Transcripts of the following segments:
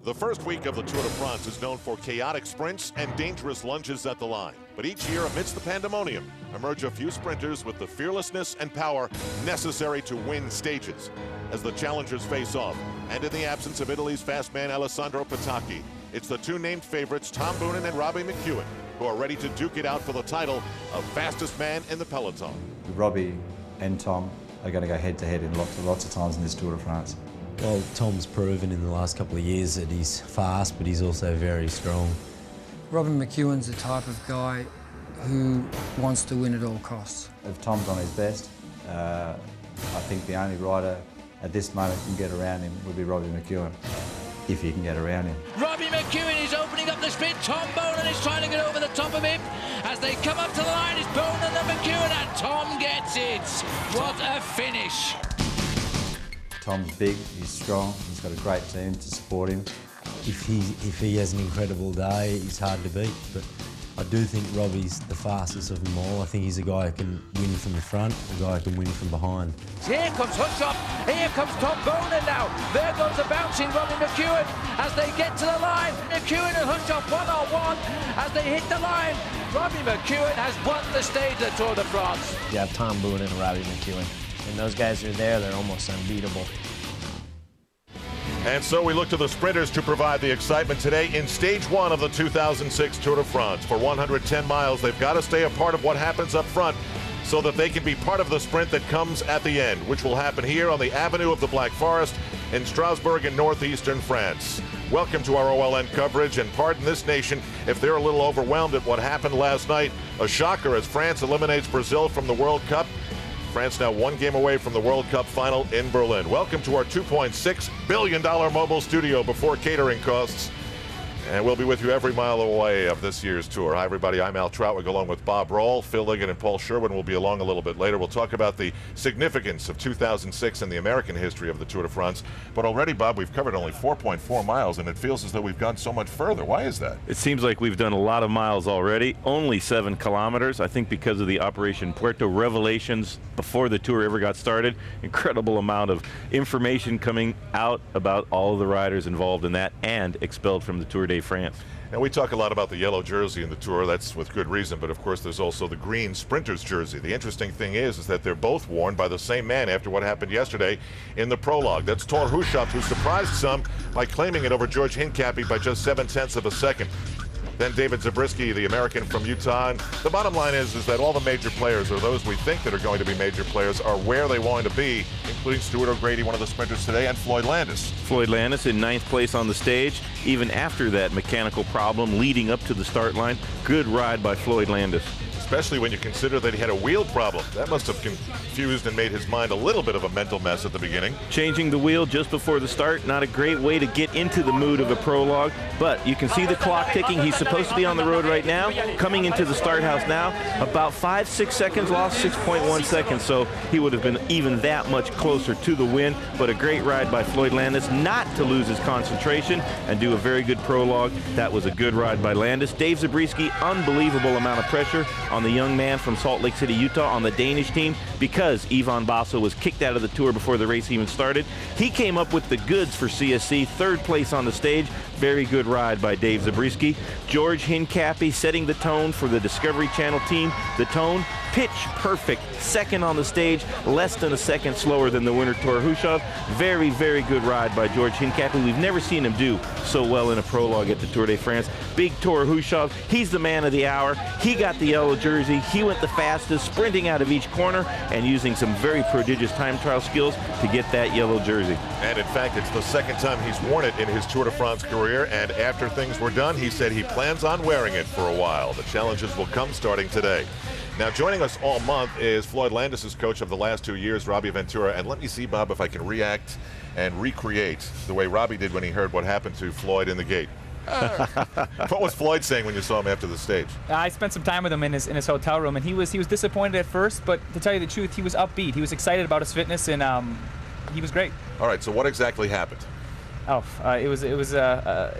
The first week of the Tour de France is known for chaotic sprints and dangerous lunges at the line. But each year, amidst the pandemonium, emerge a few sprinters with the fearlessness and power necessary to win stages. As the challengers face off, and in the absence of Italy's fast man Alessandro Petacchi, it's the two named favorites, Tom Boonen and Robbie McEwen, who are ready to duke it out for the title of fastest man in the peloton. Robbie and Tom are going to go head-to-head in lots of times in this Tour de France. Well, Tom's proven in the last couple of years that he's fast, but he's also very strong. Robbie McEwen's the type of guy who wants to win at all costs. If Tom's on his best, I think the only rider at this moment can get around him would be Robbie McEwen, if he can get around him. Robbie McEwen is opening up the sprint. Tom Boonen is trying to get over the top of him. As they come up to the line, it's Boonen and McEwen, and Tom gets it. What a finish. Tom's big, he's strong, he's got a great team to support him. If he has an incredible day, he's hard to beat. But I do think Robbie's the fastest of them all. I think he's a guy who can win from the front, a guy who can win from behind. Here comes Huntop, here comes Tom Boonen now. There goes the bouncing Robbie McEwen as they get to the line. McEwen and Huntop one-on-one as they hit the line. Robbie McEwen has won the stage of the Tour de France. You have Tom Boonen and Robbie McEwen. When those guys are there, they're almost unbeatable. And so we look to the sprinters to provide the excitement today in stage one of the 2006 Tour de France. For 110 miles, they've got to stay a part of what happens up front so that they can be part of the sprint that comes at the end, which will happen here on the Avenue of the Black Forest in Strasbourg in northeastern France. Welcome to our OLN coverage, and pardon this nation if they're a little overwhelmed at what happened last night. A shocker as France eliminates Brazil from the World Cup. France now one game away from the World Cup final in Berlin. Welcome to our $2.6 billion mobile studio before catering costs. And we'll be with you every mile away of this year's tour. Hi, everybody. I'm Al Trautwig along with Bob Roll. Phil Liggett and Paul Sherwen will be along a little bit later. We'll talk about the significance of 2006 in the American history of the Tour de France. But already, Bob, we've covered only 4.4 miles, and it feels as though we've gone so much further. Why is that? It seems like we've done a lot of miles already. Only 7 kilometers. I think because of the Operation Puerto revelations before the tour ever got started. Incredible amount of information coming out about all of the riders involved in that and expelled from the Tour de France. And we talk a lot about the yellow jersey in the Tour. That's with good reason, but of course there's also the green sprinter's jersey. The interesting thing is that they're both worn by the same man after what happened yesterday in the prologue. That's Thor Hushovd, who surprised some by claiming it over George Hincapie by just 0.7 of a second. Then David Zabriskie, the American from Utah. And the bottom line is that all the major players, or those we think that are going to be major players, are where they want to be, including Stuart O'Grady, one of the sprinters today, and Floyd Landis. Floyd Landis in 9th place on the stage, even after that mechanical problem leading up to the start line. Good ride by Floyd Landis. Especially when you consider that he had a wheel problem. That must have confused and made his mind a little bit of a mental mess at the beginning. Changing the wheel just before the start, not a great way to get into the mood of a prologue, but you can see the clock ticking. He's supposed to be on the road right now, coming into the start house now. About 5-6 seconds, lost 6.1 seconds, so he would have been even that much closer to the win, but a great ride by Floyd Landis, not to lose his concentration and do a very good prologue. That was a good ride by Landis. Dave Zabriskie, unbelievable amount of pressure on the young man from Salt Lake City, Utah, on the Danish team, because Ivan Basso was kicked out of the tour before the race even started. He came up with the goods for CSC, 3rd place on the stage. Very good ride by Dave Zabriskie. George Hincapie setting the tone for the Discovery Channel team. The tone, pitch perfect, 2nd on the stage, less than a second slower than the winner, Thor Hushovd. Very, very good ride by George Hincapie. We've never seen him do so well in a prologue at the Tour de France. Big Thor Hushovd, he's the man of the hour. He got the yellow jersey. He went the fastest, sprinting out of each corner and using some very prodigious time trial skills to get that yellow jersey. And in fact, it's the 2nd time he's worn it in his Tour de France career, and after things were done, he said he plans on wearing it for a while. The challenges will come starting today. Now, joining us all month is Floyd Landis' coach of the last 2 years, Robbie Ventura. And let me see, Bob, if I can react and recreate the way Robbie did when he heard what happened to Floyd in the gate. What was Floyd saying when you saw him after the stage? I spent some time with him in his hotel room, and he was disappointed at first, but to tell you the truth, he was upbeat. He was excited about his fitness, and he was great. All right, so what exactly happened? It was a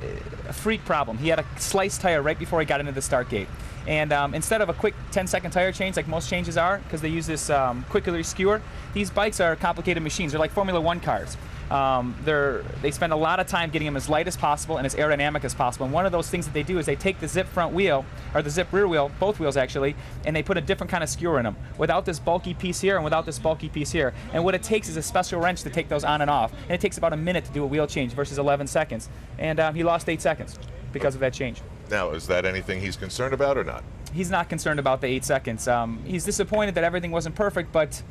freak problem. He had a sliced tire right before he got into the start gate. And instead of a quick 10-second tire change like most changes are, because they use this quick release skewer, these bikes are complicated machines. They're like Formula One cars. They spend a lot of time getting him as light as possible and as aerodynamic as possible. And one of those things that they do is they take the zip front wheel, or the zip rear wheel, both wheels actually, and they put a different kind of skewer in them, without this bulky piece here and without this bulky piece here. And what it takes is a special wrench to take those on and off. And it takes about a minute to do a wheel change versus 11 seconds. And he lost 8 seconds because of that change. Now, is that anything he's concerned about or not? He's not concerned about the 8 seconds. He's disappointed that everything wasn't perfect, but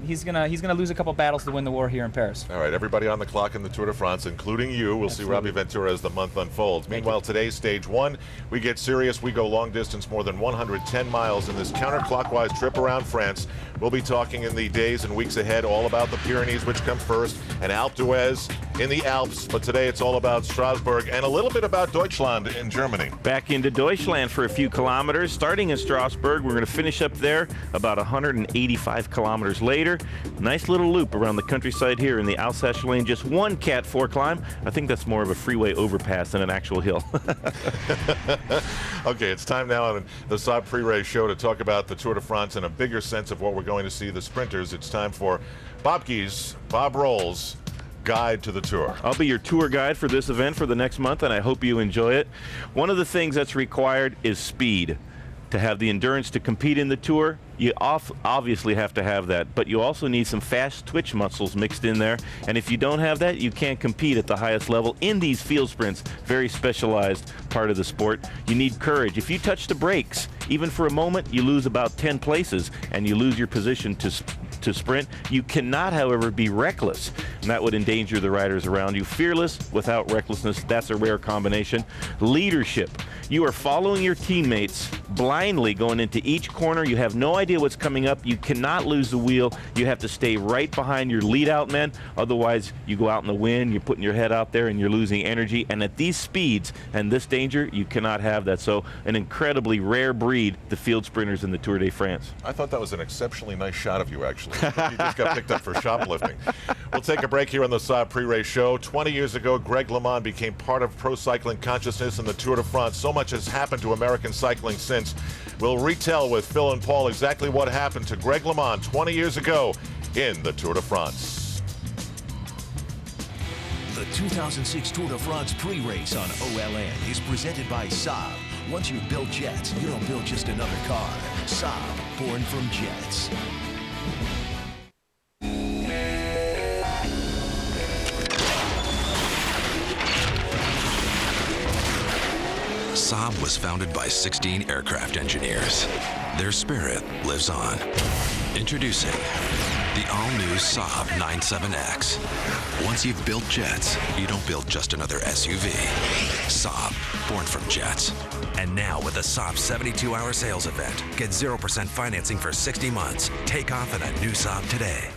he's gonna lose a couple battles to win the war here in Paris. All right, everybody on the clock in the Tour de France, including you. We'll see Robbie Ventura as the month unfolds. Meanwhile, today's stage 1, we get serious. We go long distance, more than 110 miles in this counterclockwise trip around France. We'll be talking in the days and weeks ahead all about the Pyrenees, which come first, and Alpe d'Huez in the Alps. But today it's all about Strasbourg and a little bit about Deutschland in Germany. Back into Deutschland for a few kilometers. Starting in Strasbourg, we're going to finish up there about 185 kilometers later. Nice little loop around the countryside here in the Alsace lane. Just one Cat 4 climb. I think that's more of a freeway overpass than an actual hill. Okay, it's time now on the Saab pre-race show to talk about the Tour de France in a bigger sense of what we're going to see the sprinters. It's time for Bob Roll's Guide to the Tour. I'll be your tour guide for this event for the next month, and I hope you enjoy it. One of the things that's required is speed. To have the endurance to compete in the Tour, you obviously have to have that, but you also need some fast twitch muscles mixed in there, and if you don't have that, you can't compete at the highest level in these field sprints, very specialized part of the sport. You need courage. If you touch the brakes, even for a moment, you lose about 10 places, and you lose your position to sprint. You cannot, however, be reckless, and that would endanger the riders around you. Fearless without recklessness, that's a rare combination. Leadership. You are following your teammates blindly going into each corner. You have no idea what's coming up. You cannot lose the wheel. You have to stay right behind your lead-out men. Otherwise, you go out in the wind, you're putting your head out there, and you're losing energy. And at these speeds and this danger, you cannot have that. So an incredibly rare breed, the field sprinters in the Tour de France. I thought that was an exceptionally nice shot of you, actually. You just got picked up for shoplifting. We'll take a break here on the Saab pre-race show. 20 years ago, Greg LeMond became part of pro cycling consciousness in the Tour de France. So much has happened to American cycling since. We'll retell with Phil and Paul exactly what happened to Greg LeMond 20 years ago in the Tour de France. The 2006 Tour de France pre-race on OLN is presented by Saab. Once you've built jets, you don't build just another car. Saab, born from jets. Saab was founded by 16 aircraft engineers. Their spirit lives on. Introducing the all-new Saab 97X. Once you've built jets, you don't build just another SUV. Saab, born from jets. And now with the Saab 72-hour sales event, get 0% financing for 60 months. Take off in a new Saab today.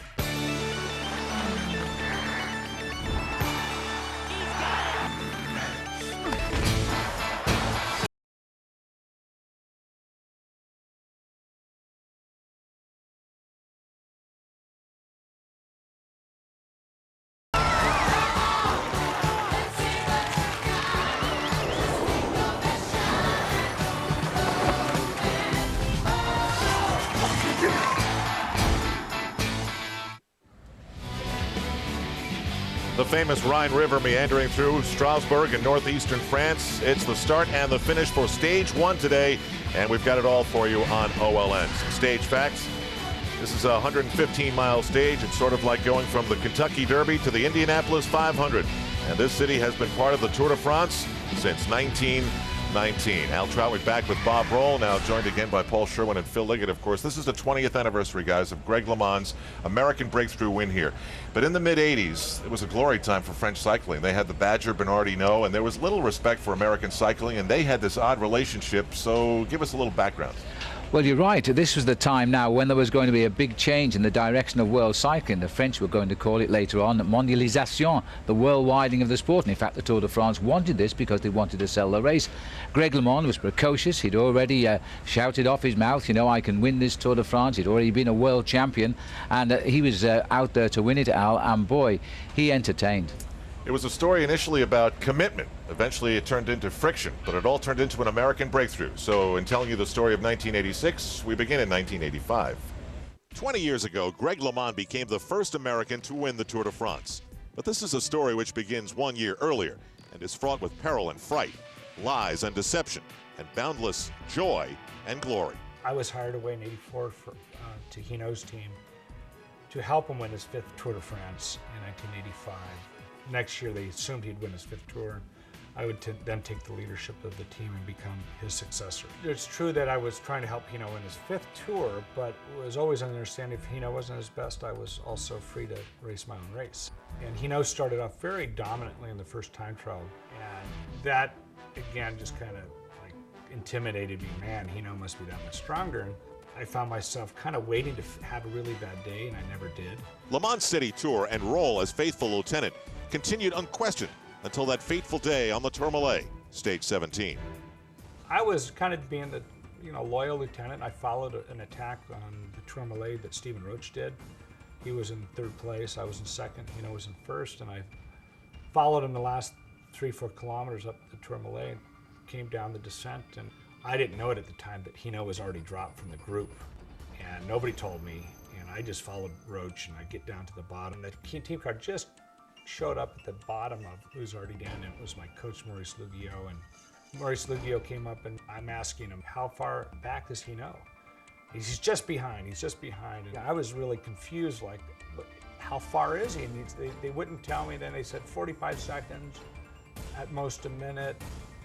The famous Rhine River meandering through Strasbourg in northeastern France. It's the start and the finish for stage 1 today, and we've got it all for you on OLN. Some stage facts. This is a 115-mile stage. It's sort of like going from the Kentucky Derby to the Indianapolis 500. And this city has been part of the Tour de France since 1919. Al Trautwig back with Bob Roll, now joined again by Paul Sherwen and Phil Liggett, of course. This is the 20th anniversary, guys, of Greg LeMond's American breakthrough win here. But in the mid-'80s, it was a glory time for French cycling. They had the Badger Bernard Hinault, and there was little respect for American cycling, and they had this odd relationship. So give us a little background. Well, you're right. This was the time now when there was going to be a big change in the direction of world cycling. The French were going to call it later on mondialisation, the world widening of the sport. And in fact, the Tour de France wanted this because they wanted to sell the race. Greg LeMond was precocious. He'd already shouted off his mouth, you know, I can win this Tour de France. He'd already been a world champion, and he was out there to win it, Al, and boy, he entertained. It was a story initially about commitment. Eventually it turned into friction, but it all turned into an American breakthrough. So in telling you the story of 1986, we begin in 1985. 20 years ago, Greg LeMond became the first American to win the Tour de France. But this is a story which begins 1 year earlier and is fraught with peril and fright, lies and deception, and boundless joy and glory. I was hired away in '84 to Hinault's team to help him win his 5th Tour de France in 1985. Next year, they assumed he'd win his 5th Tour. I would then take the leadership of the team and become his successor. It's true that I was trying to help Hinault win his 5th Tour, but was always under understanding if Hinault wasn't his best, I was also free to race my own race. And Hinault started off very dominantly in the first time trial, and that, again, just kind of like intimidated me. Man, Hinault must be that much stronger. And I found myself kind of waiting to have a really bad day, and I never did. Le Mans City Tour and Roll as faithful lieutenant continued unquestioned until that fateful day on the Tourmalet, stage 17. I was kind of being the loyal lieutenant. I followed an attack on the Tourmalet that Stephen Roach did. He was in 3rd place, I was in 2nd, Hinault was in 1st, and I followed him the last 3-4 kilometers up the Tourmalet and came down the descent. And I didn't know it at the time, but Hinault was already dropped from the group, and nobody told me, and I just followed Roach, and I get down to the bottom. The team car just showed up at the bottom of who's already down, and it was my coach Maurice Luggio, and Maurice Luggio came up, and I'm asking him, how far back does he know? He's just behind, he's just behind. And I was really confused, like, how far is he? And they wouldn't tell me. Then they said 45 seconds, at most a minute.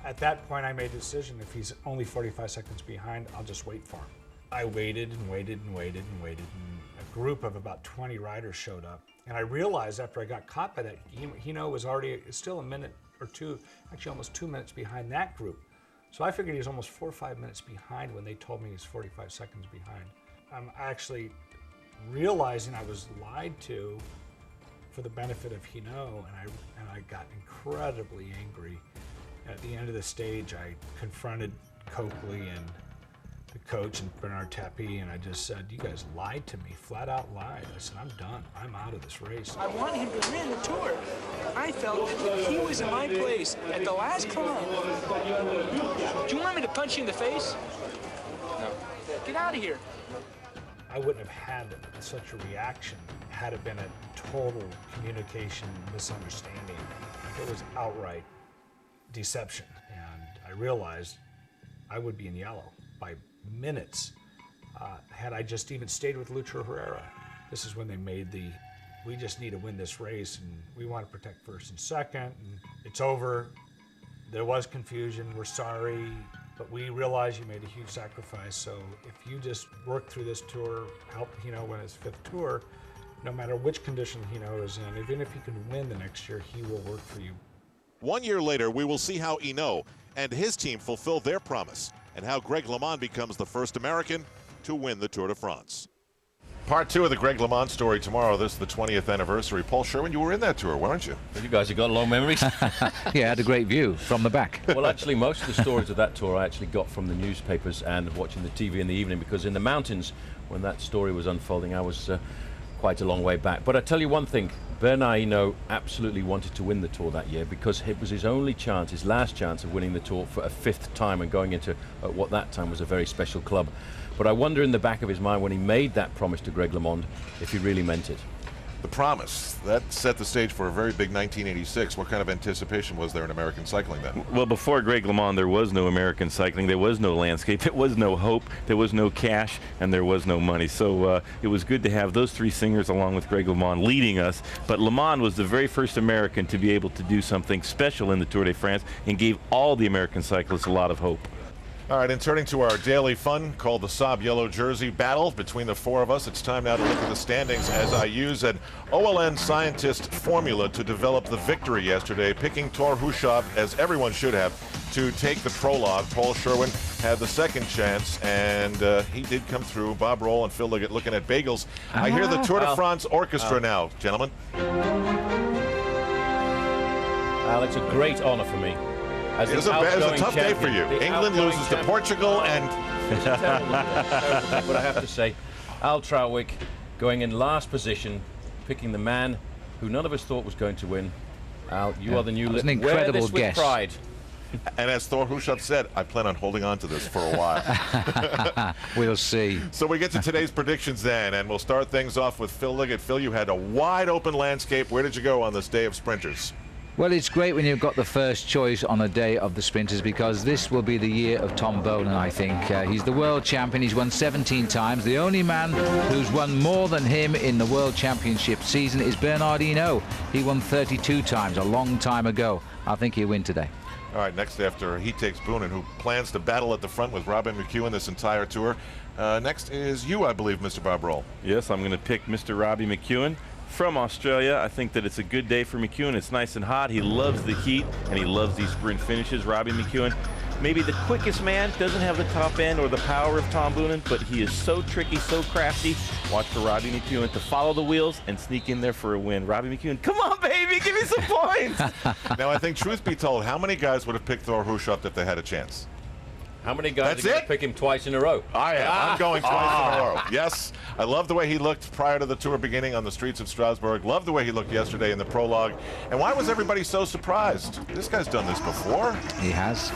At that point, I made a decision, if he's only 45 seconds behind, I'll just wait for him. I waited and waited and waited and waited, and a group of about 20 riders showed up. And I realized after I got caught by that, Hinault was already still a minute or two, actually almost 2 minutes behind that group. So I figured he was almost 4 or 5 minutes behind when they told me he was 45 seconds behind. I'm actually realizing I was lied to for the benefit of Hinault, and I got incredibly angry. At the end of the stage, I confronted Coakley and the coach and Bernard Tapie, and I just said, you guys lied to me, flat out lied. I said, I'm done, I'm out of this race. I want him to win the Tour. I felt that if he was in my place at the last climb, do you want me to punch you in the face? No. Get out of here. I wouldn't have had such a reaction had it been a total communication misunderstanding. It was outright deception, and I realized I would be in yellow by minutes had I just even stayed with Lucho Herrera. This is when they made we just need to win this race, and we want to protect 1st and 2nd, and it's over. There was confusion, we're sorry, but we realize you made a huge sacrifice, so if you just work through this tour, help Hinault win his 5th tour, no matter which condition Hinault is in, even if he can win the next year, he will work for you. 1 year later, we will see how Hinault and his team fulfill their promise, and how Greg LeMond becomes the first American to win the Tour de France. Part 2 of the Greg LeMond story tomorrow. This is the 20th anniversary. Paul Sherwen, you were in that tour, weren't you? You guys have got long memories. Yeah, I had a great view from the back. Well, actually, most of the stories of that tour I actually got from the newspapers and watching the TV in the evening, because in the mountains, when that story was unfolding, I was quite a long way back. But I tell you one thing, Bernard Hinault absolutely wanted to win the Tour that year, because it was his only chance, his last chance of winning the Tour for a 5th time and going into what that time was a very special club. But I wonder in the back of his mind when he made that promise to Greg LeMond if he really meant it. The promise, that set the stage for a very big 1986. What kind of anticipation was there in American cycling then? Well, before Greg LeMond, there was no American cycling. There was no landscape. There was no hope. There was no cash. And there was no money. So it was good to have those 3 singers along with Greg LeMond leading us. But LeMond was the very first American to be able to do something special in the Tour de France and gave all the American cyclists a lot of hope. All right, and turning to our daily fun called the Saab Yellow Jersey Battle between the 4 of us, it's time now to look at the standings as I use an OLN scientist formula to develop the victory yesterday, picking Thor Hushovd, as everyone should have, to take the prologue. Paul Sherwen had the 2nd chance, and he did come through. Bob Roll and Phil Liggett looking at bagels. I hear the Tour de France orchestra now, gentlemen. Al, it's a great honor for me. It's a tough day for you. England loses to Portugal, and it's terrible. But I have to say, Al Trautwig going in last position, picking the man who none of us thought was going to win. Al, you are the new an incredible Wear this with guess. pride. And as Thor Hushovd said, I plan on holding on to this for a while. We'll see. So we get to today's predictions then, and we'll start things off with Phil Liggett. Phil, you had a wide open landscape. Where did you go on this day of sprinters? Well, it's great when you've got the first choice on the day of the sprinters, because this will be the year of Tom Bowden, I think. He's the world champion. He's won 17 times. The only man who's won more than him in the World Championship season is Bernard Hinault. He won 32 times a long time ago. I think he'll win today. All right, next after he takes Boonen, who plans to battle at the front with Robin McEwen this entire tour. Next is you, I believe, Mr. Bob Roll. Yes, I'm going to pick Mr. Robbie McEwen from Australia. I think that it's a good day for McEwen. It's nice and hot. He loves the heat, and he loves these sprint finishes. Robbie McEwen, maybe the quickest man, doesn't have the top end or the power of Tom Boonen, but he is so tricky, so crafty. Watch for Robbie McEwen to follow the wheels and sneak in there for a win. Robbie McEwen, come on, baby, give me some points. Now, I think, truth be told, how many guys would have picked Thor Hushovd if they had a chance? How many guys That's are going it? to pick him twice in a row? I am. I'm going twice in a row. Yes. I love the way he looked prior to the tour beginning on the streets of Strasbourg. Love the way he looked yesterday in the prologue. And why was everybody so surprised? This guy's done this before. He has.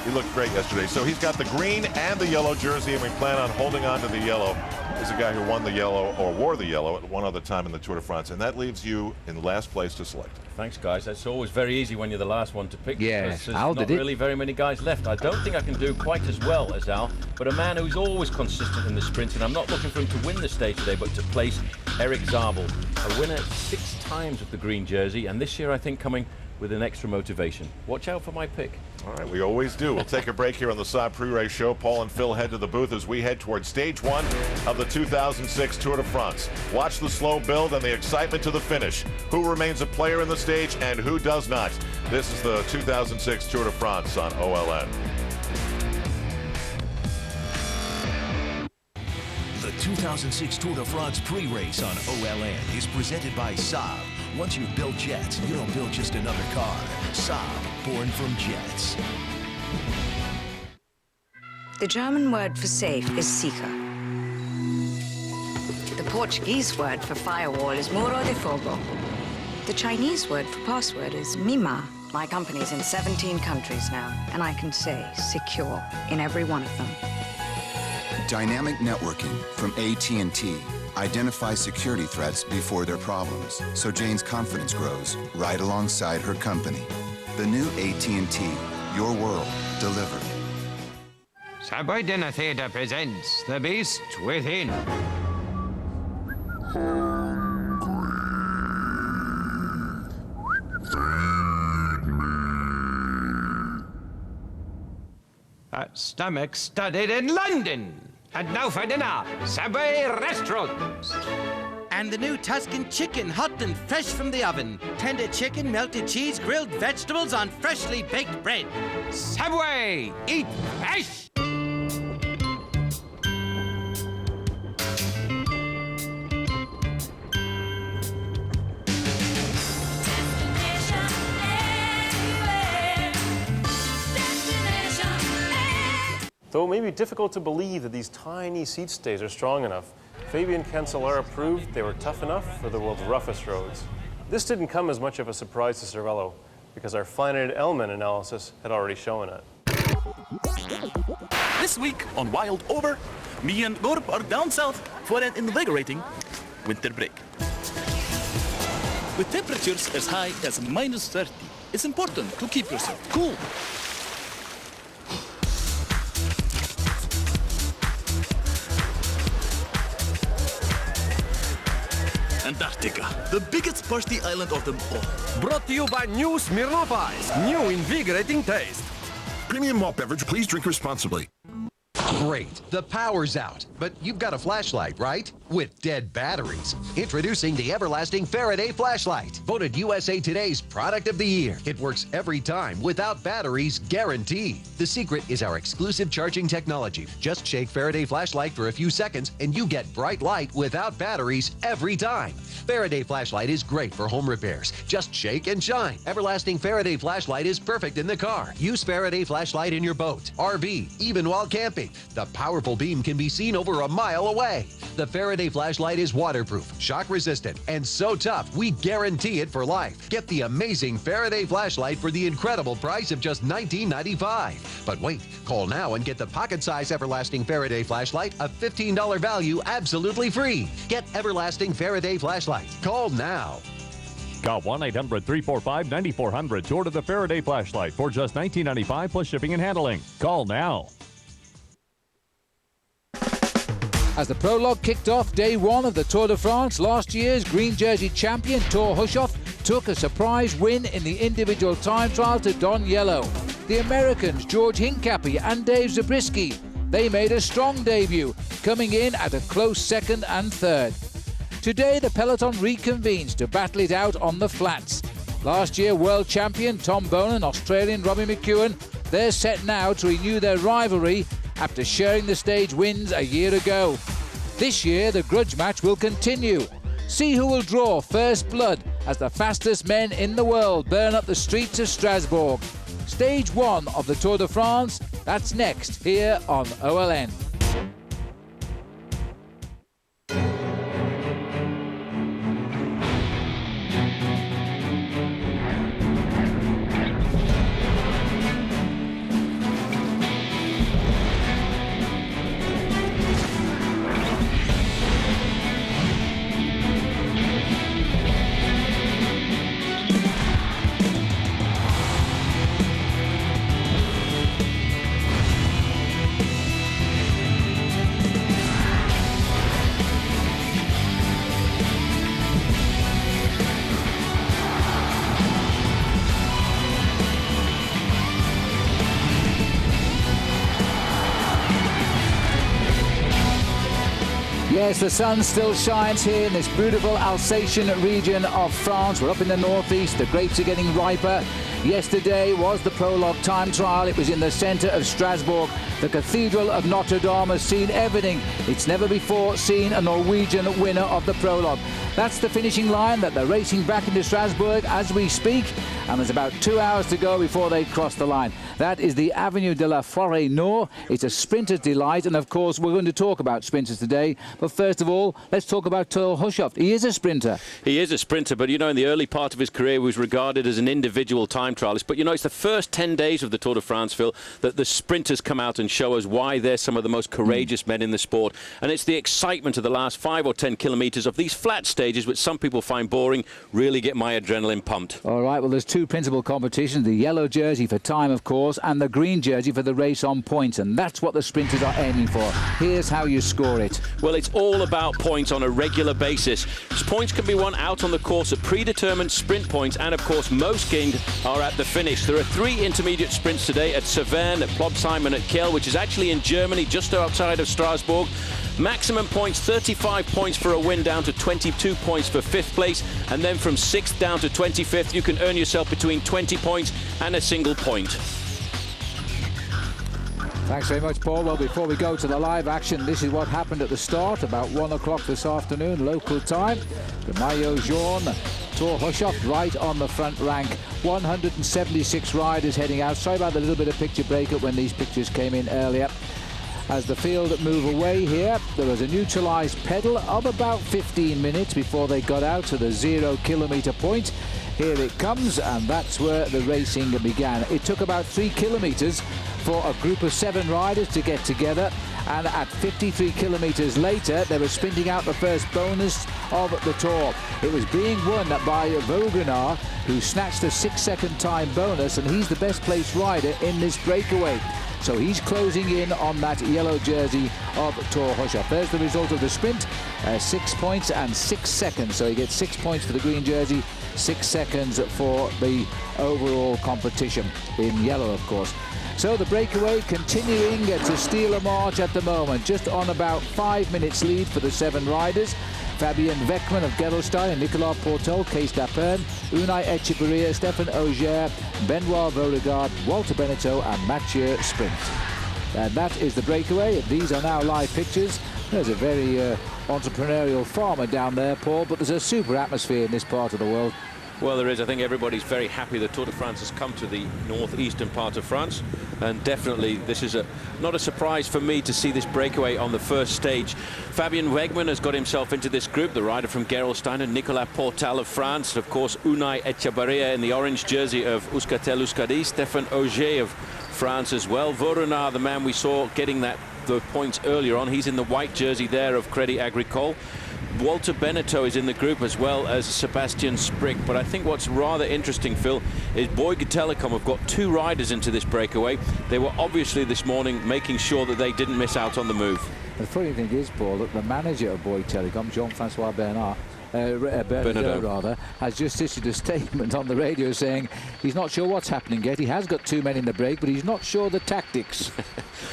He looked great yesterday. So he's got the green and the yellow jersey, and we plan on holding on to the yellow. He's a guy who won the yellow, or wore the yellow, at one other time in the Tour de France. And that leaves you in last place to select. Thanks, guys. That's always very easy when you're the last one to pick. Yeah, because there's Al not did it. really very many guys left. I don't think I can do quite as well as Al, but a man who's always consistent in the sprint, and I'm not looking for him to win the stage today, but to place Eric Zabel, a winner 6 times with the green jersey, and this year I think coming with an extra motivation. Watch out for my pick. All right, we always do. We'll take a break here on the Saab pre-race show. Paul and Phil head to the booth as we head towards stage 1 of the 2006 Tour de France. Watch the slow build and the excitement to the finish. Who remains a player in the stage and who does not? This is the 2006 Tour de France on OLN. The 2006 Tour de France pre-race on OLN is presented by Saab. Once you've built jets, you don't build just another car. Saab, born from jets. The German word for safe is sicher. The Portuguese word for firewall is muro de fogo. The Chinese word for password is mima. My company's in 17 countries now, and I can say secure in every one of them. Dynamic networking from AT&T identifies security threats before they're problems, so Jane's confidence grows right alongside her company. The new AT&T, your world delivered. Subway Dinner Theatre presents The Beast Within. A stomach studied in London. And now for dinner, Subway restaurants. And the new Tuscan chicken, hot and fresh from the oven. Tender chicken, melted cheese, grilled vegetables on freshly baked bread. Subway, eat fresh! Though it may be difficult to believe that these tiny seat stays are strong enough, Fabian Cancellara proved they were tough enough for the world's roughest roads. This didn't come as much of a surprise to Cervelo, because our finite element analysis had already shown it. This week on Wild Over, me and Gorb are down south for an invigorating winter break. With temperatures as high as -30, it's important to keep yourself cool. Antarctica, the biggest party island of them all. Brought to you by new Smirnoff Ice. New invigorating taste. Premium malt beverage, please drink responsibly. Great, the power's out, but you've got a flashlight, right? With dead batteries. Introducing the everlasting Faraday flashlight, voted USA Today's product of the year. It works every time without batteries, guaranteed. The secret is our exclusive charging technology. Just shake Faraday flashlight for a few seconds and you get bright light without batteries every time. Faraday flashlight is great for home repairs. Just shake and shine. Everlasting Faraday flashlight is perfect in the car. Use Faraday flashlight in your boat, RV, even while camping. The powerful beam can be seen over a mile away. The Faraday flashlight is waterproof, shock resistant, and so tough we guarantee it for life. Get the amazing Faraday flashlight for the incredible price of just $19.95. But wait, call now and get the pocket-size Everlasting Faraday flashlight, a $15 value, absolutely free. Get Everlasting Faraday flashlight. Call now. Call 1-800-345-9400 to order the Faraday flashlight for just $19.95 plus shipping and handling. Call now. As the prologue kicked off day one of the Tour de France, last year's green jersey champion Thor Hushovd took a surprise win in the individual time trial to Don Yellow. The Americans George Hincapie and Dave Zabriskie, they made a strong debut, coming in at a close second and third. Today the peloton reconvenes to battle it out on the flats. Last year world champion Tom Bone and Australian Robbie McEwen, they're set now to renew their rivalry after sharing the stage wins a year ago. This year the grudge match will continue. See who will draw first blood as the fastest men in the world burn up the streets of Strasbourg. Stage 1 of the Tour de France, that's next here on OLN. Yes, the sun still shines here in this beautiful Alsatian region of France. We're up in the northeast, the grapes are getting riper. Yesterday was the prologue time trial. It was in the centre of Strasbourg. The Cathedral of Notre Dame has seen everything. It's never before seen a Norwegian winner of the prologue. That's the finishing line that they're racing back into Strasbourg as we speak, and there's about 2 hours to go before they cross the line. That is the Avenue de la Forêt Nord. It's a sprinter's delight, and of course we're going to talk about sprinters today. But first of all, let's talk about Thor Hushovd. He is a sprinter. He is a sprinter, but you know, in the early part of his career he was regarded as an individual time trialist. But you know, it's the first 10 days of the Tour de France, Phil, that the sprinters come out and show us why they're some of the most courageous men in the sport. And it's the excitement of the last 5 or 10 kilometres of these flat stages, which some people find boring, really get my adrenaline pumped. All right, well, there's two principal competitions, the yellow jersey for time, of course, and the green jersey for the race on points, and that's what the sprinters are aiming for. Here's how you score it. Well, it's all about points on a regular basis. Points can be won out on the course at predetermined sprint points, and of course most gained are at the finish. There are 3 intermediate sprints today at Sherwen, at Plobsheim and at Kiel, which is actually in Germany, just outside of Strasbourg. Maximum points, 35 points for a win, down to 22 points for 5th place, and then from 6th down to 25th you can earn yourself between 20 points and a single point. Thanks very much, Paul. Well, before we go to the live action, this is what happened at the start, about 1 o'clock this afternoon, local time. The Maillot Jaune, Thor Hushovd right on the front rank. 176 riders heading out. Sorry about the little bit of picture breakup when these pictures came in earlier. As the field move away here, there was a neutralised pedal of about 15 minutes before they got out to the 0 kilometre point. Here it comes, and that's where the racing began. It took about 3 kilometres for a group of 7 riders to get together, and at 53 kilometres later they were sprinting out the first bonus of the Tour. It was being won by Vogenaar, who snatched a 6-second time bonus, and he's the best placed rider in this breakaway. So he's closing in on that yellow jersey of Thor Hushovd. There's the result of the sprint, 6 points and 6 seconds. So he gets 6 points for the green jersey, 6 seconds for the overall competition, in yellow, of course. So the breakaway continuing to steal a march at the moment, just on about 5 minutes lead for the 7 riders. Fabien Weckman of Gerolstein, Nicolas Portal, Kees Dapern, Unai Echeverria, Stefan Ogier, Benoit Beauregard, Walter Benetton and Mathieu Sprint. And that is the breakaway. These are now live pictures. There's a very entrepreneurial farmer down there, Paul, but there's a super atmosphere in this part of the world. Well, there is. I think everybody's very happy the Tour de France has come to the northeastern part of France, and definitely this is not a surprise for me to see this breakaway on the first stage. Fabian Wegman has got himself into this group, the rider from Gerolstein, and Nicolas Portal of France, and of course Unai Echevarria in the orange jersey of Euskaltel-Euskadi, Stefan Ogier of France as well. Voronard, the man we saw getting the points earlier on, he's in the white jersey there of Crédit Agricole. Walter Benetton is in the group as well as Sebastian Sprick. But I think what's rather interesting, Phil, is Bouygues Telecom have got 2 riders into this breakaway. They were obviously this morning making sure that they didn't miss out on the move. The funny thing is, Paul, that the manager of Bouygues Telecom, Jean-Francois Bernard, has just issued a statement on the radio saying he's not sure what's happening yet. He has got 2 men in the break, but he's not sure the tactics.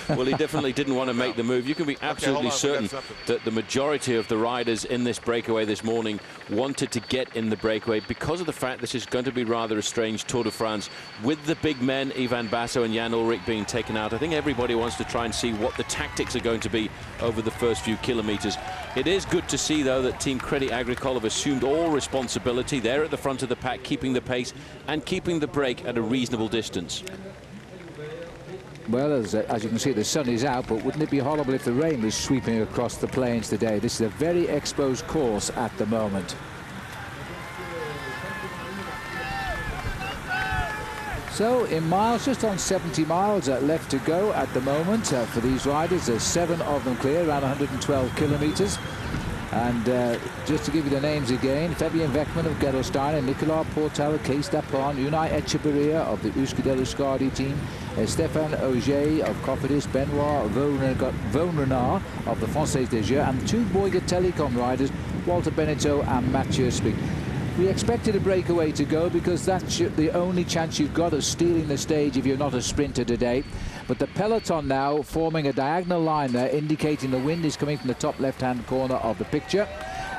Well, he definitely didn't want to make the move. You can be absolutely certain that the majority of the riders in this breakaway this morning wanted to get in the breakaway because of the fact this is going to be rather a strange Tour de France with the big men, Ivan Basso and Jan Ullrich, being taken out. I think everybody wants to try and see what the tactics are going to be over the first few kilometers. It is good to see, though, that Team Crédit Agricole have assumed all responsibility. They're at the front of the pack, keeping the pace and keeping the break at a reasonable distance. Well, as you can see, the sun is out, but wouldn't it be horrible if the rain was sweeping across the plains today? This is a very exposed course at the moment. So in miles, just on 70 miles left to go at the moment for these riders. There's 7 of them clear, around 112 kilometers. And just to give you the names again, Fabian Wegman of Gerolstein, and Nicolas Portal, Kees Dapon, Unai Echevarria of the Euskaltel-Euskadi team, Stefan Ogier of Cofidis, Benoit Vonerenard of the Française des Jeux, and 2 Bouygues Telecom riders, Walter Benetton and Mathieu Spick. We expected a breakaway to go because that's the only chance you've got of stealing the stage if you're not a sprinter today. But the peloton now forming a diagonal line there, indicating the wind is coming from the top left-hand corner of the picture.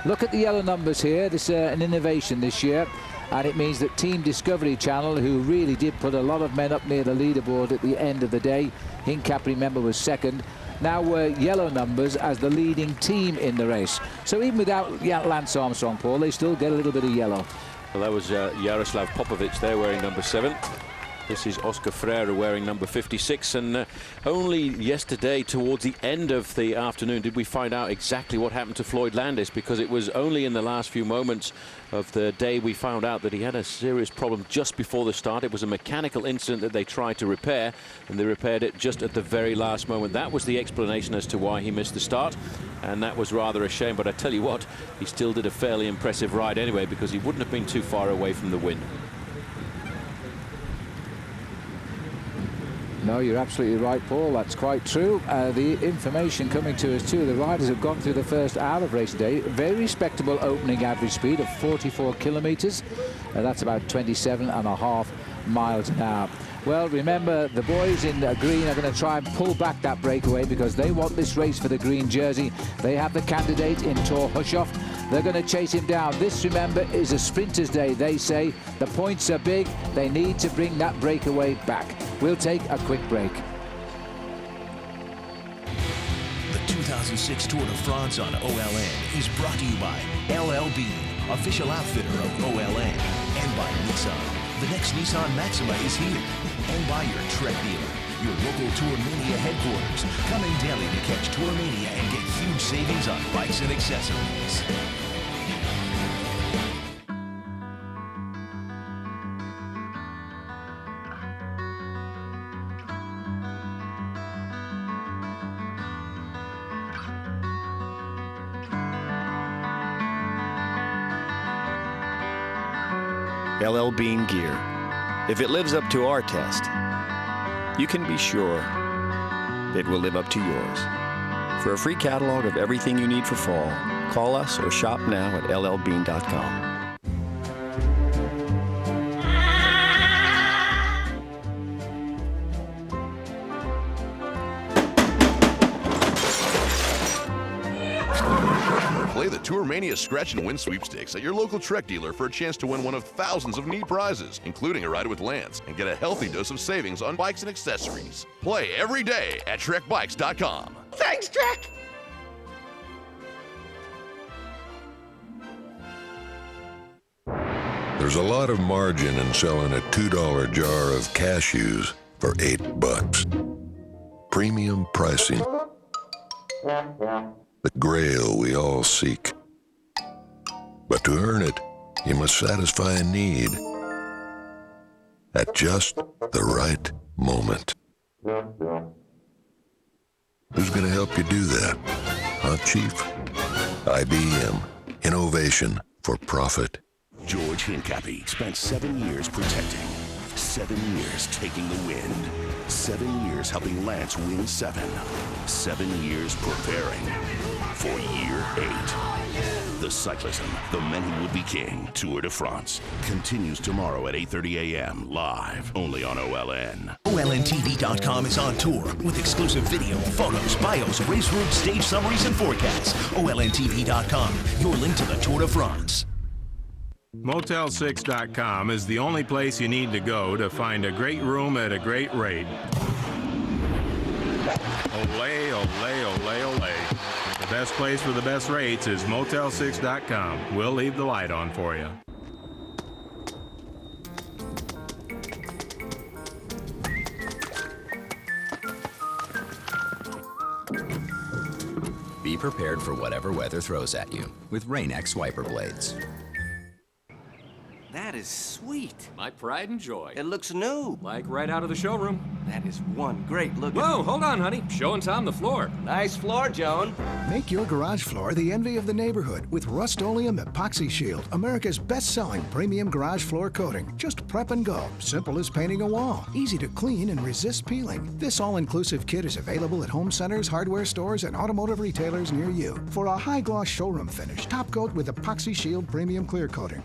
Look at the yellow numbers here. This is an innovation this year, and it means that Team Discovery Channel, who really did put a lot of men up near the leaderboard at the end of the day, Hincap, remember, was second, now were yellow numbers as the leading team in the race. So even without Lance Armstrong, Paul, they still get a little bit of yellow. Well, that was Jaroslav Popovic there wearing number 7. This is Oscar Freire wearing number 56, and only yesterday towards the end of the afternoon did we find out exactly what happened to Floyd Landis, because it was only in the last few moments of the day we found out that he had a serious problem just before the start. It was a mechanical incident that they tried to repair, and they repaired it just at the very last moment. That was the explanation as to why he missed the start, and that was rather a shame. But I tell you what, he still did a fairly impressive ride anyway, because he wouldn't have been too far away from the win. No, you're absolutely right, Paul. That's quite true. The information coming to us too, the riders have gone through the first hour of race day. Very respectable opening average speed of 44 kilometers. That's about 27.5 miles an hour. Well, remember, the boys in green are going to try and pull back that breakaway because they want this race for the green jersey. They have the candidate in Tor Hushoff. They're going to chase him down. This, remember, is a sprinter's day. They say the points are big. They need to bring that breakaway back. We'll take a quick break. The 2006 Tour de France on OLN is brought to you by LL Bean, official outfitter of OLN, and by Nissan. The next Nissan Maxima is here. And by your Trek dealer, your local Tour Mania headquarters. Come in daily to catch Tour Mania and get huge savings on bikes and accessories. LL Bean gear. If it lives up to our test, you can be sure it will live up to yours. For a free catalog of everything you need for fall, call us or shop now at llbean.com. Play the Tour Mania Scratch and Win sweepstakes at your local Trek dealer for a chance to win one of thousands of neat prizes, including a ride with Lance, and get a healthy dose of savings on bikes and accessories. Play every day at trekbikes.com. Thanks, Trek! There's a lot of margin in selling a $2 jar of cashews for $8. Premium pricing. The grail we all seek. But to earn it, you must satisfy a need at just the right moment. Who's going to help you do that? Huh, Chief? IBM. Innovation for profit. George Hincapie spent 7 years protecting, 7 years taking the wind, 7 years helping Lance win 7, 7 years preparing for year 8. The Cyclism, the Men Who Would Be King, Tour de France, continues tomorrow at 8:30 a.m. live, only on OLN. OLNTV.com is on tour with exclusive video, photos, bios, race route, stage summaries, and forecasts. OLNTV.com, your link to the Tour de France. Motel6.com is the only place you need to go to find a great room at a great rate. Olay, olay, olay, olay. The best place for the best rates is Motel6.com. We'll leave the light on for you. Be prepared for whatever weather throws at you with Rain-X wiper blades. That is sweet. My pride and joy. It looks new. Like right out of the showroom. That is one great look. Whoa, hold on, honey. Showing Tom the floor. Nice floor, Joan. Make your garage floor the envy of the neighborhood with Rust-Oleum Epoxy Shield, America's best-selling premium garage floor coating. Just prep and go. Simple as painting a wall. Easy to clean and resist peeling. This all-inclusive kit is available at home centers, hardware stores, and automotive retailers near you. For a high-gloss showroom finish, top coat with Epoxy Shield Premium Clear Coating.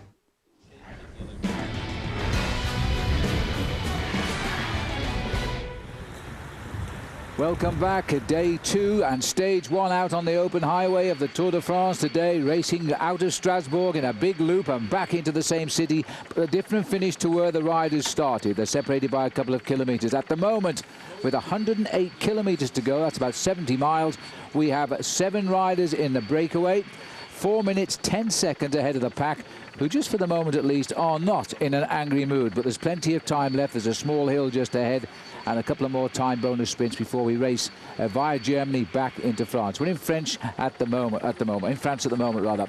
Welcome back. Day 2 and stage 1 out on the open highway of the Tour de France today, racing out of Strasbourg in a big loop and back into the same city, but a different finish to where the riders started. They're separated by a couple of kilometres. At the moment, with 108 kilometres to go, that's about 70 miles, we have 7 riders in the breakaway, 4 minutes 10 seconds ahead of the pack, who just for the moment at least are not in an angry mood. But there's plenty of time left. There's a small hill just ahead and a couple of more time bonus sprints before we race via Germany back into France. We're in France at the moment, rather.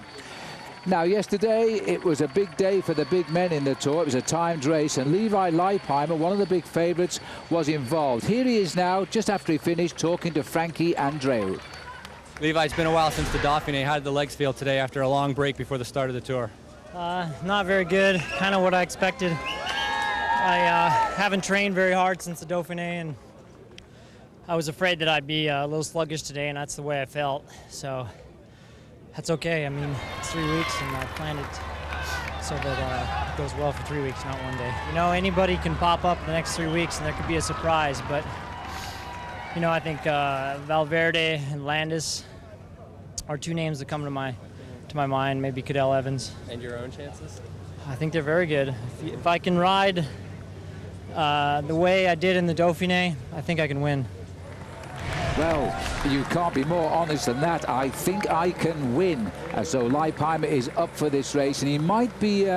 Now, yesterday, it was a big day for the big men in the Tour. It was a timed race, and Levi Leipheimer, one of the big favourites, was involved. Here he is now, just after he finished, talking to Frankie Andreu. Levi, it's been a while since the Dauphiné. How did the legs feel today after a long break before the start of the Tour? Not very good, kind of what I expected. I haven't trained very hard since the Dauphiné, and I was afraid that I'd be a little sluggish today, and that's the way I felt. So that's okay. I mean, it's 3 weeks, and I planned it so that it goes well for 3 weeks, not one day. You know, anybody can pop up in the next 3 weeks, and there could be a surprise. But you know, I think Valverde and Landis are 2 names that come to my mind. Maybe Cadel Evans. And your own chances? I think they're very good. If I can ride the way I did in the Dauphiné, I think I can win. Well, you can't be more honest than that. I think I can win. So Leipheimer is up for this race, and he might be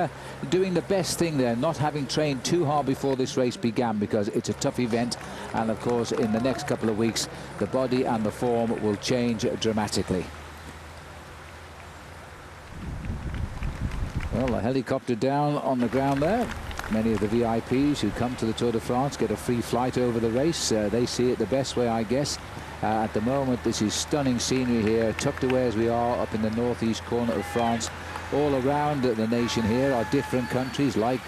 doing the best thing there, not having trained too hard before this race began, because it's a tough event, and of course in the next couple of weeks the body and the form will change dramatically. Well, a helicopter down on the ground there. Many of the VIPs who come to the Tour de France get a free flight over the race. They see it the best way, I guess. At the moment, this is stunning scenery here, tucked away as we are up in the northeast corner of France. All around the nation here are different countries like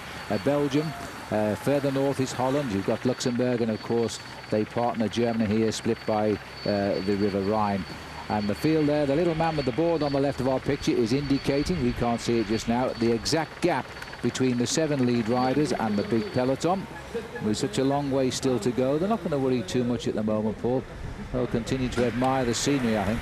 Belgium. Further north is Holland. You've got Luxembourg, and of course they partner Germany here, split by the River Rhine. And the field there, the little man with the board on the left of our picture is indicating, we can't see it just now, the exact gap between the 7 lead riders and the big peloton. With such a long way still to go, they're not going to worry too much at the moment, Paul. They'll continue to admire the scenery, I think.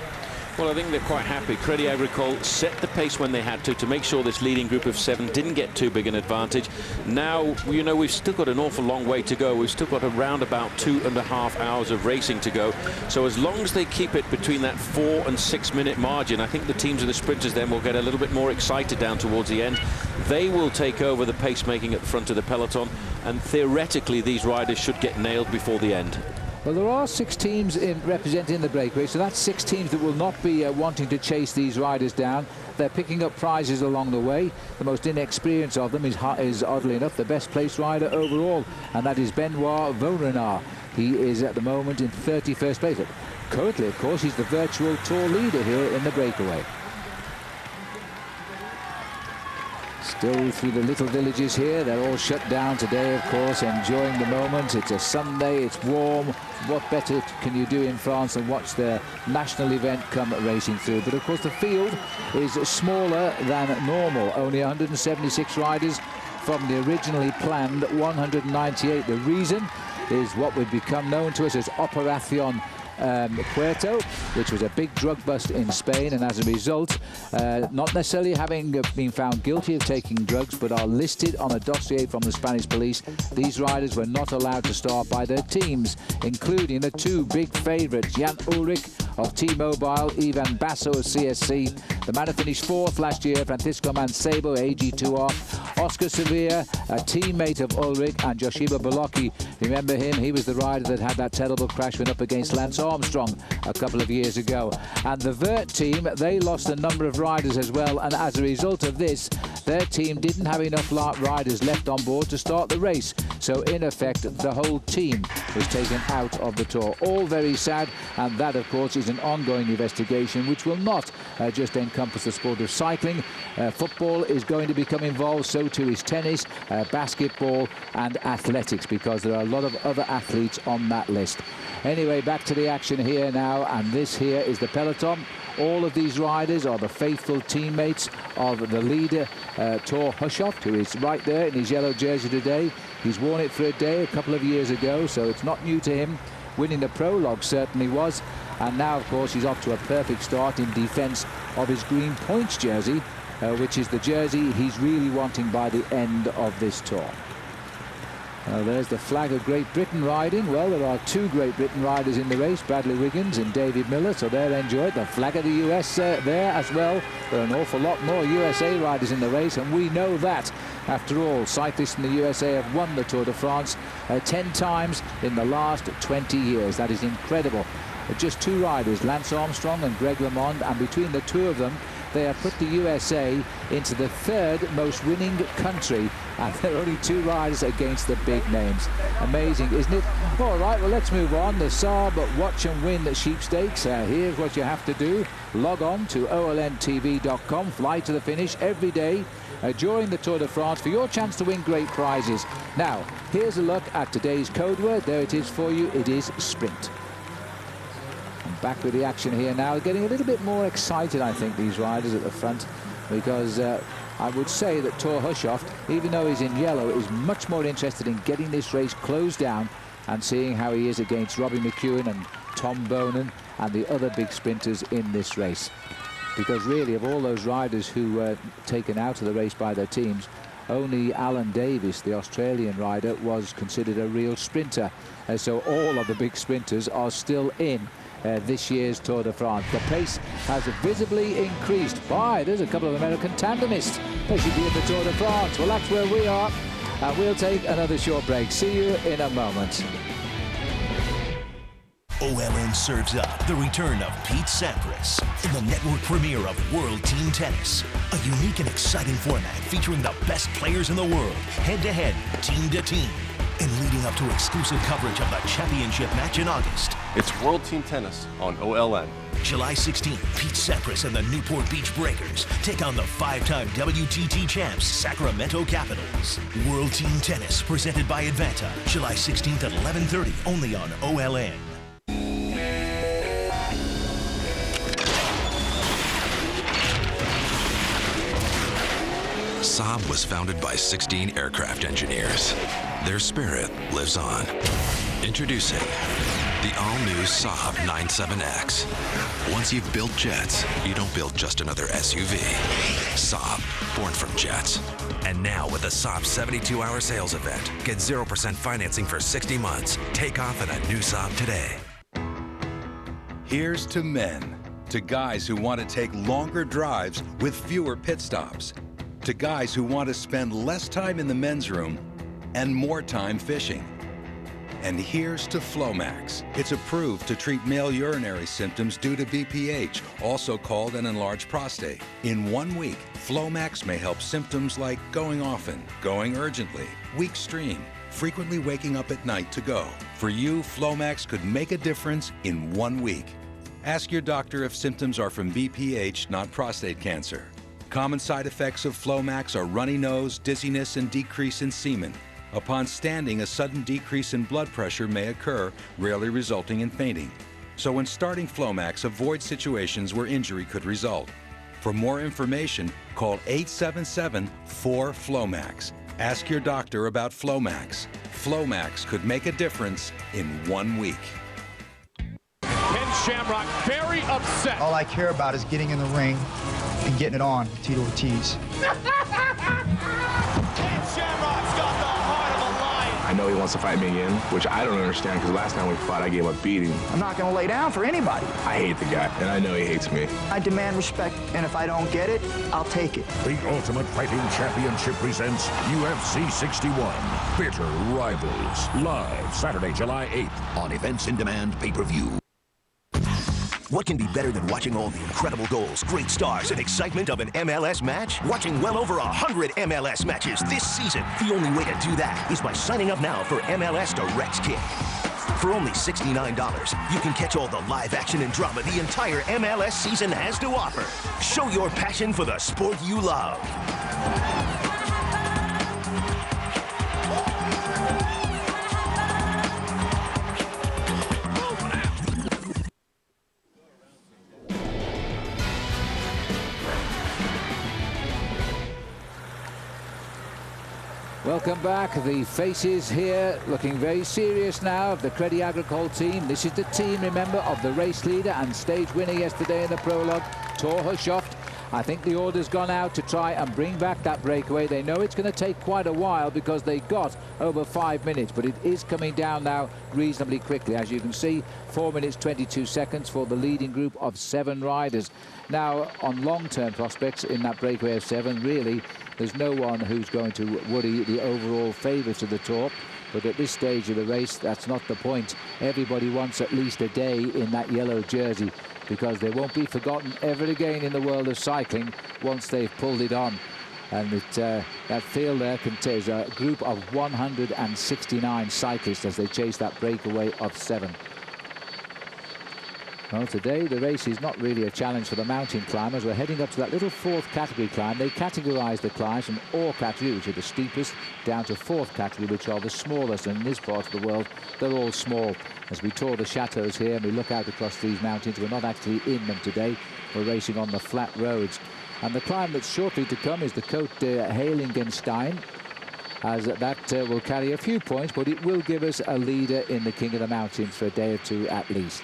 Well, I think they're quite happy. Crédit Agricole set the pace when they had to make sure this leading group of 7 didn't get too big an advantage. Now, you know, we've still got an awful long way to go. We've still got around about 2.5 hours of racing to go. So as long as they keep it between that 4 and 6 minute margin, I think the teams of the sprinters then will get a little bit more excited down towards the end. They will take over the pacemaking at the front of the peloton, and theoretically these riders should get nailed before the end. Well, there are 6 teams representing the breakaway, so that's 6 teams that will not be wanting to chase these riders down. They're picking up prizes along the way. The most inexperienced of them is oddly enough, the best placed rider overall, and that is Benoit Vaurenard. He is at the moment in 31st place. Currently, of course, he's the virtual tour leader here in the breakaway. Still through the little villages here. They're all shut down today, of course, enjoying the moment. It's a Sunday, it's warm. What better can you do in France than watch the national event come racing through? But of course the field is smaller than normal. Only 176 riders from the originally planned 198. The reason is what would become known to us as Operación Puerto, which was a big drug bust in Spain, and as a result, not necessarily having been found guilty of taking drugs, but are listed on a dossier from the Spanish police. These riders were not allowed to start by their teams, including the 2 big favourites, Jan Ullrich of T-Mobile, Ivan Basso of CSC. The man who finished 4th last year, Francisco Mancebo, AG2R, Oscar Sevilla, a teammate of Ullrich, and Joshiba Bolocki. Remember him? He was the rider that had that terrible crash when up against Lance Armstrong a couple of years ago. And the Vert team, they lost a number of riders as well, and as a result of this, their team didn't have enough riders left on board to start the race. So in effect, the whole team was taken out of the tour. All very sad, and that of course is an ongoing investigation which will not just encompass the sport of cycling. Football is going to become involved, so too is tennis, basketball and athletics, because there are a lot of other athletes on that list. Anyway, back to the action here now, and this here is the peloton. All of these riders are the faithful teammates of the leader, Thor Hushovd, who is right there in his yellow jersey today. He's worn it for a day a couple of years ago, so it's not new to him. Winning the prologue certainly was, and now of course he's off to a perfect start in defence of his green points jersey, which is the jersey he's really wanting by the end of this tour. There's the flag of Great Britain riding. Well, there are 2 Great Britain riders in the race, Bradley Wiggins and David Miller, so they're enjoyed. The flag of the US there as well. There are an awful lot more USA riders in the race, and we know that. After all, cyclists in the USA have won the Tour de France 10 times in the last 20 years. That is incredible. Just 2 riders, Lance Armstrong and Greg LeMond, and between the 2 of them, they have put the USA into the 3rd most winning country, and there are only 2 riders against the big names. Amazing, isn't it? All right, well, let's move on. The Saab Watch and Win Sheepstakes. Here's what you have to do. Log on to olntv.com, fly to the finish every day during the Tour de France for your chance to win great prizes. Now, here's a look at today's code word. There it is for you. It is sprint. Back with the action here now, getting a little bit more excited, I think, these riders at the front, because I would say that Thor Hushovd, even though he's in yellow, is much more interested in getting this race closed down and seeing how he is against Robbie McEwen and Tom Bonan and the other big sprinters in this race. Because really, of all those riders who were taken out of the race by their teams, only Alan Davis, the Australian rider, was considered a real sprinter. So all of the big sprinters are still in this year's Tour de France. The pace has visibly increased. There's a couple of American tandemists. They should be in the Tour de France. Well, that's where we are, and we'll take another short break. See you in a moment. OLN serves up the return of Pete Sampras in the network premiere of World Team Tennis, a unique and exciting format featuring the best players in the world, head-to-head, team-to-team, and leading up to exclusive coverage of the championship match in August. It's World Team Tennis on OLN. July 16th, Pete Sampras and the Newport Beach Breakers take on the 5-time WTT champs, Sacramento Capitals. World Team Tennis, presented by Advanta, July 16th at 11:30, only on OLN. Saab was founded by 16 aircraft engineers. Their spirit lives on. Introducing the all-new Saab 97X. Once you've built jets, you don't build just another SUV. Saab, born from jets. And now with the Saab 72-hour sales event, get 0% financing for 60 months. Take off in a new Saab today. Here's to men, to guys who want to take longer drives with fewer pit stops, to guys who want to spend less time in the men's room and more time fishing. And here's to Flomax. It's approved to treat male urinary symptoms due to BPH, also called an enlarged prostate. In 1 week, Flomax may help symptoms like going often, going urgently, weak stream, frequently waking up at night to go. For you, Flomax could make a difference in 1 week. Ask your doctor if symptoms are from BPH, not prostate cancer. Common side effects of Flomax are runny nose, dizziness, and decrease in semen. Upon standing, a sudden decrease in blood pressure may occur, rarely resulting in fainting. So when starting Flomax, avoid situations where injury could result. For more information, call 877-4FLOMAX. Ask your doctor about Flomax. Flomax could make a difference in 1 week. Ken Shamrock very upset. All I care about is getting in the ring and getting it on, Tito Ortiz. I know he wants to fight me again, which I don't understand because last time we fought, I gave him a beating. I'm not going to lay down for anybody. I hate the guy, and I know he hates me. I demand respect, and if I don't get it, I'll take it. The Ultimate Fighting Championship presents UFC 61, Bitter Rivals, live Saturday, July 8th on Events in Demand pay-per-view. What can be better than watching all the incredible goals, great stars, and excitement of an MLS match? Watching well over 100 MLS matches this season. The only way to do that is by signing up now for MLS Direct Kick. For only $69, you can catch all the live action and drama the entire MLS season has to offer. Show your passion for the sport you love. Welcome back. The faces here looking very serious now of the Crédit Agricole team. This is the team, remember, of the race leader and stage winner yesterday in the prologue, Thor Hushovd. I think the order's gone out to try and bring back that breakaway. They know it's going to take quite a while because they got over 5 minutes, but it is coming down now reasonably quickly. As you can see, 4 minutes 22 seconds for the leading group of 7 riders. Now, on long-term prospects in that breakaway of 7, really, there's no one who's going to worry the overall favourites of the Tour. But at this stage of the race, that's not the point. Everybody wants at least a day in that yellow jersey because they won't be forgotten ever again in the world of cycling once they've pulled it on. And that field there contains a group of 169 cyclists as they chase that breakaway of 7. Well, today the race is not really a challenge for the mountain climbers. We're heading up to that little 4th category climb. They categorise the climbs from ore category, which are the steepest, down to 4th category, which are the smallest. And in this part of the world, they're all small. As we tour the chateaus here and we look out across these mountains, we're not actually in them today. We're racing on the flat roads. And the climb that's shortly to come is the Côte de Heiligenstein, as that will carry a few points, but it will give us a leader in the King of the Mountains for a day or two at least.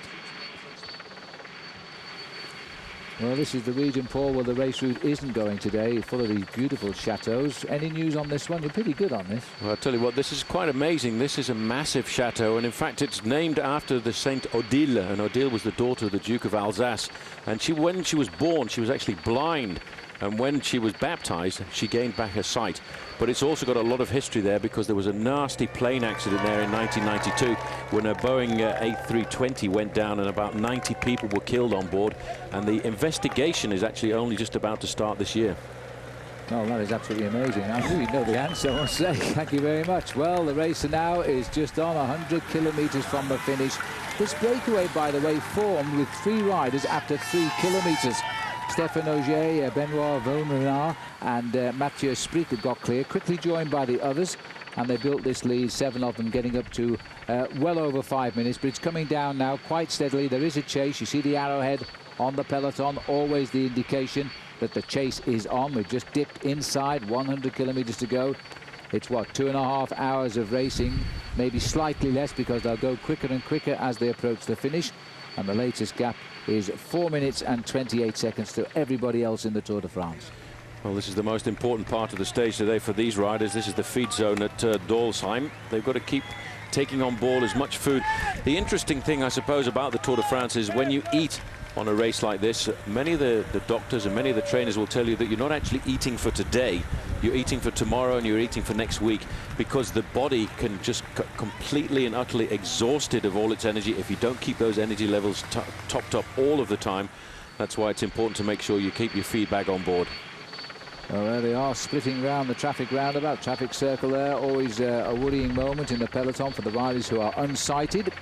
Well, this is the region, Paul, where the race route isn't going today, full of these beautiful chateaus. Any news on this one? You're pretty good on this. Well, I'll tell you what, this is quite amazing. This is a massive chateau, and in fact, it's named after the Saint Odile, and Odile was the daughter of the Duke of Alsace. And when she was born, she was actually blind. And when she was baptized, she gained back her sight. But it's also got a lot of history there because there was a nasty plane accident there in 1992 when a Boeing A320 went down and about 90 people were killed on board. And the investigation is actually only just about to start this year. Oh, that is absolutely amazing. I really know the answer, I must say. Thank you very much. Well, the race now is just on 100 kilometres from the finish. This breakaway, by the way, formed with 3 riders after 3 kilometres. Stéphane Auger, Benoit Villeneuve and Mathieu Sprick got clear, quickly joined by the others, and they built this lead, 7 of them getting up to well over 5 minutes, but it's coming down now quite steadily. There is a chase. You see the arrowhead on the peloton, always the indication that the chase is on. We've just dipped inside, 100 kilometres to go. It's what, 2.5 hours of racing, maybe slightly less because they'll go quicker and quicker as they approach the finish. And the latest gap is 4 minutes and 28 seconds to everybody else in the Tour de France. Well, this is the most important part of the stage today for these riders. This is the feed zone at Dolsheim. They've got to keep taking on board as much food. The interesting thing, I suppose, about the Tour de France is when you eat on a race like this, many of the doctors and many of the trainers will tell you that you're not actually eating for today. You're eating for tomorrow and you're eating for next week, because the body can just completely and utterly exhausted of all its energy if you don't keep those energy levels topped up all of the time. That's why it's important to make sure you keep your feed bag on board. Well, there they are, splitting round the traffic roundabout, traffic circle there. Always a worrying moment in the peloton for the riders who are unsighted.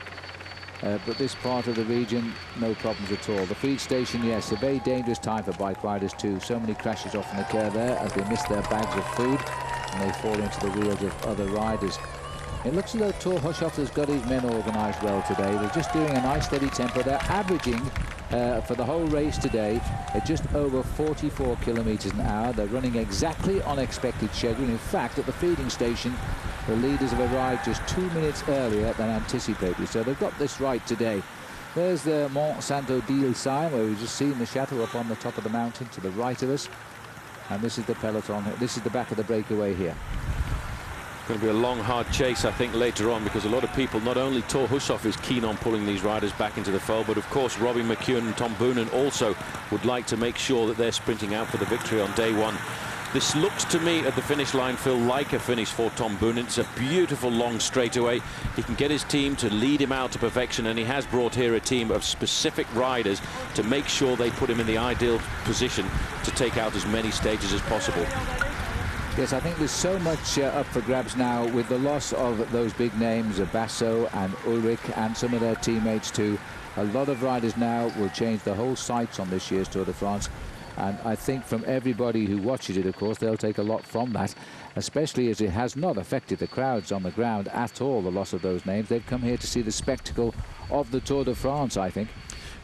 But this part of the region, no problems at all. The feed station, yes, a very dangerous time for bike riders too. So many crashes often occur there as they miss their bags of food and they fall into the wheels of other riders. It looks as though Thor Hushoff has got his men organised well today. They're just doing a nice steady tempo. They're averaging for the whole race today at just over 44 kilometres an hour. They're running exactly on expected schedule. In fact, at the feeding station, the leaders have arrived just 2 minutes earlier than anticipated. So they've got this right today. There's the Mont Saint-Odile sign, where we've just seen the chateau up on the top of the mountain to the right of us. And this is the peloton. This is the back of the breakaway here. Going to be a long, hard chase, I think, later on, because a lot of people, not only Thor Hushoff is keen on pulling these riders back into the fold, but of course Robbie McEwen and Tom Boonen also would like to make sure that they're sprinting out for the victory on day one. This looks to me at the finish line, Phil, like a finish for Tom Boonen. It's a beautiful long straightaway. He can get his team to lead him out to perfection, and he has brought here a team of specific riders to make sure they put him in the ideal position to take out as many stages as possible. Yes, I think there's so much up for grabs now with the loss of those big names, Basso and Ulrich and some of their teammates too. A lot of riders now will change the whole sights on this year's Tour de France. And I think from everybody who watches it, of course, they'll take a lot from that, especially as it has not affected the crowds on the ground at all, the loss of those names. They've come here to see the spectacle of the Tour de France, I think.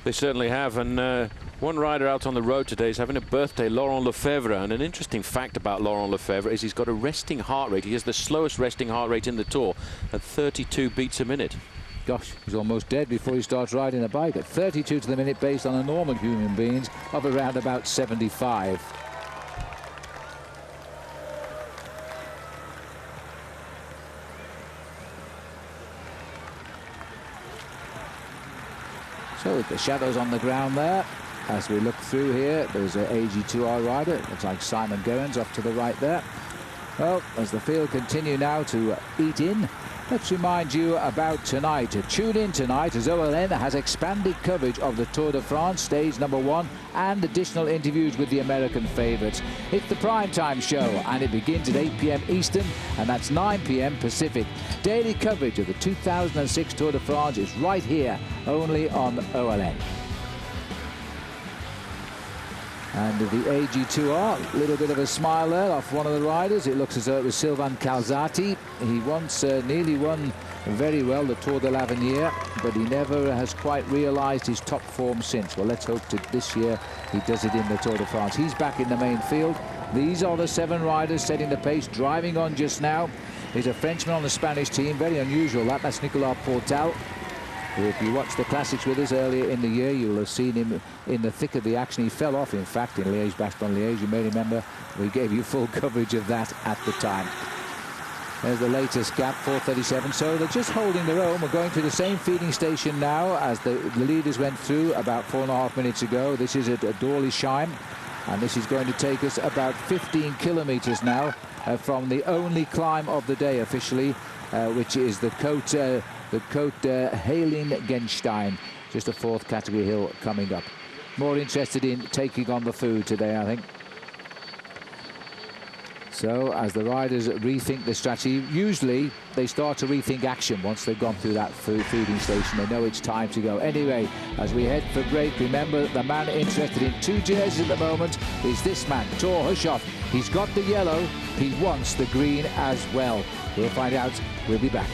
They certainly have, and one rider out on the road today is having a birthday, Laurent Lefebvre. And an interesting fact about Laurent Lefebvre is he's got a resting heart rate. He has the slowest resting heart rate in the Tour at 32 beats a minute. Gosh, he's almost dead before he starts riding a bike at 32 to the minute, based on a normal human beings of around about 75. So with the shadows on the ground there, as we look through here, there's an AG2R rider. It looks like Simon Goins off to the right there. Well, as the field continue now to eat in, let's remind you about tonight. Tune in tonight as OLN has expanded coverage of the Tour de France stage number 1 and additional interviews with the American favourites. It's the primetime show and it begins at 8 p.m. Eastern, and that's 9 p.m. Pacific. Daily coverage of the 2006 Tour de France is right here, only on OLN. And the AG2R, a little bit of a smile there off one of the riders. It looks as though it was Sylvain Calzati. He once nearly won very well the Tour de l'Avenir, but he never has quite realised his top form since. Well, let's hope that this year he does it in the Tour de France. He's back in the main field. These are the 7 riders setting the pace, driving on just now. He's a Frenchman on the Spanish team, very unusual. That's Nicolas Portal. If you watched the classics with us earlier in the year, you will have seen him in the thick of the action. He fell off, in fact, in Liège-Bastogne-Liège. You may remember we gave you full coverage of that at the time. There's the latest gap, 4:37. So they're just holding their own. We're going to the same feeding station now as the leaders went through about 4.5 minutes ago. This is at Dorlisheim, and this is going to take us about 15 kilometres now from the only climb of the day officially, which is the Côte Heiligenstein, just a 4th category hill coming up. More interested in taking on the food today, I think. So as the riders rethink the strategy, usually they start to rethink action once they've gone through that feeding station. They know it's time to go. Anyway, as we head for break, remember the man interested in 2 jerseys at the moment is this man, Thor Hushoff. He's got the yellow, he wants the green as well. We'll find out. We'll be back.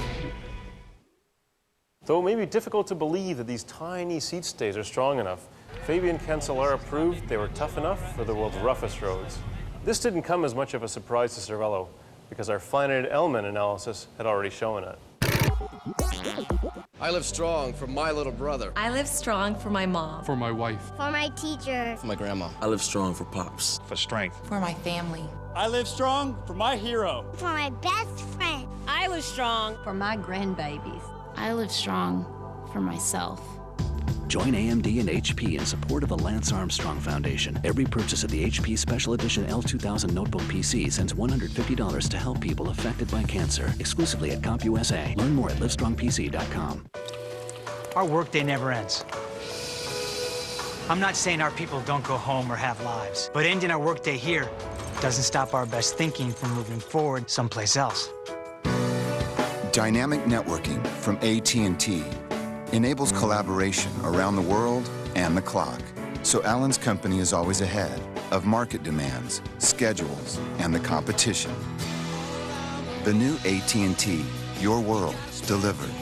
Though it may be difficult to believe that these tiny seat stays are strong enough, Fabian Cancellara proved they were tough enough for the world's roughest roads. This didn't come as much of a surprise to Cervelo. because our finite element analysis had already shown it. I live strong for my little brother. I live strong for my mom. For my wife. For my teacher. For my grandma. I live strong for Pops. For strength. For my family. I live strong for my hero. For my best friend. I live strong for my grandbabies. I live strong for myself. Join AMD and HP in support of the Lance Armstrong Foundation. Every purchase of the HP Special Edition L2000 Notebook PC sends $150 to help people affected by cancer. Exclusively at CompUSA. Learn more at livestrongpc.com. Our workday never ends. I'm not saying our people don't go home or have lives, but ending our workday here doesn't stop our best thinking from moving forward someplace else. Dynamic networking from AT&T enables collaboration around the world and the clock, so Allen's company is always ahead of market demands, schedules, and the competition. The new AT&T, your world delivered.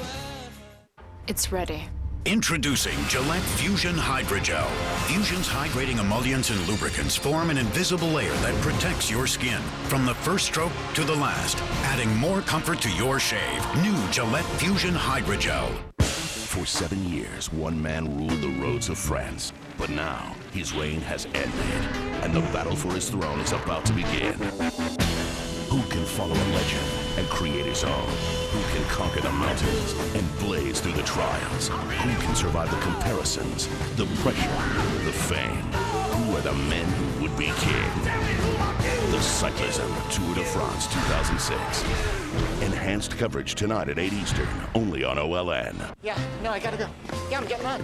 It's ready. Introducing Gillette Fusion Hydrogel. Fusion's hydrating emollients and lubricants form an invisible layer that protects your skin from the first stroke to the last, adding more comfort to your shave. New Gillette Fusion Hydrogel. For 7 years, one man ruled the roads of France. But now, his reign has ended, and the battle for his throne is about to begin. Who can follow a legend and create his own? Who can conquer the mountains and blaze through the trials? Who can survive the comparisons, the pressure, the fame? Who are the men who would be king? The Cyclism Tour de France 2006. Enhanced coverage tonight at 8 Eastern, only on OLN. Yeah, no, I gotta go. Yeah, I'm getting on.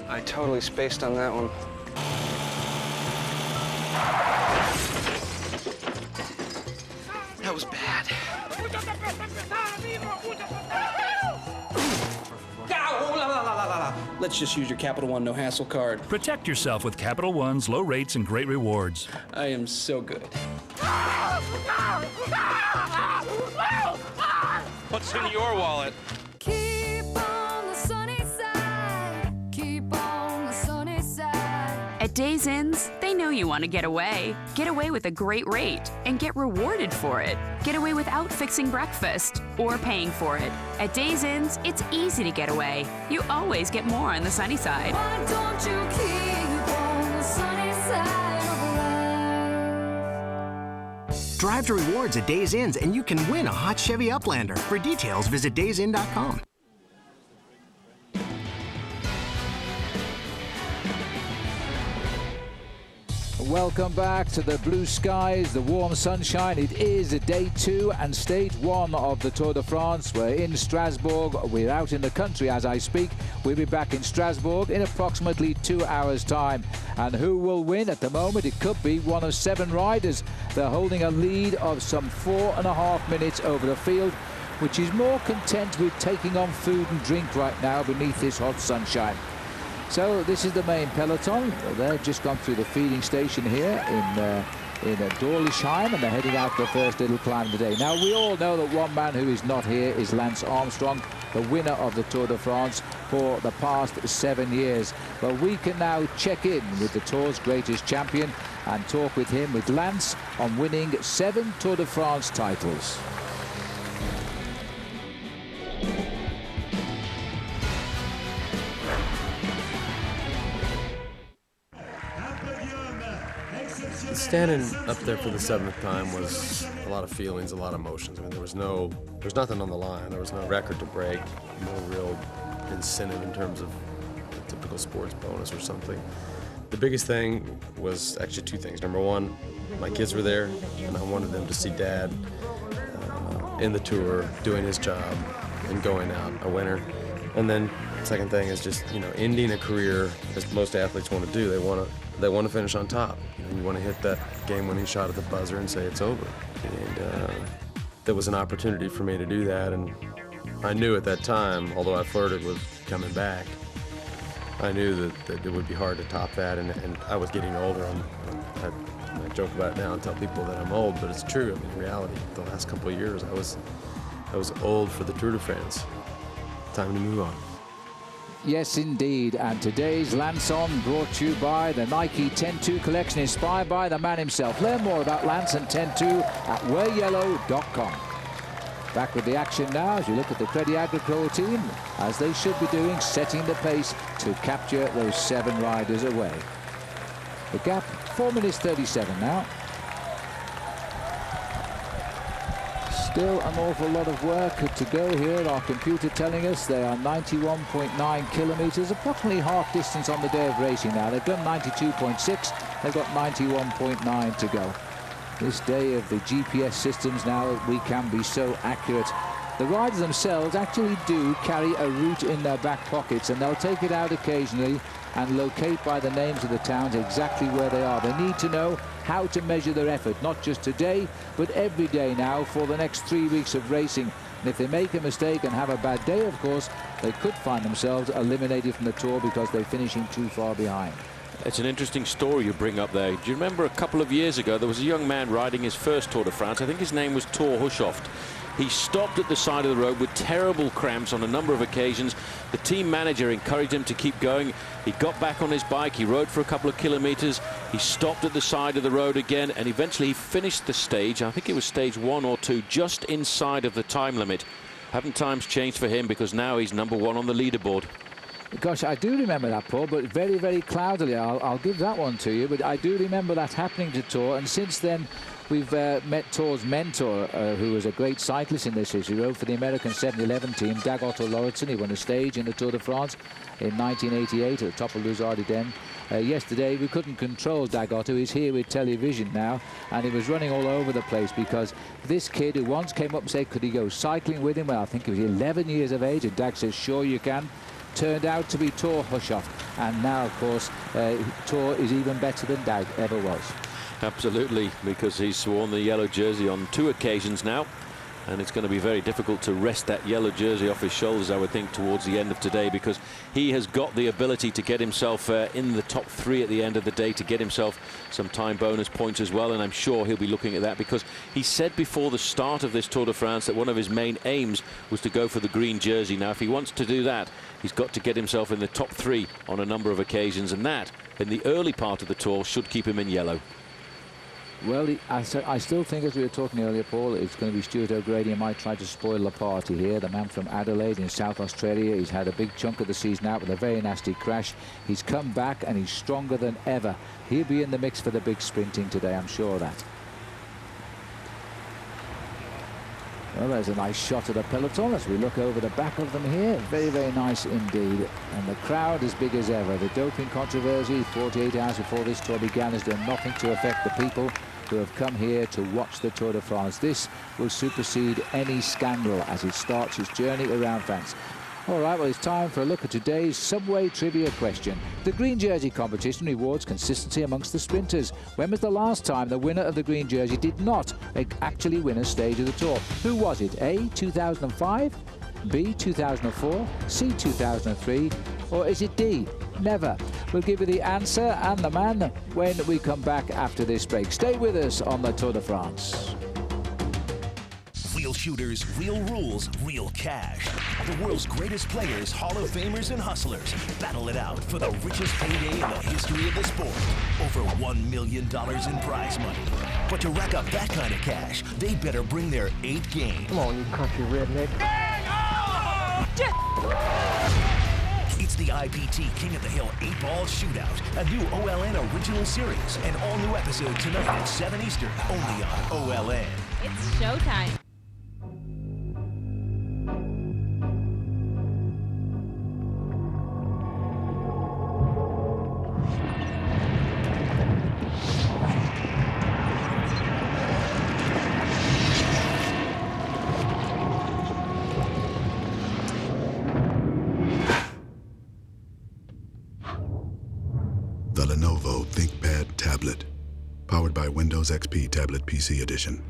I totally spaced on that one. That was bad. Let's just use your Capital One no hassle card. Protect yourself with Capital One's low rates and great rewards. I am so good. What's in your wallet? Keep on the sunny side. Keep on the sunny side. At Days Inns, they know you want to get away. Get away with a great rate and get rewarded for it. Get away without fixing breakfast or paying for it. At Days Inns, it's easy to get away. You always get more on the sunny side. Why don't you keep on the sunny side of life? Drive to rewards at Days Inns and you can win a hot Chevy Uplander. For details, visit daysinn.com. Welcome back to the blue skies, the warm sunshine. It is day 2 and stage 1 of the Tour de France. We're in Strasbourg. We're out in the country as I speak. We'll be back in Strasbourg in approximately 2 hours' time. And who will win? At the moment, it could be one of 7 riders. They're holding a lead of some 4.5 minutes over the field, which is more content with taking on food and drink right now beneath this hot sunshine. So this is the main peloton. They've just gone through the feeding station here in Dorlisheim, and they're heading out the first little climb today. Now, we all know that one man who is not here is Lance Armstrong, the winner of the Tour de France for the past 7 years. But we can now check in with the Tour's greatest champion and talk with him, with Lance, on winning 7 Tour de France titles. Standing up there for the 7th time was a lot of feelings, a lot of emotions. I mean, there was nothing on the line. There was no record to break, no real incentive in terms of a typical sports bonus or something. The biggest thing was actually 2 things. Number 1, my kids were there, and I wanted them to see Dad in the Tour, doing his job and going out a winner. And then second thing is just, ending a career, as most athletes want to do. They want to finish on top. You want to hit that game-winning shot at the buzzer and say it's over. And there was an opportunity for me to do that, and I knew at that time, although I flirted with coming back, I knew that it would be hard to top that, and I was getting older. I joke about it now and tell people that I'm old, but it's true. I mean, in reality, the last couple of years, I was old for the Tour de France. Time to move on. Yes, indeed. And today's Lance On brought to you by the Nike 10-2 collection, inspired by the man himself. Learn more about Lance and 10-2 at wearyellow.com. Back with the action now as you look at the Crédit Agricole team, as they should be doing, setting the pace to capture those 7 riders away. The gap, 4 minutes 37 now. Still an awful lot of work to go here. Our computer telling us they are 91.9 kilometres, approximately half distance on the day of racing now. They've done 92.6, they've got 91.9 to go. This day of the GPS systems now, we can be so accurate. The riders themselves actually do carry a route in their back pockets, and they'll take it out occasionally and locate by the names of the towns exactly where they are. They need to know how to measure their effort, not just today, but every day now for the next 3 weeks of racing. And if they make a mistake and have a bad day, of course, they could find themselves eliminated from the Tour because they're finishing too far behind. It's an interesting story you bring up there. Do you remember a couple of years ago, there was a young man riding his first Tour de France. I think his name was Thor Hushovd. He stopped at the side of the road with terrible cramps on a number of occasions. The team manager encouraged him to keep going. He got back on his bike. He rode for a couple of kilometers. He stopped at the side of the road again, and eventually he finished the stage. I think it was stage 1 or 2, just inside of the time limit. Haven't times changed for him, because now he's #1 on the leaderboard. Gosh, I do remember that, Paul, but very, very cloudily. I'll give that one to you, but I do remember that happening to Thor, and since then we've met Thor's mentor, who was a great cyclist in this history. He rode for the American 711 team, Dag Otto Lauritsen. He won a stage in the Tour de France in 1988 at the top of Les Ardennes. Yesterday we couldn't control Dag Otto. He's here with television now, and he was running all over the place because this kid who once came up and said could he go cycling with him, well, I think he was 11 years of age, and Dag says sure you can, turned out to be Thor Hushovd, and now of course Thor is even better than Dag ever was. Absolutely, because he's worn the yellow jersey on 2 occasions now, and it's going to be very difficult to wrest that yellow jersey off his shoulders, I would think, towards the end of today, because he has got the ability to get himself in the top 3 at the end of the day, to get himself some time bonus points as well, and I'm sure he'll be looking at that, because he said before the start of this Tour de France that one of his main aims was to go for the green jersey. Now, if he wants to do that, he's got to get himself in the top 3 on a number of occasions, and that, in the early part of the Tour, should keep him in yellow. Well, I still think, as we were talking earlier, Paul, it's going to be Stuart O'Grady who might try to spoil the party here. The man from Adelaide in South Australia. He's had a big chunk of the season out with a very nasty crash. He's come back and he's stronger than ever. He'll be in the mix for the big sprinting today, I'm sure of that. Well, there's a nice shot of the peloton as we look over the back of them here. Very, very nice indeed. And the crowd as big as ever. The doping controversy 48 hours before this tour began has done nothing to affect the people who have come here to watch the Tour de France. This will supersede any scandal as it starts its journey around France. All right, well, it's time for a look at today's Subway trivia question. The green jersey competition rewards consistency amongst the sprinters. When was the last time the winner of the green jersey did not actually win a stage of the Tour? Who was it? A, 2005, B, 2004, C, 2003, or is it D, never? We'll give you the answer and the man when we come back after this break. Stay with us on the Tour de France. Real shooters, real rules, real cash. The world's greatest players, Hall of Famers, and hustlers battle it out for the richest payday in the history of the sport. Over $1 million in prize money. But to rack up that kind of cash, they better bring their 8 game. Come on, you country redneck. It's the IPT King of the Hill 8-Ball Shootout, a new OLN original series. An all-new episode tonight at 7 Eastern, only on OLN. It's showtime. The Lenovo ThinkPad tablet, powered by Windows XP Tablet PC Edition.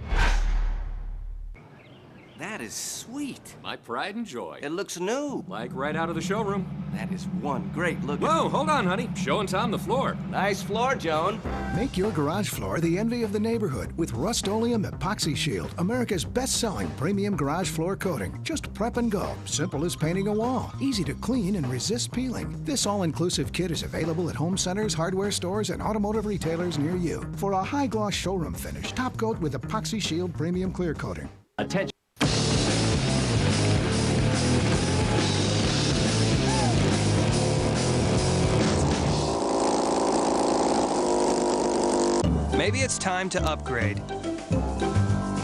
That is sweet. My pride and joy. It looks new. Like right out of the showroom. That is one great look. Whoa, hold on, honey. Showing Tom the floor. Nice floor, Joan. Make your garage floor the envy of the neighborhood with Rust-Oleum Epoxy Shield, America's best-selling premium garage floor coating. Just prep and go. Simple as painting a wall. Easy to clean and resist peeling. This all-inclusive kit is available at home centers, hardware stores, and automotive retailers near you. For a high-gloss showroom finish, top coat with Epoxy Shield Premium Clear Coating. Attention. Maybe it's time to upgrade.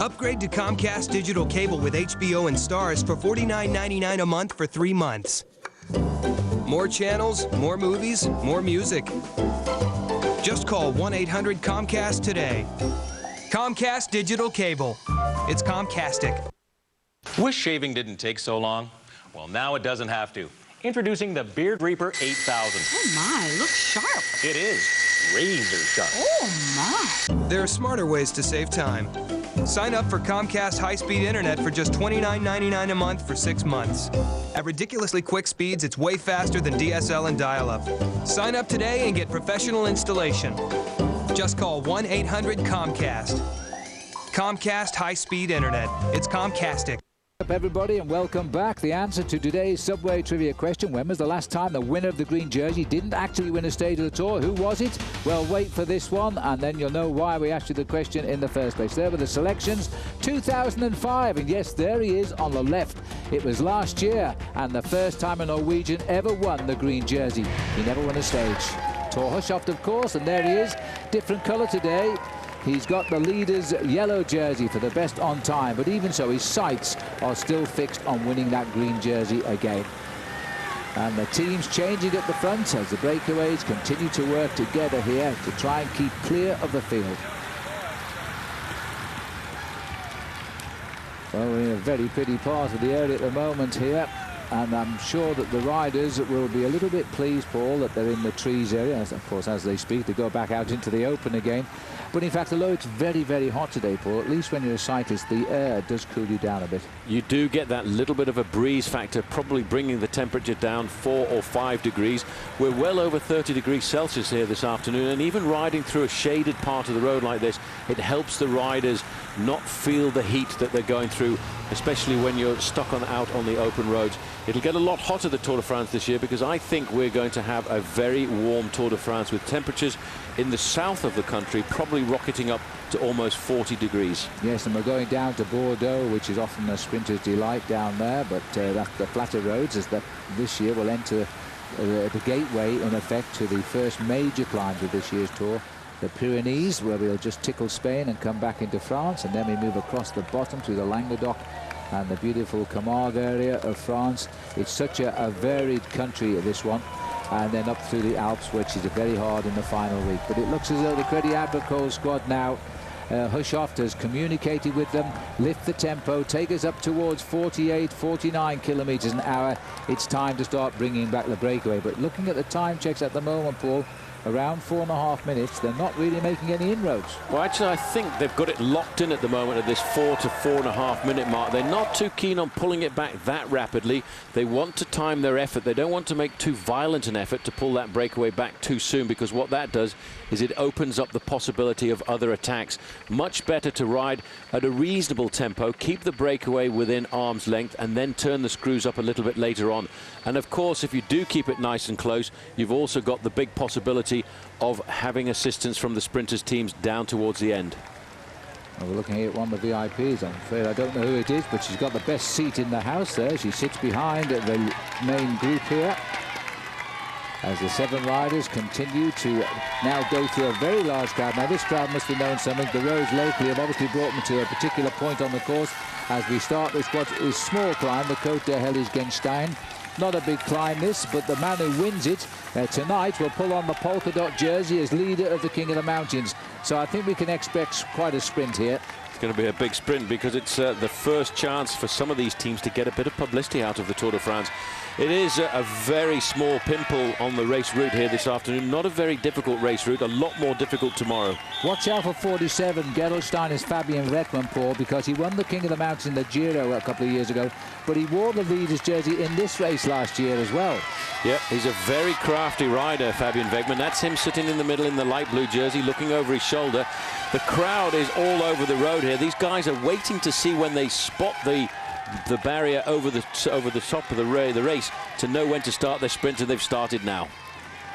Upgrade to Comcast digital cable with HBO and Stars for $49.99 a month for 3 months. More channels, more movies, more music. Just call 1-800-COMCAST today. Comcast digital cable. It's Comcastic. Wish shaving didn't take so long? Well, now it doesn't have to. Introducing the Beard Reaper 8000. Oh my, looks sharp. It is razor sharp. Oh my. There are smarter ways to save time. Sign up for Comcast high-speed internet for just $29.99 a month for 6 months. At ridiculously quick speeds, it's way faster than DSL and dial-up. Sign up today and get professional installation. Just call 1-800-COMCAST. Comcast high-speed internet. It's Comcastic. Up everybody and welcome back. The answer to today's Subway trivia question: when was the last time the winner of the green jersey didn't actually win a stage of the tour? Who was it? Well, wait for this one and then you'll know why we asked you the question in the first place. There were the selections. 2005, and yes, there he is on the left. It was last year and the first time a Norwegian ever won the green jersey. He never won a stage. Tor Hushovd, of course, and there he is. Different colour today. He's got the leader's yellow jersey for the best on time, but even so, his sights are still fixed on winning that green jersey again. And the team's changing at the front as the breakaways continue to work together here to try and keep clear of the field. Well, we're in a very pretty part of the area at the moment here, and I'm sure that the riders will be a little bit pleased, Paul, that they're in the trees area. As, of course, as they speak, they go back out into the open again. But in fact, although it's very, very hot today, Paul, at least when you're a cyclist, the air does cool you down a bit. You do get that little bit of a breeze factor, probably bringing the temperature down 4 or 5 degrees. We're well over 30 degrees Celsius here this afternoon, and even riding through a shaded part of the road like this, it helps the riders not feel the heat that they're going through, especially when you're stuck out on the open roads. It'll get a lot hotter, the Tour de France this year, because I think we're going to have a very warm Tour de France with temperatures in the south of the country probably rocketing up to almost 40 degrees. Yes, and we're going down to Bordeaux, which is often a sprinter's delight down there, but that's the flatter roads, as that this year will enter the gateway, in effect, to the first major climbs of this year's Tour. The Pyrenees, where we'll just tickle Spain and come back into France, and then we move across the bottom to the Languedoc and the beautiful Camargue area of France. It's such a varied country, this one. And then up through the Alps, which is very hard in the final week. But it looks as though the Credit Agricole squad now, Hushovd has communicated with them, lift the tempo, take us up towards 48, 49 kilometres an hour. It's time to start bringing back the breakaway. But looking at the time checks at the moment, Paul, around 4.5 minutes, they're not really making any inroads. Well, actually, I think they've got it locked in at the moment at this 4 to 4.5 minute mark. They're not too keen on pulling it back that rapidly. They want to time their effort. They don't want to make too violent an effort to pull that breakaway back too soon, because what that does is it opens up the possibility of other attacks. Much better to ride at a reasonable tempo, keep the breakaway within arm's length, and then turn the screws up a little bit later on. And of course, if you do keep it nice and close, you've also got the big possibility of having assistance from the sprinters' teams down towards the end. Well, we're looking at one of the VIPs. I'm afraid I don't know who it is, but she's got the best seat in the house there. She sits behind the main group here as the 7 riders continue to now go through a very large crowd. Now, this crowd must have known something. The roads locally have obviously brought them to a particular point on the course as we start this what is small climb, the Côte de Hellisgenstein. Not a big climb this, but the man who wins it tonight will pull on the polka dot jersey as leader of the King of the Mountains. So I think we can expect quite a sprint here. going to be a big sprint because it's the first chance for some of these teams to get a bit of publicity out of the Tour de France. It is a very small pimple on the race route here this afternoon. Not a very difficult race route, a lot more difficult tomorrow. Watch out for 47, Gerolsteiner's Fabian Weckmann, Paul, because he won the King of the Mountains in the Giro a couple of years ago, but he wore the leader's jersey in this race last year as well. Yeah, he's a very crafty rider, Fabian Weckmann. That's him sitting in the middle in the light blue jersey, looking over his shoulder. The crowd is all over the road here. These guys are waiting to see when they spot the barrier over the top of the race to know when to start their sprint, and they've started now.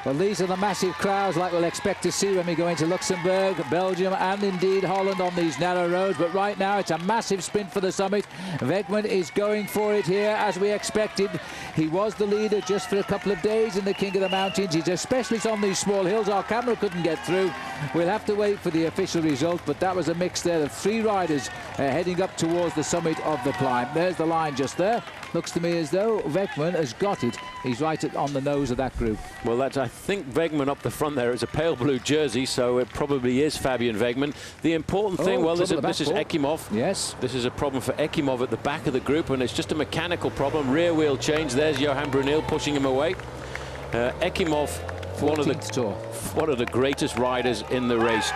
Well, these are the massive crowds like we'll expect to see when we go into Luxembourg, Belgium and indeed Holland on these narrow roads. But right now it's a massive sprint for the summit. Weckmann is going for it here as we expected. He was the leader just for a couple of days in the King of the Mountains. He's a specialist on these small hills. Our camera couldn't get through. We'll have to wait for the official result, but that was a mix there of 3 riders heading up towards the summit of the climb. There's the line just there. Looks to me as though Weckmann has got it. He's right on the nose of that group. Well, I think Weckmann up the front there is a pale blue jersey, so it probably is Fabian Weckmann. The important thing, well, this is Ekimov. Yes. This is a problem for Ekimov at the back of the group, and it's just a mechanical problem. Rear wheel change. There's Johan Brunel pushing him away. Ekimov, one of the greatest riders in the race.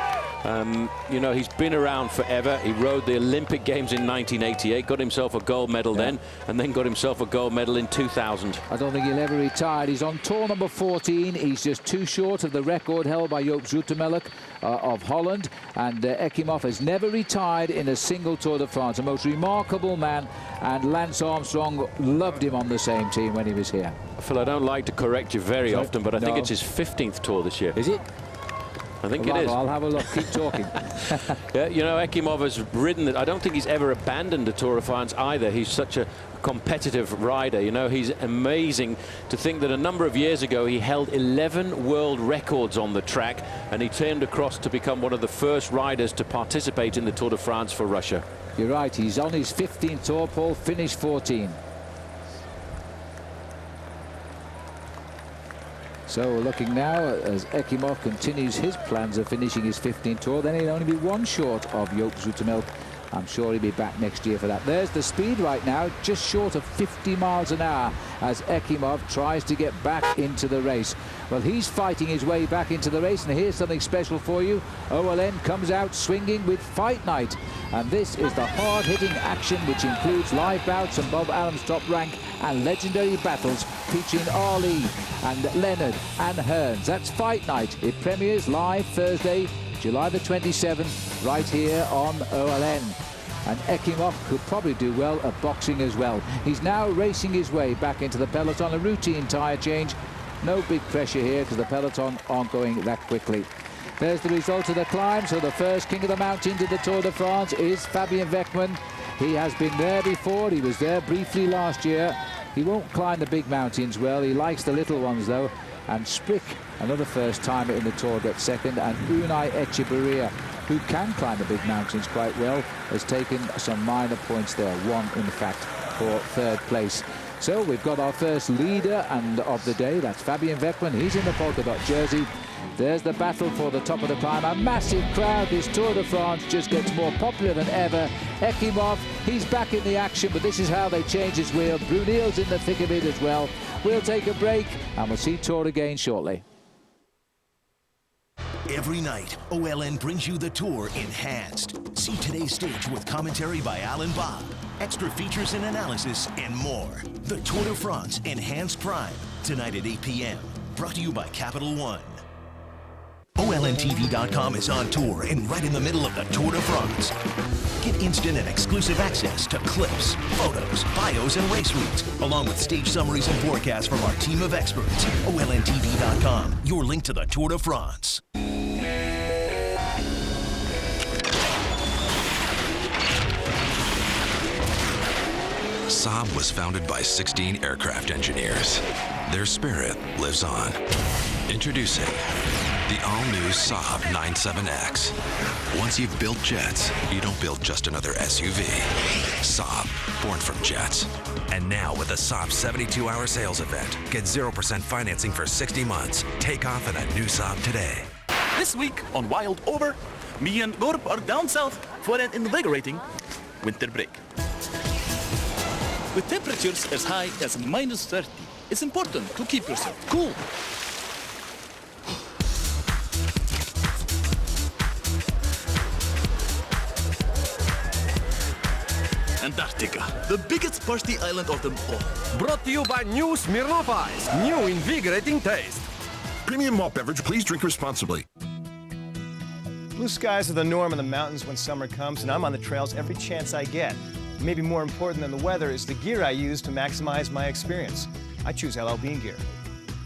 You know, he's been around forever. He rode the Olympic Games in 1988, got himself a gold medal then, and then got himself a gold medal in 2000. I don't think he'll ever retire. He's on tour number 14. He's just 2 short of the record held by Joop Zoetemelk of Holland, and Ekimov has never retired in a single Tour de France. A most remarkable man, and Lance Armstrong loved him on the same team when he was here. Phil, I don't like to correct you very often, but I think it's his 15th Tour this year. Is it? I think it is. I'll have a look. Keep talking. Yeah, you know, Ekimov has ridden it. I don't think he's ever abandoned the Tour de France either. He's such a competitive rider. You know, he's amazing to think that a number of years ago he held 11 world records on the track, and he turned across to become one of the first riders to participate in the Tour de France for Russia. You're right. He's on his 15th Tour, Paul, finished 14. So we're looking now as Ekimov continues his plans of finishing his 15th Tour. Then he'll only be 1 short of Joop Zoetemelk. I'm sure he'll be back next year for that. There's the speed right now, just short of 50 miles an hour as Ekimov tries to get back into the race. Well, he's fighting his way back into the race, and here's something special for you. OLN comes out swinging with Fight Night, and this is the hard-hitting action which includes live bouts and Bob Allen's top rank and legendary battles featuring Ali and Leonard and Hearns. That's Fight Night. It premieres live Thursday, July the 27th, right here on OLN. And Ekimov could probably do well at boxing as well. He's now racing his way back into the peloton, a routine tyre change. No big pressure here because the peloton aren't going that quickly. There's the result of the climb. So the first King of the Mountains of the Tour de France is Fabian Weckmann. He has been there before. He was there briefly last year. He won't climb the big mountains well. He likes the little ones though. And Sprick, another first timer in the Tour, gets second, and Unai Echeverria, who can climb the big mountains quite well, has taken some minor points there, 1 in fact for 3rd place. So we've got our first leader and of the day. That's Fabian Weckmann. He's in the polka dot jersey. There's the battle for the top of the climb. A massive crowd. This Tour de France just gets more popular than ever. Ekimov, he's back in the action, but this is how they change his wheel. Brunel's in the thick of it as well. We'll take a break, and we'll see Tour again shortly. Every night, OLN brings you the Tour enhanced. See today's stage with commentary by Alan Bob, extra features and analysis, and more. The Tour de France Enhanced Prime, tonight at 8 p.m. Brought to you by Capital One. OLNTV.com is on tour and right in the middle of the Tour de France. Get instant and exclusive access to clips, photos, bios, and race routes, along with stage summaries and forecasts from our team of experts. OLNTV.com, your link to the Tour de France. Saab was founded by 16 aircraft engineers. Their spirit lives on. Introducing the all-new Saab 97X. Once you've built jets, you don't build just another SUV. Saab, born from jets. And now with the Saab 72-hour sales event, get 0% financing for 60 months. Take off in a new Saab today. This week on Wild Over, Me and Gorb are down south for an invigorating winter break. With temperatures as high as -30, it's important to keep yourself cool. Antarctica, the biggest party island of them all. Brought to you by new Smirnoff Ice. New invigorating taste. Premium malt beverage, please drink responsibly. Blue skies are the norm in the mountains when summer comes, and I'm on the trails every chance I get. Maybe more important than the weather is the gear I use to maximize my experience. I choose LL Bean gear.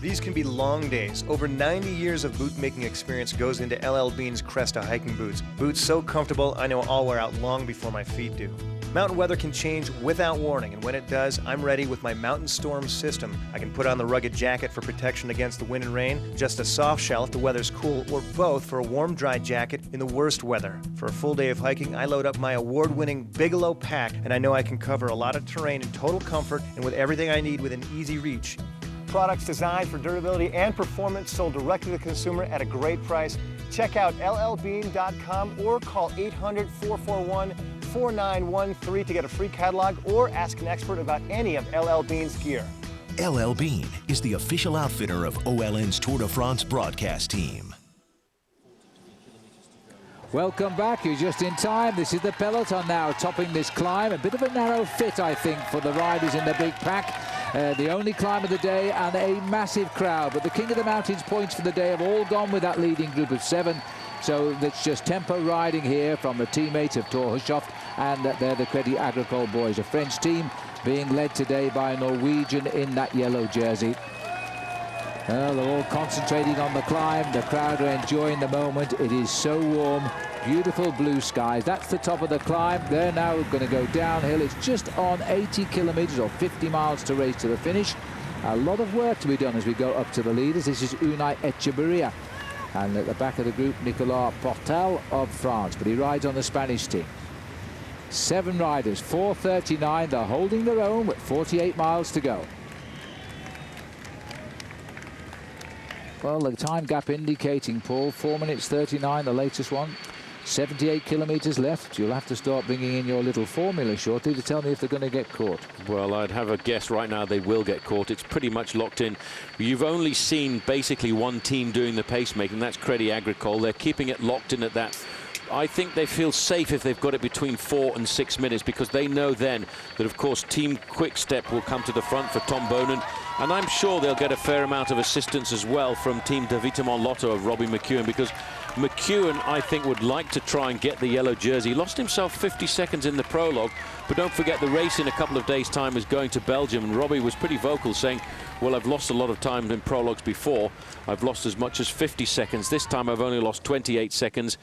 These can be long days. Over 90 years of boot-making experience goes into LL Bean's Cresta hiking boots. Boots so comfortable, I know I'll wear out long before my feet do. Mountain weather can change without warning, and when it does, I'm ready with my Mountain Storm system. I can put on the rugged jacket for protection against the wind and rain, just a soft shell if the weather's cool, or both for a warm, dry jacket in the worst weather. For a full day of hiking, I load up my award-winning Bigelow pack, and I know I can cover a lot of terrain in total comfort and with everything I need within easy reach. Products designed for durability and performance, sold directly to the consumer at a great price. Check out llbean.com or call 800-441-4913 to get a free catalog or ask an expert about any of LL Bean's gear. LL Bean is the official outfitter of OLN's Tour de France broadcast team. Welcome back. You're just in time. This is the peloton now topping this climb. A bit of a narrow fit, I think, for the riders in the big pack. The only climb of the day and a massive crowd. But the King of the Mountains points for the day have all gone with that leading group of 7. So that's just tempo riding here from the teammates of Thor Hushovd, and they're the Crédit Agricole boys, a French team being led today by a Norwegian in that yellow jersey. Well, they're all concentrating on the climb. The crowd are enjoying the moment. It is so warm. Beautiful blue skies. That's the top of the climb. They're now going to go downhill. It's just on 80 kilometers or 50 miles to race to the finish. A lot of work to be done as we go up to the leaders. This is Unai Echeverria. And at the back of the group, Nicolas Portal of France. But he rides on the Spanish team. 7 riders, 4:39. They're holding their own with 48 miles to go. Well, the time gap indicating, Paul, 4 minutes 39, the latest one. 78 kilometers left. You'll have to start bringing in your little formula shortly to tell me if they're going to get caught. Well, I'd have a guess right now they will get caught. It's pretty much locked in. You've only seen basically one team doing the pacemaking. That's Crédit Agricole. They're keeping it locked in at that. I think they feel safe if they've got it between 4 and 6 minutes, because they know then that, of course, Team Quick-Step will come to the front for Tom Bonen, and I'm sure they'll get a fair amount of assistance as well from Team De Vitamon Lotto of Robbie McEwen, because McEwen, I think, would like to try and get the yellow jersey. He lost himself 50 seconds in the prologue, but don't forget the race in a couple of days' time is going to Belgium, and Robbie was pretty vocal saying, well, I've lost a lot of time in prologues before. I've lost as much as 50 seconds. This time I've only lost 28 seconds.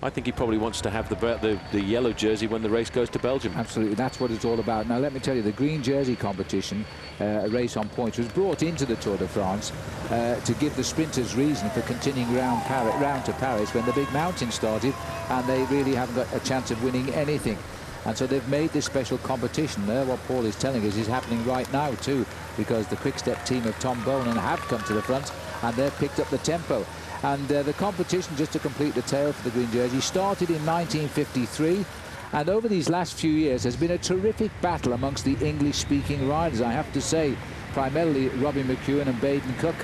I think he probably wants to have the yellow jersey when the race goes to Belgium. Absolutely, that's what it's all about. Now, let me tell you, the green jersey competition, a race on points, was brought into the Tour de France to give the sprinters reason for continuing round to Paris when the big mountain started, and they really haven't got a chance of winning anything. And so they've made this special competition there. What Paul is telling us is happening right now too, because the Quick-Step team of Tom Bonen have come to the front and they've picked up the tempo. And the competition, just to complete the tale for the green jersey, started in 1953, and over these last few years has been a terrific battle amongst the English-speaking riders, I have to say. Primarily Robbie McEwen and Baden Cook,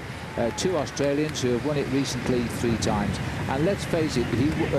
2 Australians who have won it recently 3 times. And let's face it,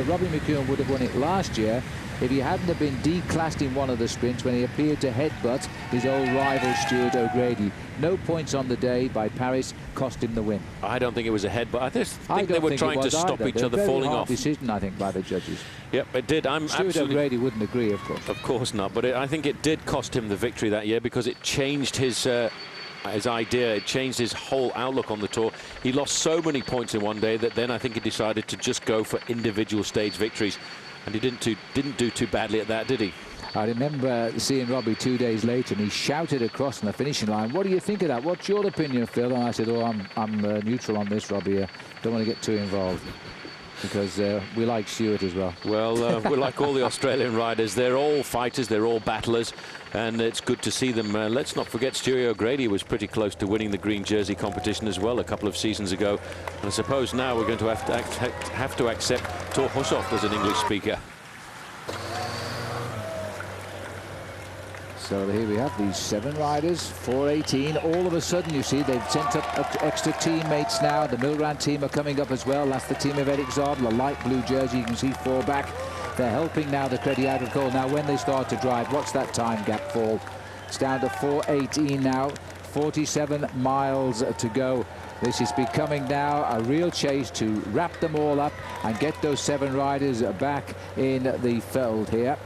Robbie McEwen would have won it last year if he hadn't have been declassed in one of the sprints when he appeared to headbutt his old rival Stuart O'Grady. No points on the day by Paris cost him the win. I don't think it was a headbutt. I think they were trying to stop each other falling off. Decision, I think, by the judges. Yep, it did. Stuart O'Grady wouldn't agree, of course. Of course not, but I think it did cost him the victory that year, because it changed his idea. It changed his whole outlook on the Tour. He lost so many points in one day that then I think he decided to just go for individual stage victories. And he didn't do too badly at that, did he? I remember seeing Robbie 2 days later, and he shouted across on the finishing line, "What do you think of that? What's your opinion, Phil?" And I said, "Oh, I'm neutral on this, Robbie. Don't want to get too involved." Because we like Stuart as well. Well, we're like all the Australian riders. They're all fighters. They're all battlers. and it's good to see them. Let's not forget Stewie O'Grady was pretty close to winning the green jersey competition as well a couple of seasons ago. And I suppose now we're going to have to accept Tor Hussoft as an English speaker. So here we have these 7 riders, 4:18. All of a sudden, you see, they've sent up extra teammates now. The Milran team are coming up as well. That's the team of Eric Zard, the light blue jersey. You can see 4 back. They're helping now the Crédit Agricole. Now, when they start to drive, what's that time gap fall? It's down to 4:18 now. 47 miles to go. This is becoming now a real chase to wrap them all up and get those 7 riders back in the field here.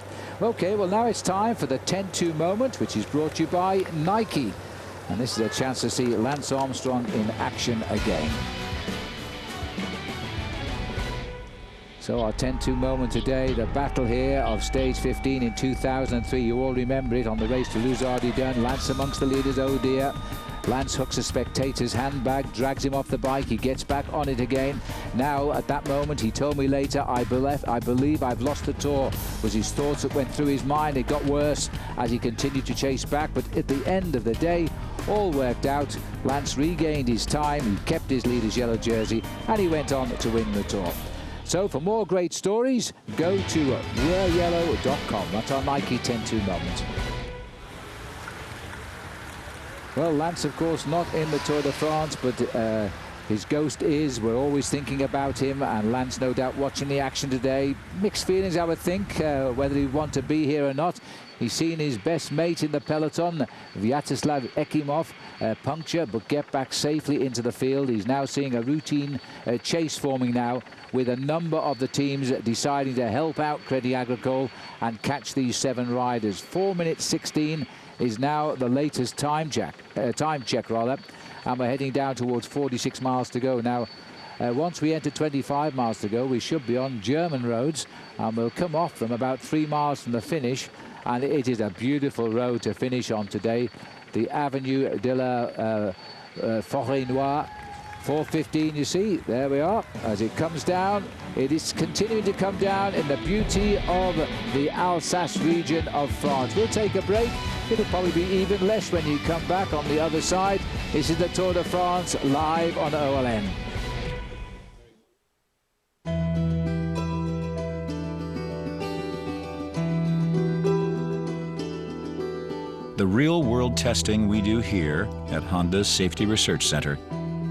Okay, well, now it's time for the 10-2 moment, which is brought to you by Nike. And this is a chance to see Lance Armstrong in action again. So our 10-2 moment today, the battle here of stage 15 in 2003. You all remember it on the race to Luzardi-Dun. Lance amongst the leaders, oh dear. Lance hooks a spectator's handbag, drags him off the bike. He gets back on it again. Now, at that moment, he told me later, I believe I've lost the Tour, was his thoughts that went through his mind. It got worse as he continued to chase back. But at the end of the day, all worked out. Lance regained his time. He kept his leader's yellow jersey, and he went on to win the Tour. So for more great stories, go to weareyellow.com. That's our Nike 10-2 moment. Well, Lance, of course, not in the Tour de France, but his ghost is. We're always thinking about him, and Lance, no doubt, watching the action today. Mixed feelings, I would think, whether he'd want to be here or not. He's seen his best mate in the peloton, Vyacheslav Ekimov, puncture, but get back safely into the field. He's now seeing a routine chase forming now, with a number of the teams deciding to help out Crédit Agricole and catch these 7 riders. 4 minutes 16 is now the latest time check, and we're heading down towards 46 miles to go. Now, once we enter 25 miles to go, we should be on German roads, and we'll come off them about 3 miles from the finish, and it is a beautiful road to finish on today. The Avenue de la Forêt Noire. 4:15, you see, there we are. As it comes down, it is continuing to come down in the beauty of the Alsace region of France. We'll take a break. It'll probably be even less when you come back on the other side. This is the Tour de France live on OLN. The real-world testing we do here at Honda's Safety Research Center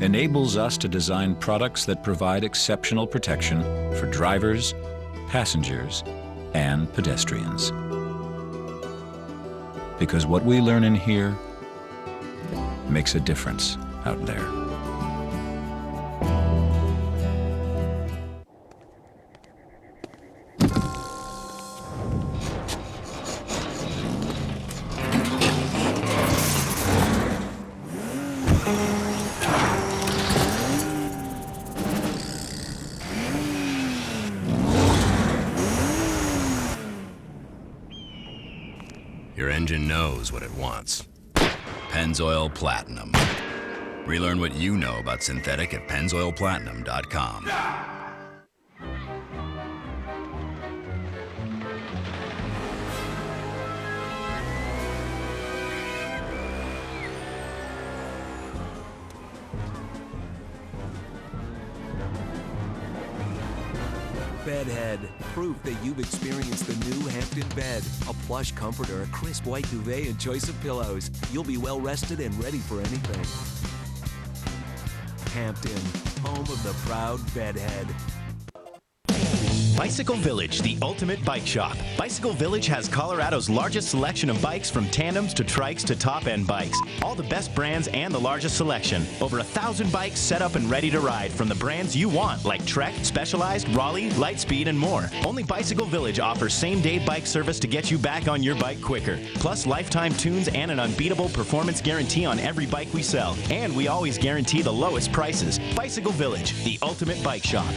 enables us to design products that provide exceptional protection for drivers, passengers, and pedestrians. Because what we learn in here makes a difference out there. Your engine knows what it wants. Pennzoil Platinum. Relearn what you know about synthetic at pennzoilplatinum.com. Bedhead. Proof that you've experienced the new Hampton bed. A plush comforter, a crisp white duvet, and choice of pillows. You'll be well rested and ready for anything. Hampton, home of the proud bedhead. Bicycle Village, the ultimate bike shop. Bicycle Village has Colorado's largest selection of bikes, from tandems to trikes to top-end bikes. All the best brands and the largest selection. Over 1,000 bikes set up and ready to ride from the brands you want, like Trek, Specialized, Raleigh, Lightspeed, and more. Only Bicycle Village offers same-day bike service to get you back on your bike quicker. Plus lifetime tunes and an unbeatable performance guarantee on every bike we sell. And we always guarantee the lowest prices. Bicycle Village, the ultimate bike shop.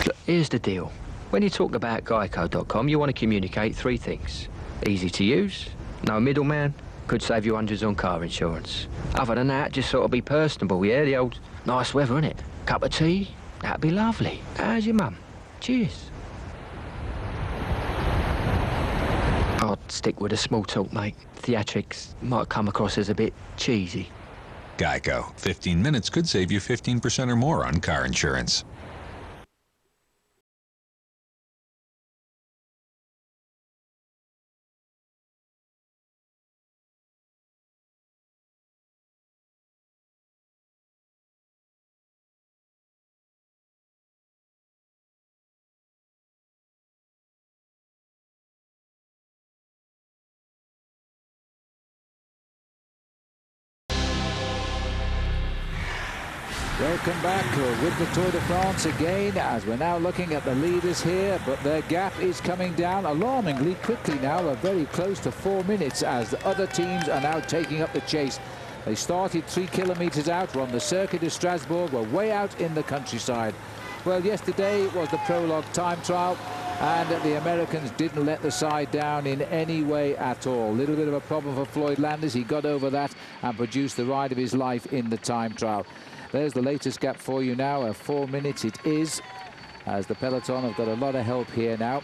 Look, here's the deal. When you talk about Geico.com, you want to communicate 3 things. Easy to use, no middleman, could save you hundreds on car insurance. Other than that, just sort of be personable, yeah? The old nice weather, innit? Cup of tea? That'd be lovely. How's your mum? Cheers. Oh, stick with the small talk, mate. Theatrics might come across as a bit cheesy. Geico. 15 minutes could save you 15% or more on car insurance. Welcome back with the Tour de France again, as we're now looking at the leaders here, but their gap is coming down alarmingly quickly now. We're very close to 4 minutes as the other teams are now taking up the chase. They started 3 kilometers out. We're on the Circuit de Strasbourg. We're way out in the countryside. Well, yesterday was the prologue time trial, and the Americans didn't let the side down in any way at all. A little bit of a problem for Floyd Landis. He got over that and produced the ride of his life in the time trial. There's the latest gap for you now, 4 minutes it is, as the peloton have got a lot of help here now.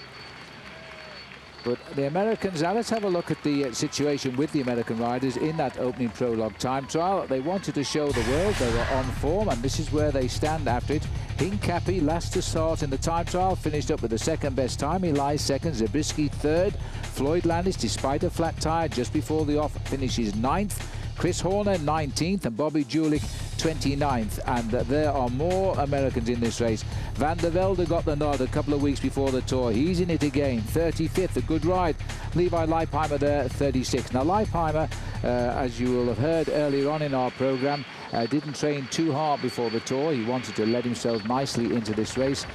But the Americans, now let's have a look at the situation with the American riders in that opening prologue time trial. They wanted to show the world they were on form, and this is where they stand after it. Hincapie, last to start in the time trial, finished up with the second best time. He lies second, Zabriskie third. Floyd Landis, despite a flat tyre just before the off, finishes 9th. Chris Horner 19th and Bobby Julich 29th, and there are more Americans in this race. Van der Velde got the nod a couple of weeks before the Tour. He's in it again, 35th, a good ride. Levi Leipheimer there, 36th. Now Leipheimer, as you will have heard earlier on in our programme, didn't train too hard before the Tour. He wanted to let himself nicely into this race.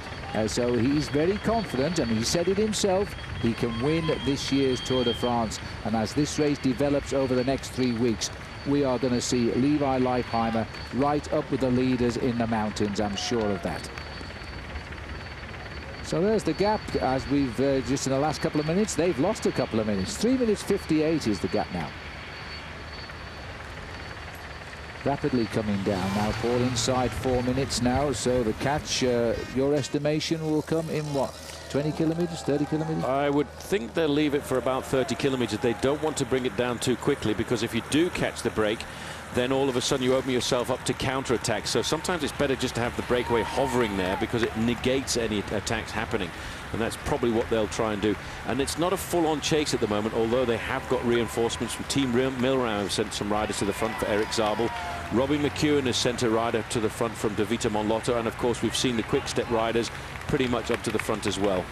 So he's very confident, and he said it himself, he can win this year's Tour de France. And as this race develops over the next 3 weeks, we are going to see Levi Leipheimer right up with the leaders in the mountains, I'm sure of that. So there's the gap, as we've just in the last couple of minutes, they've lost a couple of minutes. 3 minutes 58 is the gap now. Rapidly coming down now, Paul, inside 4 minutes now. So the catch, your estimation, will come in what? 20 kilometers, 30 kilometers? I would think they'll leave it for about 30 kilometers. They don't want to bring it down too quickly, because if you do catch the break, then all of a sudden you open yourself up to counter-attacks. So sometimes it's better just to have the breakaway hovering there, because it negates any attacks happening. And that's probably what they'll try and do. And it's not a full-on chase at the moment, although they have got reinforcements from Team Milram, have sent some riders to the front for Eric Zabel. Robbie McEwen has sent a rider to the front from De Vita Monlotto, and of course we've seen the quick-step riders pretty much up to the front as well.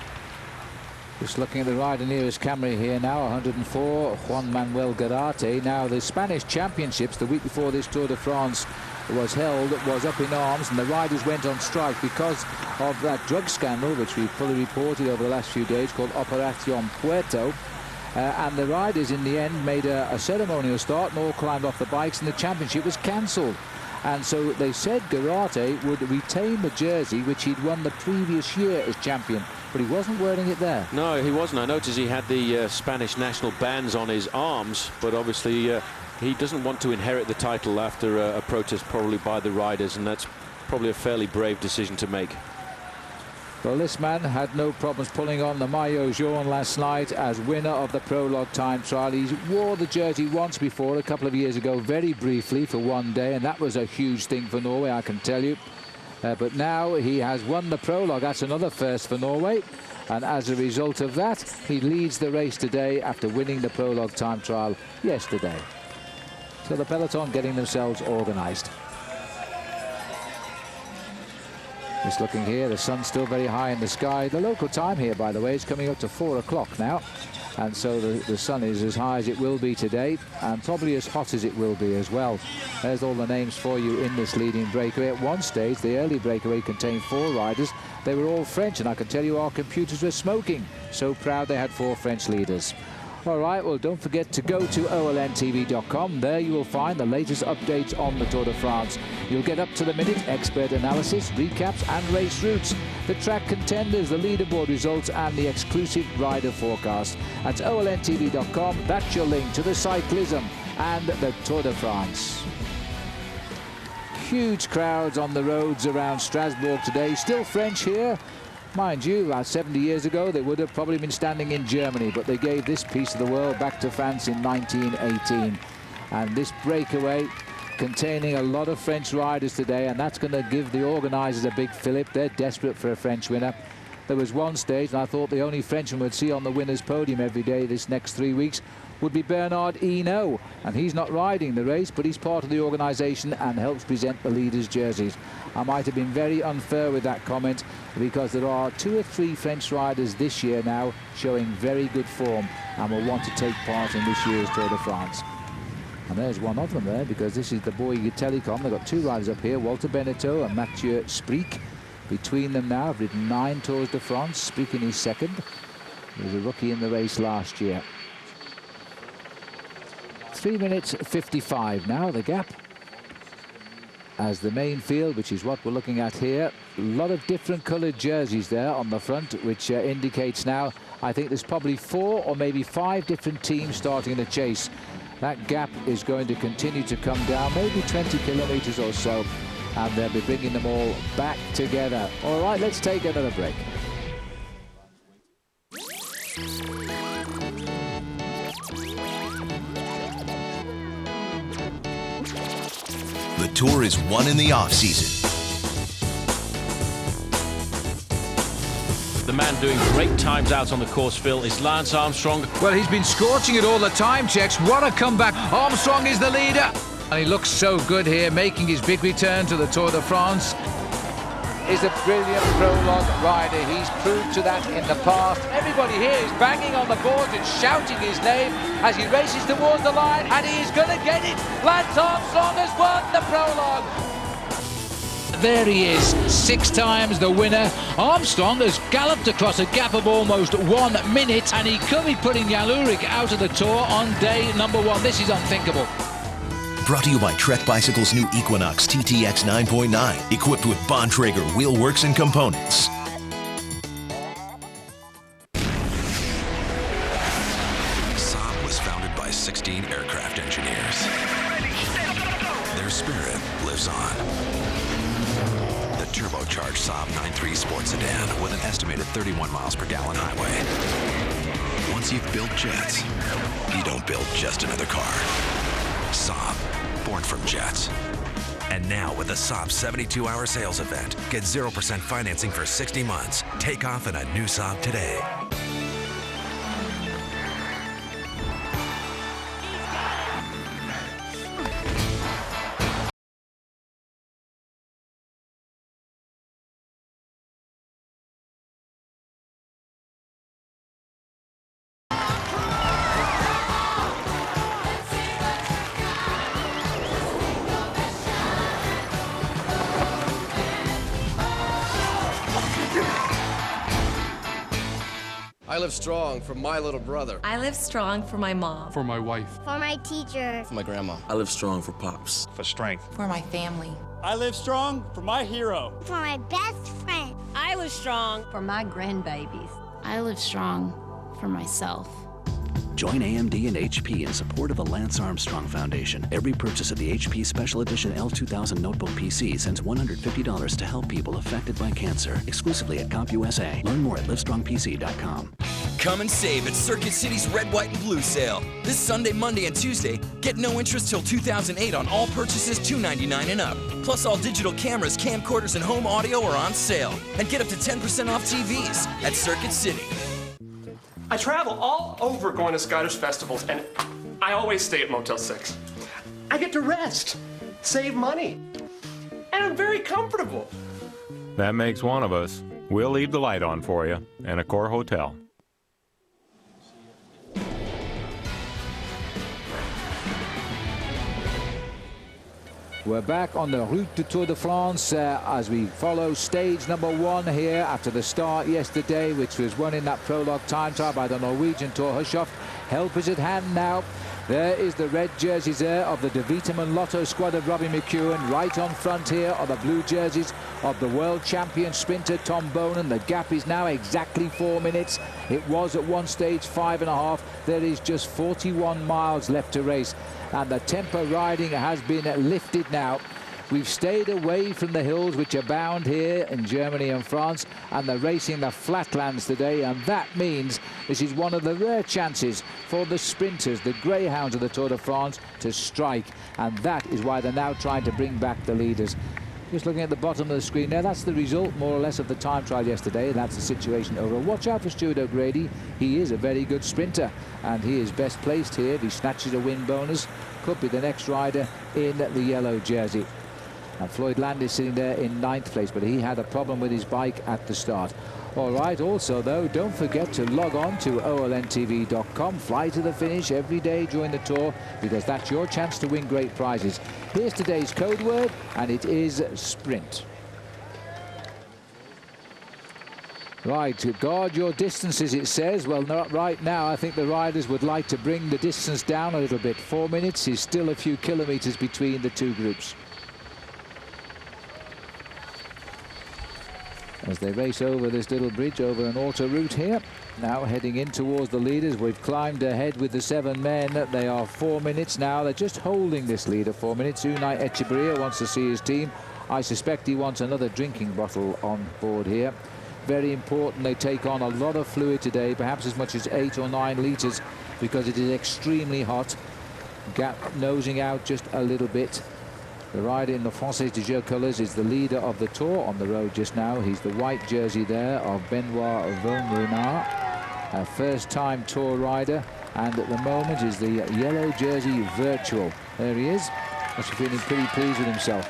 Just looking at the rider nearest camera here now, 104, Juan Manuel Garate. Now the Spanish Championships, the week before this Tour de France was held, was up in arms, and the riders went on strike because of that drug scandal, which we've fully reported over the last few days, called Operación Puerto. And the riders in the end made a ceremonial start and all climbed off the bikes, and the championship was cancelled. And so they said Garate would retain the jersey which he'd won the previous year as champion, but he wasn't wearing it there. No, he wasn't. I noticed he had the Spanish national bands on his arms, but obviously he doesn't want to inherit the title after a protest probably by the riders, and that's probably a fairly brave decision to make. Well, this man had no problems pulling on the maillot jaune last night as winner of the prologue time trial. He wore the jersey once before, a couple of years ago, very briefly for one day, and that was a huge thing for Norway, I can tell you. But now he has won the prologue. That's another first for Norway. And as a result of that, he leads the race today after winning the prologue time trial yesterday. So the peloton getting themselves organised. Just looking here, the sun's still very high in the sky. The local time here, by the way, is coming up to 4 o'clock now. And so the sun is as high as it will be today, and probably as hot as it will be as well. There's all the names for you in this leading breakaway. At one stage, the early breakaway contained 4 riders. They were all French, and I can tell you our computers were smoking. So proud they had 4 French leaders. All right, well, don't forget to go to olntv.com. There you will find the latest updates on the Tour de France. You'll get up-to-the-minute expert analysis, recaps and race routes, the track contenders, the leaderboard results and the exclusive rider forecast. At olntv.com, that's your link to the cyclism and the Tour de France. Huge crowds on the roads around Strasbourg today. Still French here. Mind you, about 70 years ago, they would have probably been standing in Germany, but they gave this piece of the world back to France in 1918. And this breakaway containing a lot of French riders today, and that's going to give the organisers a big fillip. They're desperate for a French winner. There was one stage, and I thought the only Frenchman we'd see on the winner's podium every day this next 3 weeks would be Bernard Hinault, and he's not riding the race, but he's part of the organisation and helps present the leaders' jerseys. I might have been very unfair with that comment, because there are 2 or 3 French riders this year now showing very good form and will want to take part in this year's Tour de France. And there's one of them there, because this is the Bouygues Telecom. They've got 2 riders up here, Walter Benetton and Mathieu Spreek. Between them now, have ridden 9 Tours de France, Spreek in his second. He was a rookie in the race last year. 3 minutes 55 now, the gap. As the main field, which is what we're looking at here, a lot of different coloured jerseys there on the front, which indicates now, I think there's probably 4 or maybe 5 different teams starting in the chase. That gap is going to continue to come down, maybe 20 kilometres or so, and they'll be bringing them all back together. All right, let's take another break. The Tour is won in the off-season. The man doing great times out on the course, Phil, is Lance Armstrong. Well, he's been scorching it all the time checks. What a comeback. Armstrong is the leader. And he looks so good here, making his big return to the Tour de France. Is a brilliant prologue rider. He's proved to that in the past. Everybody here is banging on the boards and shouting his name as he races towards the line, and he is going to get it. Lance Armstrong has won the prologue. There he is, 6 times the winner. Armstrong has galloped across a gap of almost 1 minute, and he could be putting Jan Ullrich out of the Tour on day number 1. This is unthinkable. Brought to you by Trek Bicycle's new Equinox TTX 9.9, equipped with Bontrager wheel works and components. Saab was founded by 16 aircraft engineers. Their spirit lives on. The turbocharged Saab 9.3 sports sedan with an estimated 31 miles per gallon highway. Once you've built jets, you don't build just another car. Saab, born from jets. And now with the Saab 72-hour sales event, get 0% financing for 60 months. Take off in a new Saab today. I live strong for my little brother. I live strong for my mom. For my wife. For my teacher. For my grandma. I live strong for Pops. For strength. For my family. I live strong for my hero. For my best friend. I live strong for my grandbabies. I live strong for myself. Join AMD and HP in support of the Lance Armstrong Foundation. Every purchase of the HP Special Edition L2000 Notebook PC sends $150 to help people affected by cancer. Exclusively at CompUSA. Learn more at livestrongpc.com. Come and save at Circuit City's Red, White, and Blue sale. This Sunday, Monday, and Tuesday, get no interest till 2008 on all purchases $299 and up. Plus, all digital cameras, camcorders, and home audio are on sale. And get up to 10% off TVs at Circuit City. I travel all over going to Scottish festivals, and I always stay at Motel 6. I get to rest, save money, and I'm very comfortable. That makes one of us. We'll leave the light on for you and a Accor hotel. We're back on the Route du Tour de France as we follow stage number 1 here after the start yesterday, which was won in that prologue time trial by the Norwegian Thor Hushovd. Help is at hand now. There is the red jerseys there of the De Vitamin Lotto squad of Robbie McEwen. Right on front here are the blue jerseys of the world champion sprinter Tom Bonan. The gap is now exactly 4 minutes. It was at one stage 5.5. There is just 41 miles left to race. And the tempo riding has been lifted now We've stayed away from the hills which abound here in Germany and France, and they're racing the flatlands today, and that means this is one of the rare chances for the sprinters, the greyhounds of the Tour de France, to strike, and that is why they're now trying to bring back the leaders. Just looking at the bottom of the screen there, that's the result, more or less, of the time trial yesterday. That's the situation overall. Watch out for Stuart O'Grady. He is a very good sprinter, and he is best placed here. If he snatches a win bonus, could be the next rider in the yellow jersey. And Floyd Land is sitting there in 9th place, but he had a problem with his bike at the start. All right, also, though, don't forget to log on to olntv.com. Fly to the finish every day during the Tour, because that's your chance to win great prizes. Here's today's code word, and it is sprint. Right, guard your distances, it says. Well, not right now. I think the riders would like to bring the distance down a little bit. 4 minutes is still a few kilometres between the two groups. As they race over this little bridge over an auto route here, now heading in towards the leaders. We've climbed ahead with the 7 men. They are 4 minutes now. They're just holding this lead of 4 minutes. Unai Echeverria wants to see his team. I suspect he wants another drinking bottle on board here. Very important they take on a lot of fluid today, perhaps as much as 8 or 9 litres, because it is extremely hot. Gap nosing out just a little bit. The rider in the Française de Jeu colours is the leader of the Tour on the road just now. He's the white jersey there of Benoit Renard, a first-time Tour rider, and at the moment is the yellow jersey Virtual. There he is. Must be feeling pretty pleased with himself.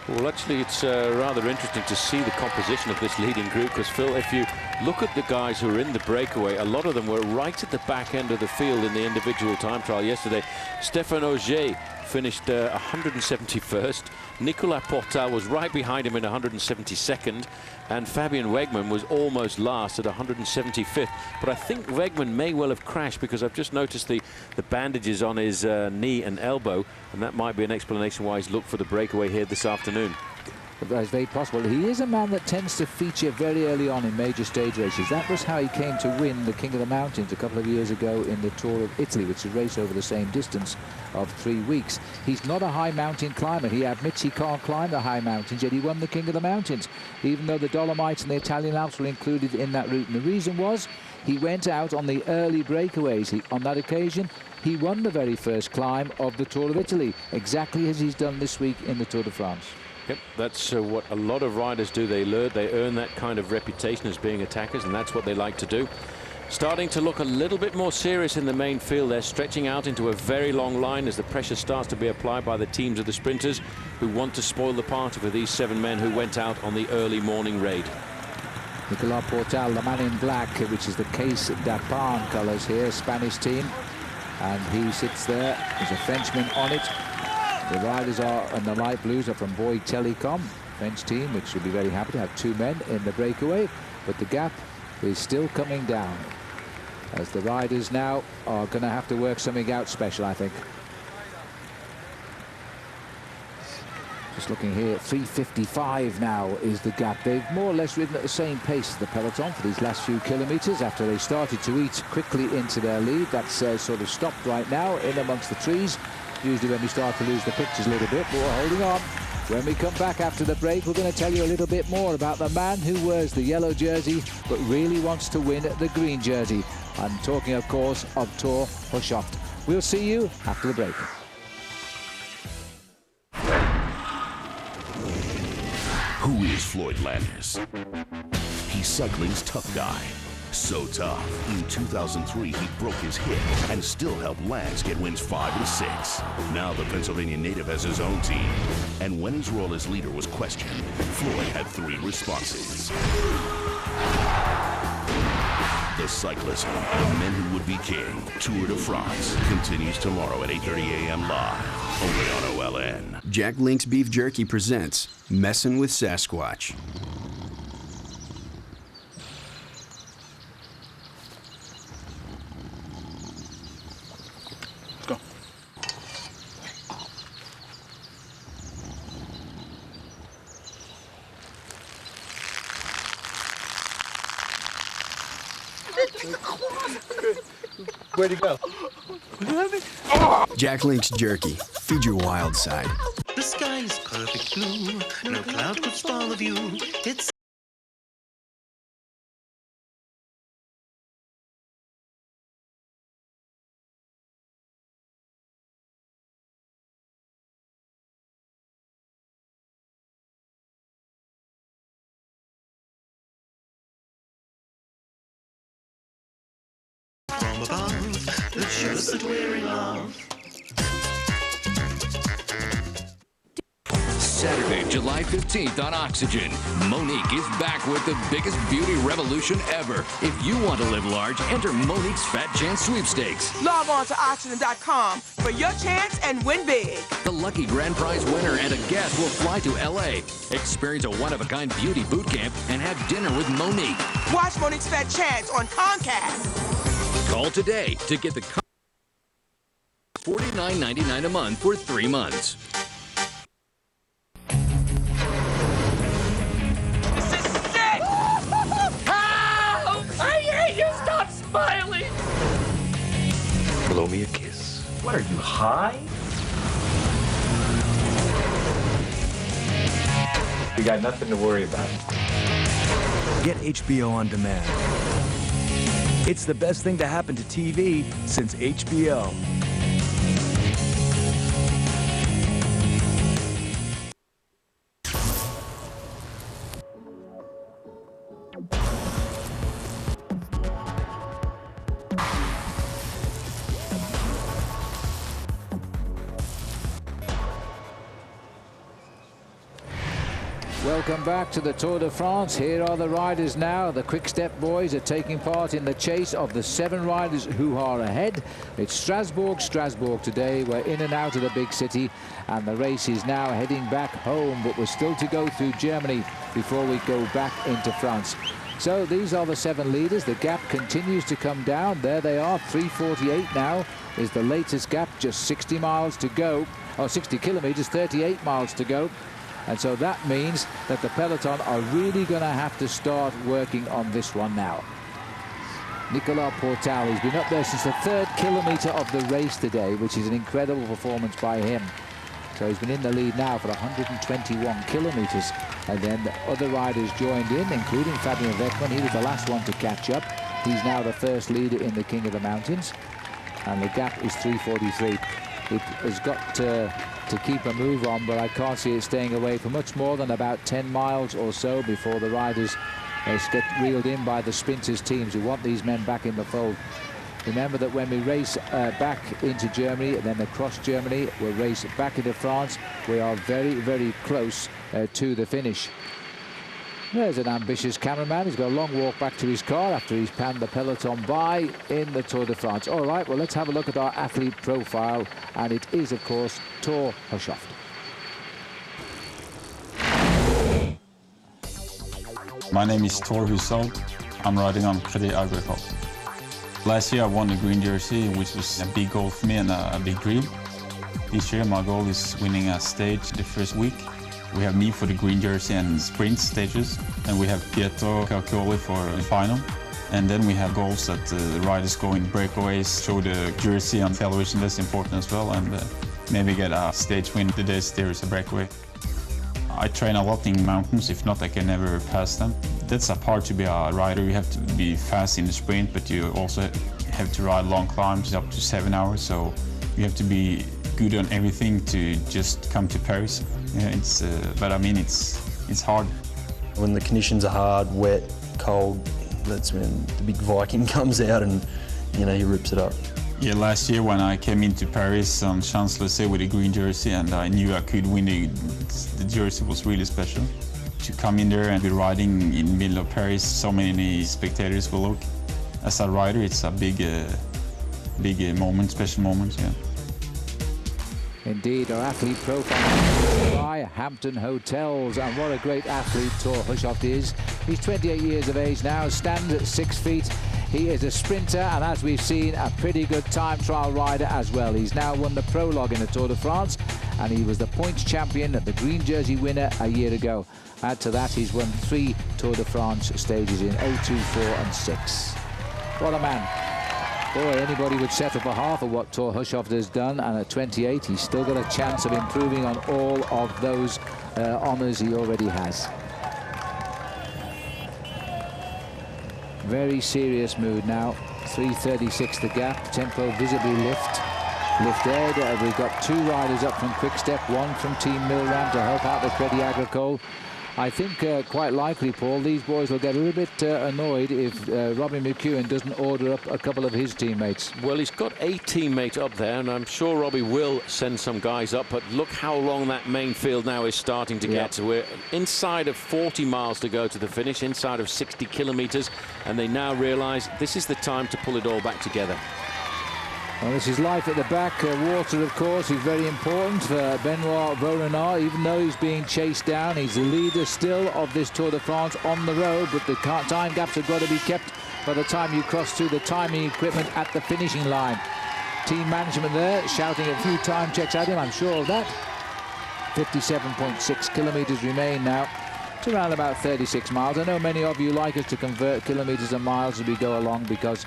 Well, actually, it's rather interesting to see the composition of this leading group, because, Phil, if you look at the guys who are in the breakaway, a lot of them were right at the back end of the field in the individual time trial yesterday. Stéphane Auger finished 171st. Nicolas Portal was right behind him in 172nd, and Fabian Wegman was almost last at 175th. But I think Wegman may well have crashed, because I've just noticed the bandages on his knee and elbow, and that might be an explanation why he's looked for the breakaway here this afternoon. That's very possible. He is a man that tends to feature very early on in major stage races. That was how he came to win the King of the Mountains a couple of years ago in the Tour of Italy, which is a race over the same distance of 3 weeks. He's not a high mountain climber. He admits he can't climb the high mountains, yet he won the King of the Mountains, even though the Dolomites and the Italian Alps were included in that route. And the reason was he went out on the early breakaways. On that occasion, he won the very first climb of the Tour of Italy, exactly as he's done this week in the Tour de France. Yep, that's what a lot of riders do. They earn that kind of reputation as being attackers, and that's what they like to do. Starting to look a little bit more serious in the main field. They're stretching out into a very long line as the pressure starts to be applied by the teams of the sprinters, who want to spoil the party for these 7 men who went out on the early morning raid. Nicolas Portal, the man in black, which is the Case d'Apan colours here, Spanish team, and he sits there. There's a Frenchman on it. The riders are, and the light blues are from Bouygues Telecom, French team, which should be very happy to have 2 men in the breakaway. But the gap is still coming down, as the riders now are going to have to work something out special, I think. Just looking here, 3:55 now is the gap. They've more or less ridden at the same pace as the peloton for these last few kilometres after they started to eat quickly into their lead. That's sort of stopped right now in amongst the trees. Usually when we start to lose the pictures a little bit, but we're holding on. When we come back after the break, we're going to tell you a little bit more about the man who wears the yellow jersey but really wants to win the green jersey. I'm talking, of course, of Thor Hushovd. We'll see you after the break. Who is Floyd Landis? He's cycling's tough guy. So tough, in 2003 he broke his hip and still helped Lance get wins 5 and 6. Now the Pennsylvania native has his own team. And when his role as leader was questioned, Floyd had 3 responses. The cyclist, the men who would be king, Tour de France, continues tomorrow at 8:30 a.m. live, only on OLN. Jack Link's Beef Jerky presents Messin' with Sasquatch. Where'd he go? Jack Link's Jerky, Feed your wild side. The sky is perfect blue, no cloud could spoil the view. It's from above that shows that we're in love. Saturday, July 15th on Oxygen. Monique is back with the biggest beauty revolution ever. If you want to live large, enter Monique's Fat Chance Sweepstakes. Log on to oxygen.com for your chance and win big. The lucky grand prize winner and a guest will fly to L.A., experience a one-of-a-kind beauty boot camp, and have dinner with Monique. Watch Monique's Fat Chance on Comcast. Call today to get the $49.99 a month for 3 months. Smiling. Blow me a kiss. What are you, high? You got nothing to worry about. Get HBO on demand. It's the best thing to happen to TV since HBO. Welcome back to the Tour de France. Here are the riders now. The Quick Step boys are taking part in the chase of the 7 riders who are ahead. It's Strasbourg today. We're in and out of the big city, and the race is now heading back home, but we're still to go through Germany before we go back into France. So these are the 7 leaders. The gap continues to come down. There they are. 3:48 now is the latest gap. Just 60 miles to go, or 60 kilometers, 38 miles to go. And so that means that the peloton are really going to have to start working on this one now. Nicolas Portal, he's been up there since the 3rd kilometre of the race today, which is an incredible performance by him. So he's been in the lead now for 121 kilometres. And then the other riders joined in, including Fabian Weckmann. He was the last one to catch up. He's now the first leader in the King of the Mountains. And the gap is 3:43. It has got to keep a move on, but I can't see it staying away for much more than about 10 miles or so before the riders get reeled in by the sprinters teams who want these men back in the fold. Remember that when we race back into Germany and then across Germany, we'll race back into France. We are very, very close to the finish. There's an ambitious cameraman. He's got a long walk back to his car after he's panned the peloton by in the Tour de France. All right, well, let's have a look at our athlete profile, and it is, of course, Thor Hushovd. My name is Thor Hushovd. I'm riding on Credit Agricole. Last year I won the green jersey, which was a big goal for me and a big dream. This year my goal is winning a stage the first week. We have me for the green jersey and sprint stages, and we have Pietro Calcioli for the final. And then we have goals that the riders go in breakaways, show the jersey on television. That's important as well, and maybe get a stage win the days there is a breakaway. I train a lot in mountains. If not, I can never pass them. That's a part to be a rider. You have to be fast in the sprint, but you also have to ride long climbs up to 7 hours. So you have to be good on everything to just come to Paris. Yeah, but I mean, it's hard. When the conditions are hard, wet, cold, that's when the big Viking comes out and, you know, he rips it up. Yeah, last year when I came into Paris on Champs-Élysées with a green jersey and I knew I could win, the jersey was really special. To come in there and be riding in the middle of Paris, so many spectators will look. As a rider, it's a big moment, special moment, yeah. Indeed, our athlete profile by Hampton Hotels, and what a great athlete Thor Hushovd is. He's 28 years of age now, stands at 6 feet. He is a sprinter, and as we've seen, a pretty good time trial rider as well. He's now won the prologue in the Tour de France, and he was the points champion, the green jersey winner a year ago. Add to that, he's won 3 Tour de France stages in 02, 4 and 6. What a man. Boy, anybody would settle for half of what Thor Hushovd has done, and at 28 he's still got a chance of improving on all of those honours he already has. Very serious mood now. 3:36 the gap, tempo visibly lifted. We've got 2 riders up from Quick Step, 1 from Team Milram to help out the Crédit Agricole. I think quite likely, Paul, these boys will get a little bit annoyed if Robbie McEwen doesn't order up a couple of his teammates. Well, he's got a teammate up there, and I'm sure Robbie will send some guys up, but look how long that main field now is starting to get. We're inside of 40 miles to go to the finish, inside of 60 kilometers, and they now realize this is the time to pull it all back together. Well, this is life at the back. Water, of course, is very important for Benoit Vorenard. Even though he's being chased down, he's the leader still of this Tour de France on the road, but the time gaps have got to be kept by the time you cross through the timing equipment at the finishing line. Team management there shouting a few time checks at him, I'm sure of that. 57.6 kilometers remain now to around about 36 miles. I know many of you like us to convert kilometers and miles as we go along, because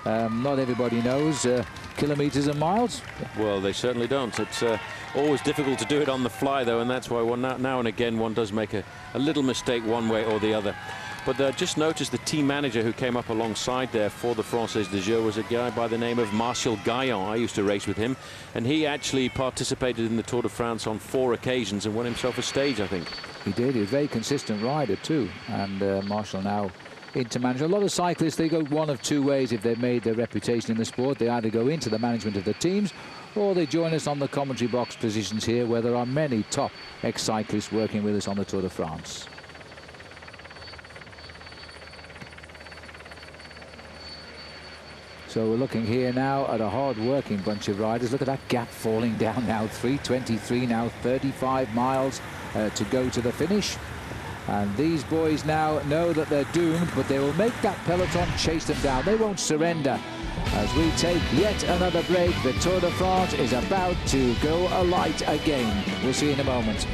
not everybody knows kilometers and miles. Well, they certainly don't. It's always difficult to do it on the fly, though, and that's why now and again one does make a little mistake one way or the other. But just notice the team manager who came up alongside there for the Française des Jeux was a guy by the name of Martial Gaillon. I used to race with him, and he actually participated in the Tour de France on 4 occasions and won himself a stage, I think. He did. He was a very consistent rider too, and Martial now into management. A lot of cyclists, they go one of 2 ways if they've made their reputation in the sport. They either go into the management of the teams, or they join us on the commentary box positions here, where there are many top ex-cyclists working with us on the Tour de France. So we're looking here now at a hard-working bunch of riders. Look at that gap falling down now. 3:23 now, 35 miles to go to the finish. And these boys now know that they're doomed, but they will make that peloton chase them down. They won't surrender. As we take yet another break, the Tour de France is about to go alight again. We'll see in a moment.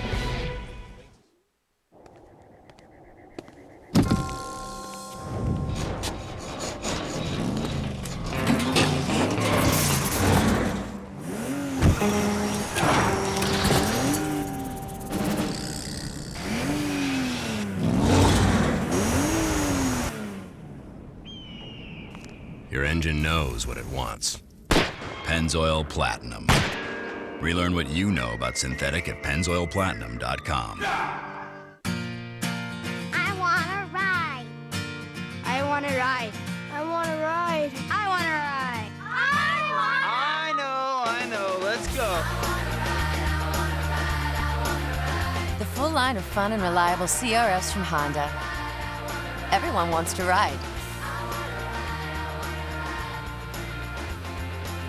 Your engine knows what it wants. Pennzoil Platinum. Relearn what you know about synthetic at pennzoilplatinum.com. I want to ride. I want to ride. I want to ride. I want to ride. I know. Let's go. The full line of fun and reliable CRFs from Honda. Everyone wants to ride.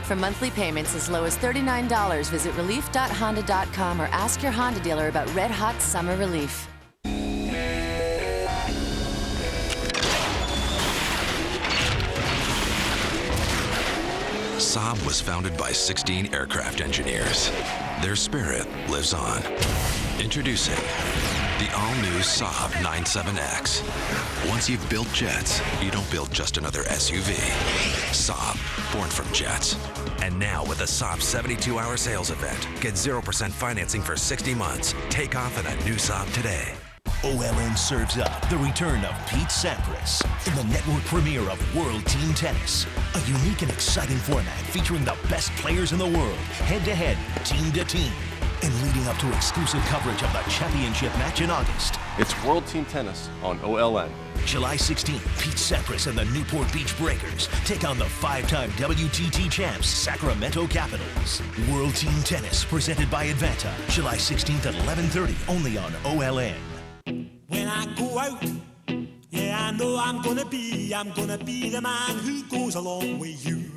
For monthly payments as low as $39, visit relief.honda.com or ask your Honda dealer about Red Hot Summer Relief. Saab was founded by 16 aircraft engineers. Their spirit lives on. Introducing the all-new Saab 97X. Once you've built jets, you don't build just another SUV. Saab, born from jets. And now with the Saab 72-hour sales event, get 0% financing for 60 months. Take off in a new Saab today. OLN serves up the return of Pete Sampras in the network premiere of World Team Tennis. A unique and exciting format featuring the best players in the world, head-to-head, team-to-team. And leading up to exclusive coverage of the championship match in August. It's World Team Tennis on OLN. July 16th, Pete Sampras and the Newport Beach Breakers take on the 5-time WTT champs, Sacramento Capitals. World Team Tennis, presented by Advanta. July 16th at 11:30, only on OLN. When I go out, yeah, I know I'm gonna be the man who goes along with you.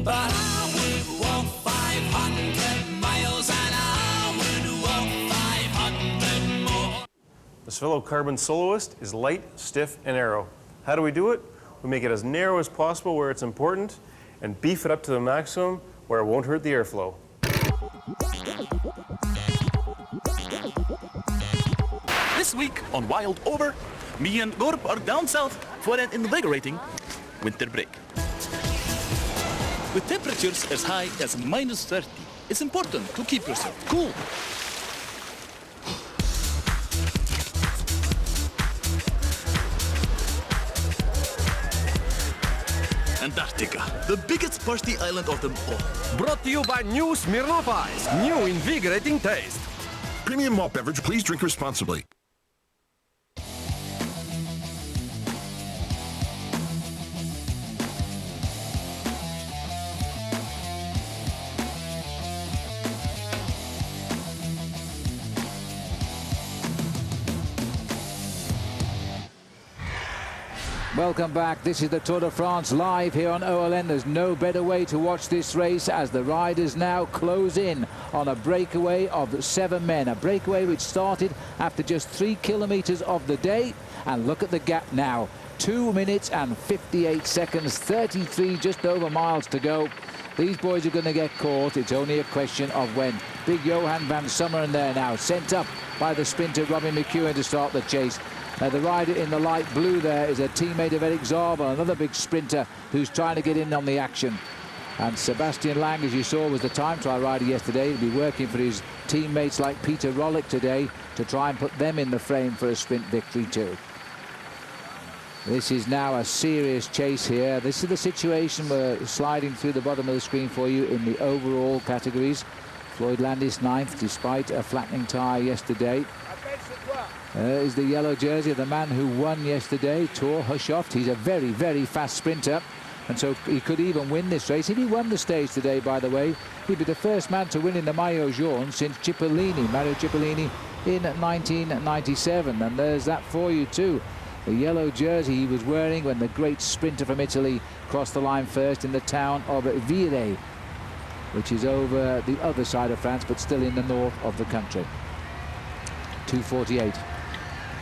But I would walk 500 miles and I would walk 500 more. This fellow carbon soloist is light, stiff, and narrow. How do we do it? We make it as narrow as possible where it's important and beef it up to the maximum where it won't hurt the airflow. This week on Wild Over, me and Gorb are down south for an invigorating winter break. with temperatures as high as -30. It's important to keep yourself cool. Antarctica, the biggest party island of them all. Brought to you by new Smirnoff Ice. New invigorating taste. Premium malt beverage, please drink responsibly. Welcome back. This is the Tour de France live here on OLN. There's no better way to watch this race as the riders now close in on a breakaway of 7 men. A breakaway which started after just 3 kilometers of the day. And look at the gap now. 2 minutes and 58 seconds, 33 just over miles to go. These boys are going to get caught. It's only a question of when. Big Johan van Summeren there now, sent up by the sprinter Robin McEwen to start the chase. The rider in the light blue there is a teammate of Eric Zabel, another big sprinter who's trying to get in on the action. And Sebastian Lang, as you saw, was the time trial rider yesterday. He'll be working for his teammates like Peter Rollick today to try and put them in the frame for a sprint victory too. This is now a serious chase here. This is the situation we're sliding through the bottom of the screen for you in the overall categories. Floyd Landis 9th, despite a flattening tyre yesterday. Is the yellow jersey of the man who won yesterday, Thor Hushovd. He's a very, very fast sprinter, and so he could even win this race. If he won the stage today, by the way, he'd be the first man to win in the Maillot Jaune since Cipollini, Mario Cipollini, in 1997. And there's that for you too. The yellow jersey he was wearing when the great sprinter from Italy crossed the line first in the town of Vire, which is over the other side of France, but still in the north of the country. 2:48.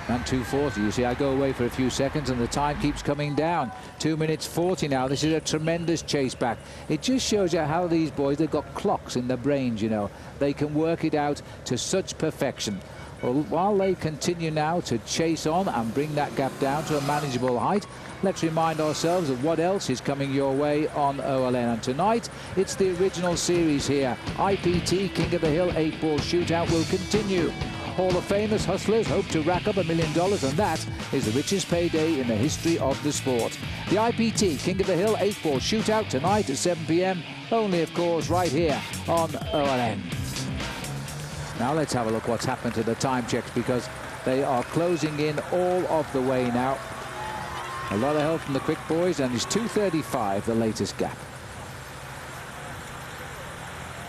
And 2:40. You see, I go away for a few seconds and the time keeps coming down. 2 minutes 40 now. This is a tremendous chase back. It just shows you how these boys, they've got clocks in their brains, you know. They can work it out to such perfection. Well, while they continue now to chase on and bring that gap down to a manageable height, let's remind ourselves of what else is coming your way on OLN. And tonight, it's the original series here. IPT King of the Hill 8-ball shootout will continue. Hall of Famers hustlers hope to rack up $1 million, and that is the richest payday in the history of the sport. The IPT King of the Hill 8-ball shootout tonight at 7 p.m. only, of course, right here on OLN. Now let's have a look what's happened to the time checks, because they are closing in all of the way now. A lot of help from the quick boys, and it's 2:35, the latest gap.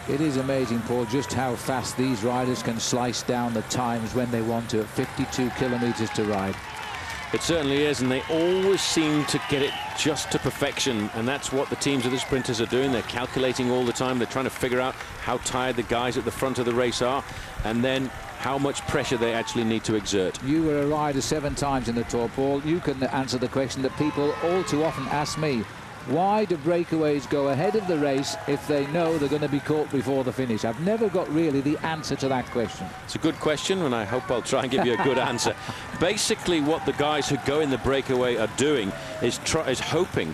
It is amazing, Paul, just how fast these riders can slice down the times when they want to at 52 kilometers to ride. It certainly is, and they always seem to get it just to perfection, and that's what the teams of the sprinters are doing. They're calculating all the time. They're trying to figure out how tired the guys at the front of the race are, and then how much pressure they actually need to exert. You were a rider 7 times in the Tour, Paul. You can answer the question that people all too often ask me. Why do breakaways go ahead of the race if they know they're going to be caught before the finish? I've never got really the answer to that question. It's a good question, and I hope I'll try and give you a good answer. Basically, what the guys who go in the breakaway are doing is hoping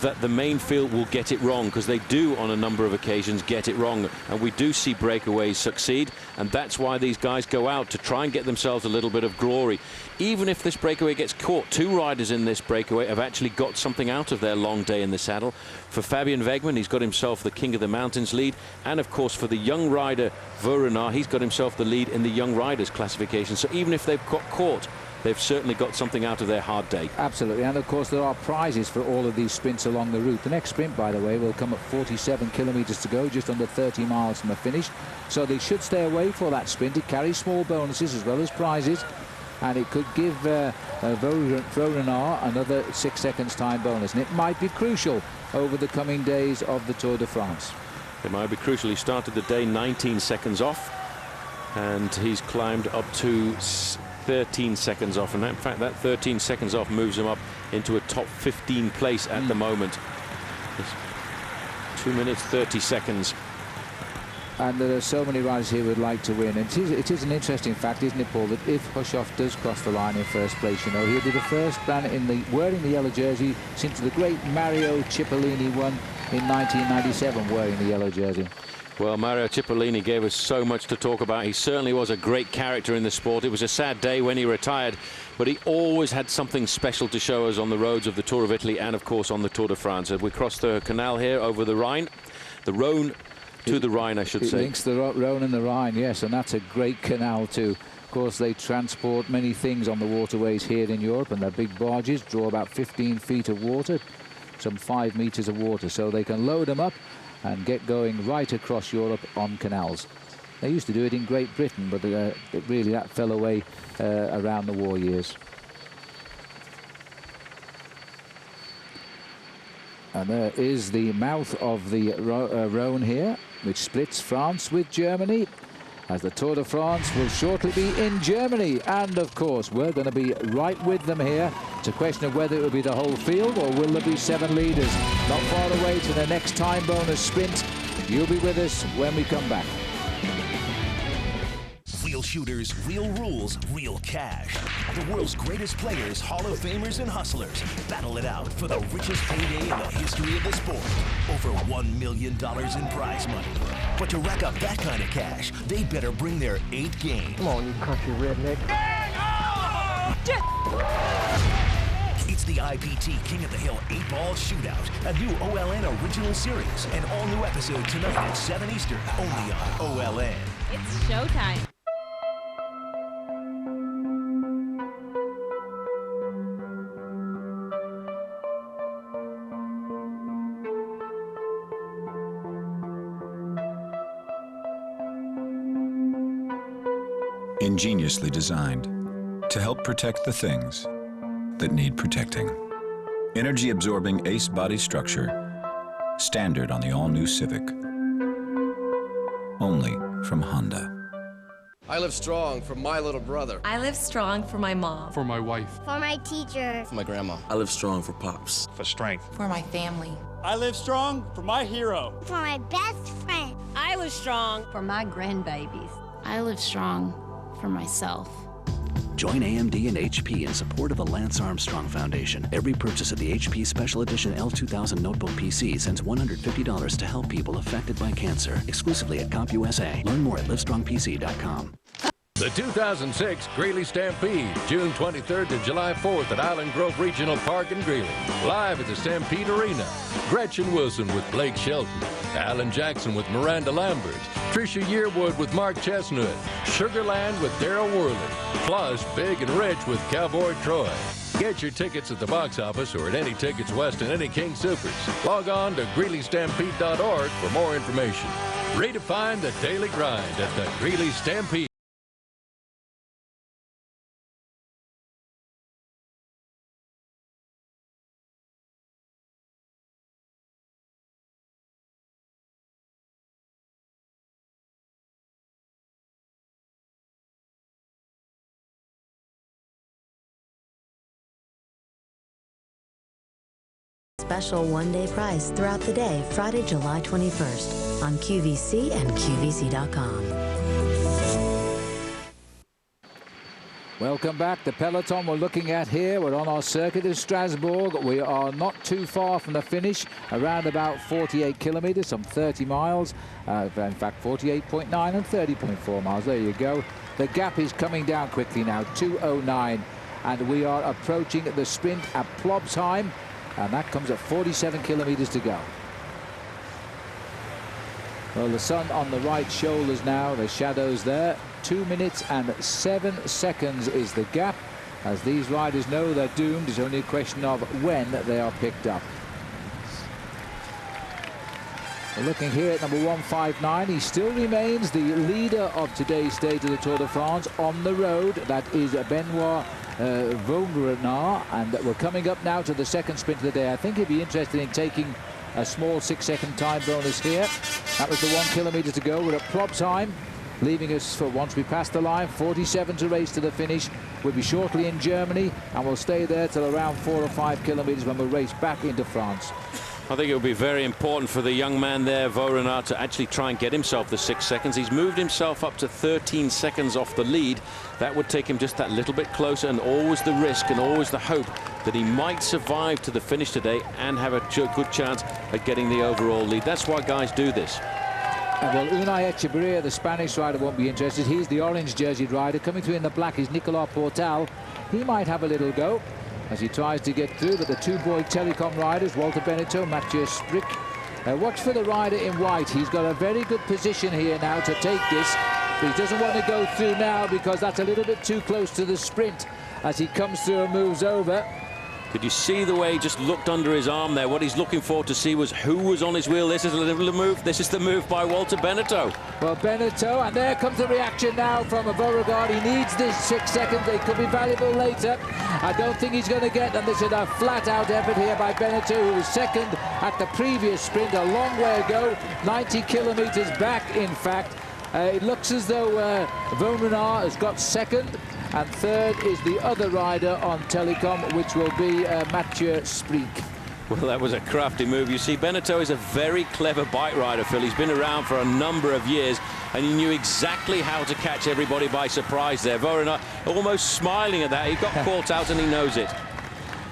that the main field will get it wrong, because they do on a number of occasions get it wrong, and we do see breakaways succeed, and that's why these guys go out to try and get themselves a little bit of glory. Even if this breakaway gets caught, 2 riders in this breakaway have actually got something out of their long day in the saddle. For Fabian Wegman, he's got himself the King of the Mountains lead, and of course for the young rider Veronard, he's got himself the lead in the young riders classification. So even if they've got caught, they've certainly got something out of their hard day. Absolutely, and of course there are prizes for all of these sprints along the route. The next sprint, by the way, will come at 47 kilometers to go, just under 30 miles from the finish. So they should stay away for that sprint. It carries small bonuses as well as prizes, and it could give Veronard another 6 seconds time bonus, and it might be crucial over the coming days of the Tour de France. It might be crucial. He started the day 19 seconds off, and he's climbed up to 13 seconds off, and in fact that 13 seconds off moves him up into a top 15 place at the moment. It's 2 minutes 30 seconds. And there are so many riders here who would like to win. And it is an interesting fact, isn't it, Paul, that if Hushovd does cross the line in first place, you know, he'll be the first man wearing the yellow jersey since the great Mario Cipollini won in 1997 wearing the yellow jersey. Well, Mario Cipollini gave us so much to talk about. He certainly was a great character in the sport. It was a sad day when he retired, but he always had something special to show us on the roads of the Tour of Italy and, of course, on the Tour de France. As we cross the canal here over the Rhine, the Rhone to the Rhine, I should say. It links the Rhone and the Rhine, yes, and that's a great canal too. Of course, they transport many things on the waterways here in Europe, and their big barges draw about 15 feet of water, some 5 meters of water, so they can load them up and get going right across Europe on canals. They used to do it in Great Britain, but really that fell away around the war years. And there is the mouth of the Rhone here, which splits France with Germany, as the Tour de France will shortly be in Germany. And of course, we're going to be right with them here. It's a question of whether it will be the whole field or will there be 7 leaders. Not far away to the next time bonus sprint. You'll be with us when we come back. Real shooters, real rules, real cash. The world's greatest players, Hall of Famers and hustlers battle it out for the richest payday in the history of the sport. Over $1 million in prize money. But to rack up that kind of cash, they better bring their 8 game. Come on, you country redneck. It's the IPT King of the Hill 8-Ball Shootout, a new OLN original series. An all-new episode tonight at 7 Eastern, only on OLN. It's showtime. Ingeniously designed to help protect the things that need protecting. Energy-absorbing ACE body structure, standard on the all-new Civic. Only from Honda. I live strong for my little brother. I live strong for my mom. For my wife. For my teacher. For my grandma. I live strong for Pops. For strength. For my family. I live strong for my hero. For my best friend. I live strong for my grandbabies. I live strong for myself. Join AMD and HP in support of the Lance Armstrong Foundation. Every purchase of the HP Special Edition L2000 Notebook PC sends $150 to help people affected by cancer, exclusively at CompUSA. Learn more at livestrongpc.com. The 2006 Greeley Stampede, June 23rd to July 4th at Island Grove Regional Park in Greeley. Live at the Stampede Arena. Gretchen Wilson with Blake Shelton. Alan Jackson with Miranda Lambert. Tricia Yearwood with Mark Chestnut. Sugarland with Darryl Worley. Plus, Big and Rich with Cowboy Troy. Get your tickets at the box office or at any Tickets West and any King Supers. Log on to GreeleyStampede.org for more information. Redefine the daily grind at the Greeley Stampede. Special one-day price throughout the day, Friday, July 21st on QVC and QVC.com. Welcome back. The peloton we're looking at here, we're on our circuit in Strasbourg. We are not too far from the finish, around about 48 kilometers, some 30 miles. In fact, 48.9 and 30.4 miles. There you go. The gap is coming down quickly now, 2:09, and we are approaching the sprint at Plobsheim. And that comes at 47 kilometers to go. Well, the sun on the right shoulders now, the shadows there. 2 minutes and 7 seconds is the gap. As these riders know they're doomed, it's only a question of when they are picked up. We're looking here at number 159. He still remains the leader of today's stage of the Tour de France on the road. That is Benoit Vogrenard, and we're coming up now to the second sprint of the day. I think he'd be interested in taking a small 6-second time bonus here. That was the 1 kilometer to go. We're at Plobsheim, leaving us for once we pass the line. 47 to race to the finish. We'll be shortly in Germany, and we'll stay there till around 4 or 5 kilometers when we'll race back into France. I think it will be very important for the young man there, Vogrenard, to actually try and get himself the 6 seconds. He's moved himself up to 13 seconds off the lead. That would take him just that little bit closer, and always the risk and always the hope that he might survive to the finish today and have a good chance at getting the overall lead. That's why guys do this. Well, Unai Echeverria, the Spanish rider, won't be interested. He's the orange jerseyed rider. Coming through in the black is Nicolas Portal. He might have a little go as he tries to get through, but the two Bouygues Telecom riders, Walter Benetton, Mathieu Sprick. Watch for the rider in white. He's got a very good position here now to take this, but he doesn't want to go through now because that's a little bit too close to the sprint as he comes through and moves over. Could you see the way he just looked under his arm there? What he's looking for to see was who was on his wheel. This is a little move. This is the move by Walter Benetton. Well, Benetton, and there comes the reaction now from Beauregard. He needs this 6 seconds. They could be valuable later. I don't think he's going to get them. This is a flat-out effort here by Benetton, who was second at the previous sprint a long way ago, 90 kilometres back, in fact. It looks as though Van Renard has got second, and third is the other rider on Telecom, which will be Mathieu Sprick. Well, that was a crafty move. You see, Benetton is a very clever bike rider, Phil. He's been around for a number of years, and he knew exactly how to catch everybody by surprise there. Van Renard almost smiling at that. He got caught out, and he knows it.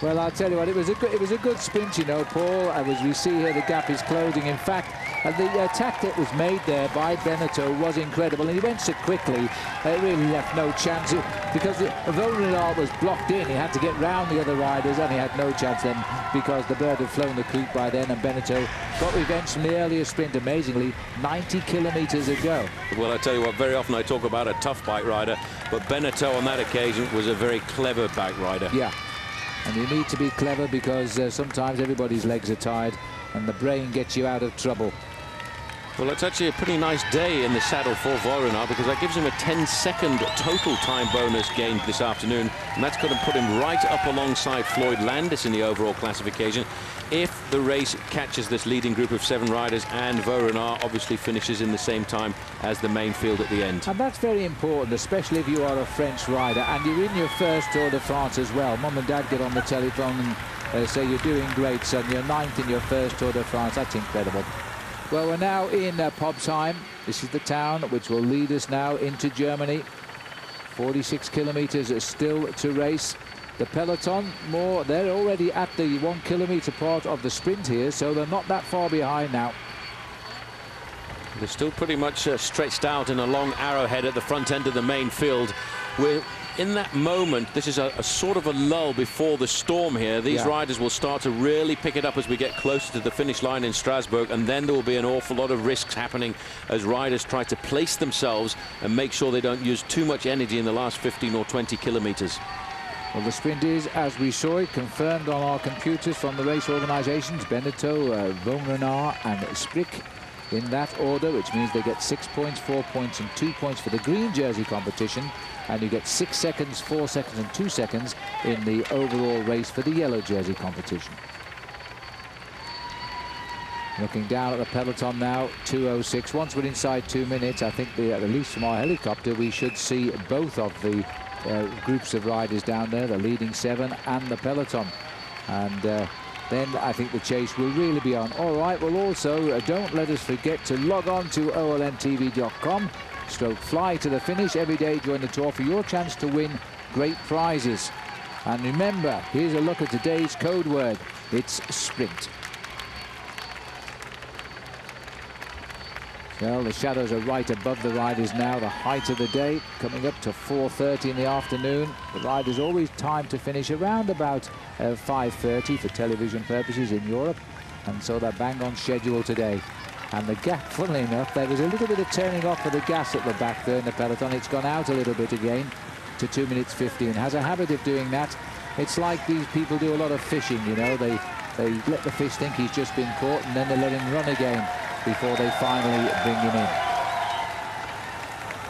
Well, I'll tell you what, it was a good sprint, you know, Paul. As we see here, the gap is closing. In fact, the attack that was made there by Benetton was incredible, and he went so quickly, it really left no chance. Because Van Renard was blocked in, he had to get round the other riders, and he had no chance then because the bird had flown the coop by then, and Benetton got revenge from the earlier sprint, amazingly, 90 kilometres ago. Well, I tell you what, very often I talk about a tough bike rider, but Benetton on that occasion was a very clever bike rider. Yeah. And you need to be clever because sometimes everybody's legs are tired and the brain gets you out of trouble. Well, it's actually a pretty nice day in the saddle for Van Renard because that gives him a 10-second total time bonus gained this afternoon, and that's going to put him right up alongside Floyd Landis in the overall classification if the race catches this leading group of 7 riders and Van Renard obviously finishes in the same time as the main field at the end. And that's very important, especially if you are a French rider and you're in your first Tour de France as well. Mum and Dad get on the telephone and say, you're doing great, son. You're 9th in your first Tour de France. That's incredible. Well, we're now in Pobsheim. This is the town which will lead us now into Germany. 46 kilometres still to race. The peloton, they're already at the 1 kilometre part of the sprint here, so they're not that far behind now. They're still pretty much stretched out in a long arrowhead at the front end of the main field. We're in that moment, this is a sort of a lull before the storm here. These riders will start to really pick it up as we get closer to the finish line in Strasbourg, and then there will be an awful lot of risks happening as riders try to place themselves and make sure they don't use too much energy in the last 15 or 20 kilometres. Well, the sprint is, as we saw it, confirmed on our computers from the race organisations. Benetton, Van Renard and Sprick in that order, which means they get 6 points, 4 points and 2 points for the green jersey competition, and you get 6 seconds, 4 seconds and 2 seconds in the overall race for the yellow jersey competition. Looking down at the peloton now, 2:06. Once we're inside 2 minutes, I think at least from our helicopter we should see both of the groups of riders down there, the leading 7 and the peloton, and then I think the chase will really be on. All right, well, also don't let us forget to log on to olntv.com/fly to the finish every day during the tour for your chance to win great prizes. And remember, here's a look at today's code word. It's sprint. Well, the shadows are right above the riders now. The height of the day coming up to 4:30 in the afternoon. The riders always time to finish around about 5:30 for television purposes in Europe, and so they're bang on schedule today. And the gap, funnily enough, there was a little bit of turning off of the gas at the back there in the peloton. It's gone out a little bit again to 2 minutes 15. Has a habit of doing that. It's like these people do a lot of fishing, you know. They let the fish think he's just been caught, and then they let him run again before they finally bring him in.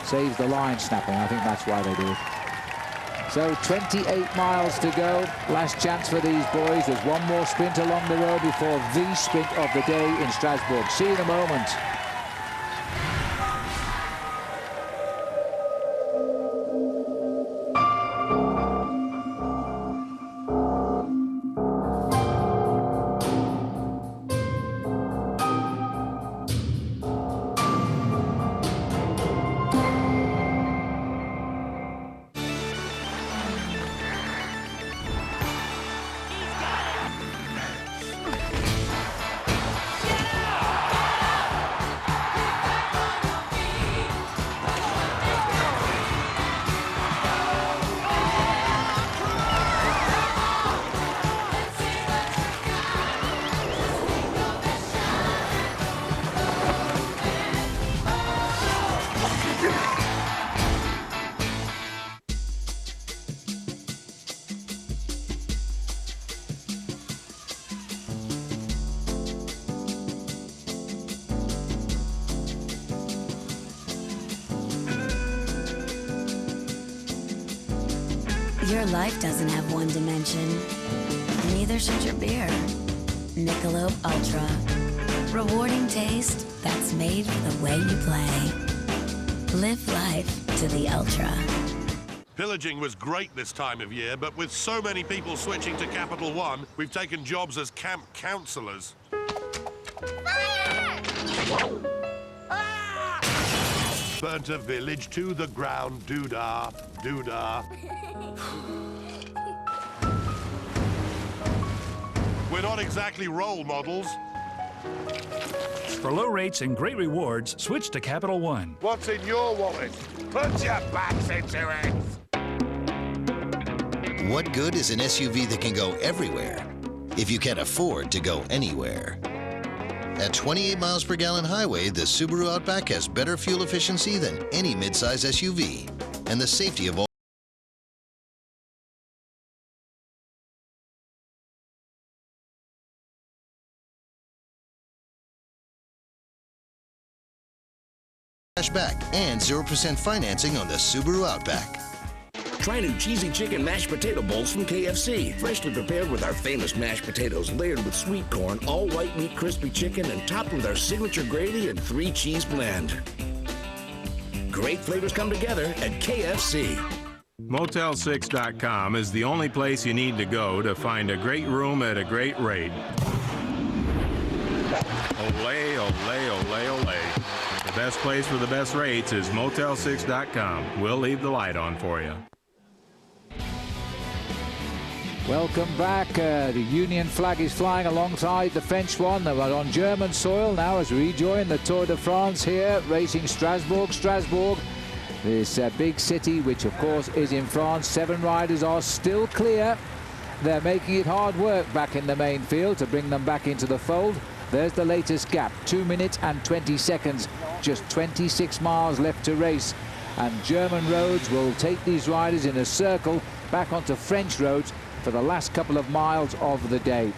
Saves the line snapping. I think that's why they do it. So 28 miles to go. Last chance for these boys. There's one more sprint along the road before the sprint of the day in Strasbourg. See you in a moment. Your life doesn't have one dimension. Neither should your beer. Michelob Ultra. Rewarding taste that's made for the way you play. Live life to the ultra. Pillaging was great this time of year, but with so many people switching to Capital One, we've taken jobs as camp counselors. Burnt a village to the ground, doo-dah, doo-dah. We're not exactly role models. For low rates and great rewards, switch to Capital One. What's in your wallet? Put your backs into it! What good is an SUV that can go everywhere if you can't afford to go anywhere? At 28 miles per gallon highway, the Subaru Outback has better fuel efficiency than any midsize SUV, and the safety of all cashback and 0% financing on the Subaru Outback. Try new cheesy chicken mashed potato bowls from KFC. Freshly prepared with our famous mashed potatoes, layered with sweet corn, all white meat crispy chicken, and topped with our signature gravy and 3-cheese blend. Great flavors come together at KFC. Motel6.com is the only place you need to go to find a great room at a great rate. Olay, olay, olay, olay. The best place for the best rates is Motel6.com. We'll leave the light on for you. Welcome back. The Union flag is flying alongside the French one. They are on German soil now as we join the Tour de France here, racing Strasbourg. Strasbourg, this big city, which of course is in France. 7 riders are still clear. They're making it hard work back in the main field to bring them back into the fold. There's the latest gap, 2 minutes and 20 seconds. Just 26 miles left to race. And German roads will take these riders in a circle back onto French roads for the last couple of miles of the day.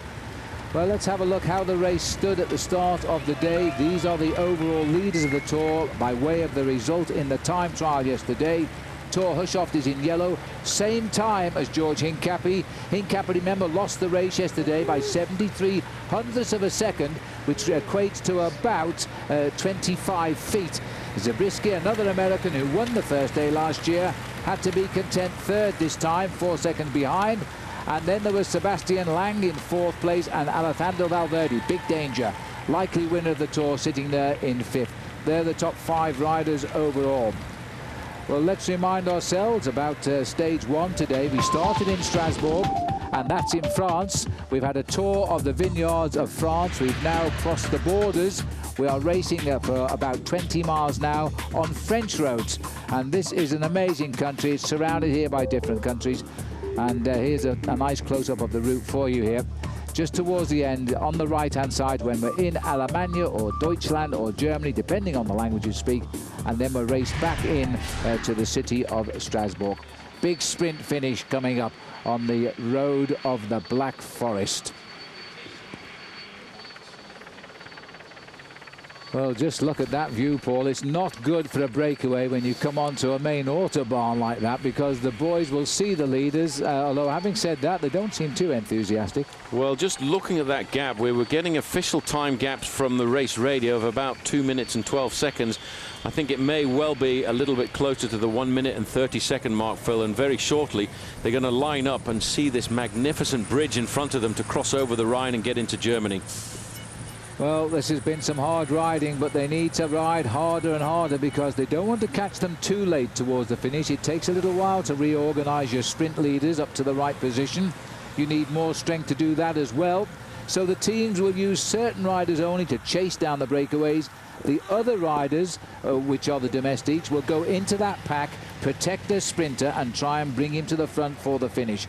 Well, let's have a look how the race stood at the start of the day. These are the overall leaders of the Tour by way of the result in the time trial yesterday. Thor Hushovd is in yellow, same time as George Hincapie. Hincapie, remember, lost the race yesterday by 73 hundredths of a second, which equates to about 25 feet. Zabriskie, another American who won the first day last year, had to be content third this time, 4 seconds behind. And then there was Sebastian Lang in 4th place and Alejandro Valverde, big danger. Likely winner of the Tour sitting there in 5th. They're the top 5 riders overall. Well, let's remind ourselves about stage 1 today. We started in Strasbourg, and that's in France. We've had a tour of the vineyards of France. We've now crossed the borders. We are racing for about 20 miles now on French roads. And this is an amazing country. It's surrounded here by different countries. And here's a nice close-up of the route for you here. Just towards the end, on the right-hand side, when we're in Alemannia or Deutschland or Germany, depending on the language you speak, and then we're raced back in to the city of Strasbourg. Big sprint finish coming up on the road of the Black Forest. Well, just look at that view, Paul. It's not good for a breakaway when you come onto a main autobahn like that, because the boys will see the leaders, although having said that, they don't seem too enthusiastic. Well, just looking at that gap, we were getting official time gaps from the race radio of about 2 minutes and 12 seconds. I think it may well be a little bit closer to the 1 minute and 30-second mark, Phil, and very shortly they're going to line up and see this magnificent bridge in front of them to cross over the Rhine and get into Germany. Well, this has been some hard riding, but they need to ride harder and harder because they don't want to catch them too late towards the finish. It takes a little while to reorganize your sprint leaders up to the right position. You need more strength to do that as well. So the teams will use certain riders only to chase down the breakaways. The other riders, which are the domestics, will go into that pack, protect their sprinter and try and bring him to the front for the finish.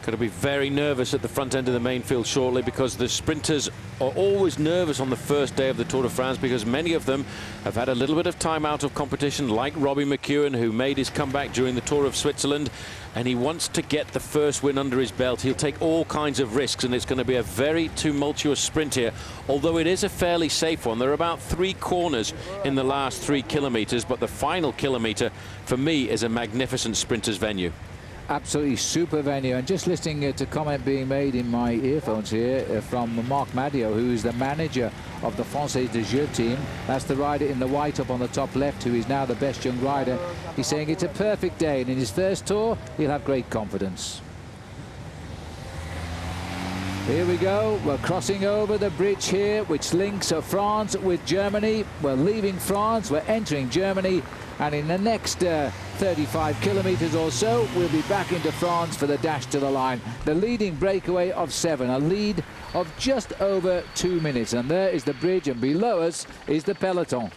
Going to be very nervous at the front end of the main field shortly, because the sprinters are always nervous on the first day of the Tour de France, because many of them have had a little bit of time out of competition, like Robbie McEwen, who made his comeback during the Tour of Switzerland, and he wants to get the first win under his belt. He'll take all kinds of risks, and it's going to be a very tumultuous sprint here, although it is a fairly safe one. There are about 3 corners in the last 3 kilometers, but the final kilometer for me is a magnificent sprinter's venue. Absolutely super venue. And just listening to comment being made in my earphones here from Marc Madio, who is the manager of the Français de Jeu team. That's the rider in the white up on the top left, who is now the best young rider. He's saying it's a perfect day, and in his first tour he'll have great confidence. Here we go. We're crossing over the bridge here, which links France with Germany. We're leaving France, we're entering Germany, and in the next 35 kilometers or so, we'll be back into France for the dash to the line. The leading breakaway of 7, a lead of just over 2 minutes. And there is the bridge, and below us is the peloton.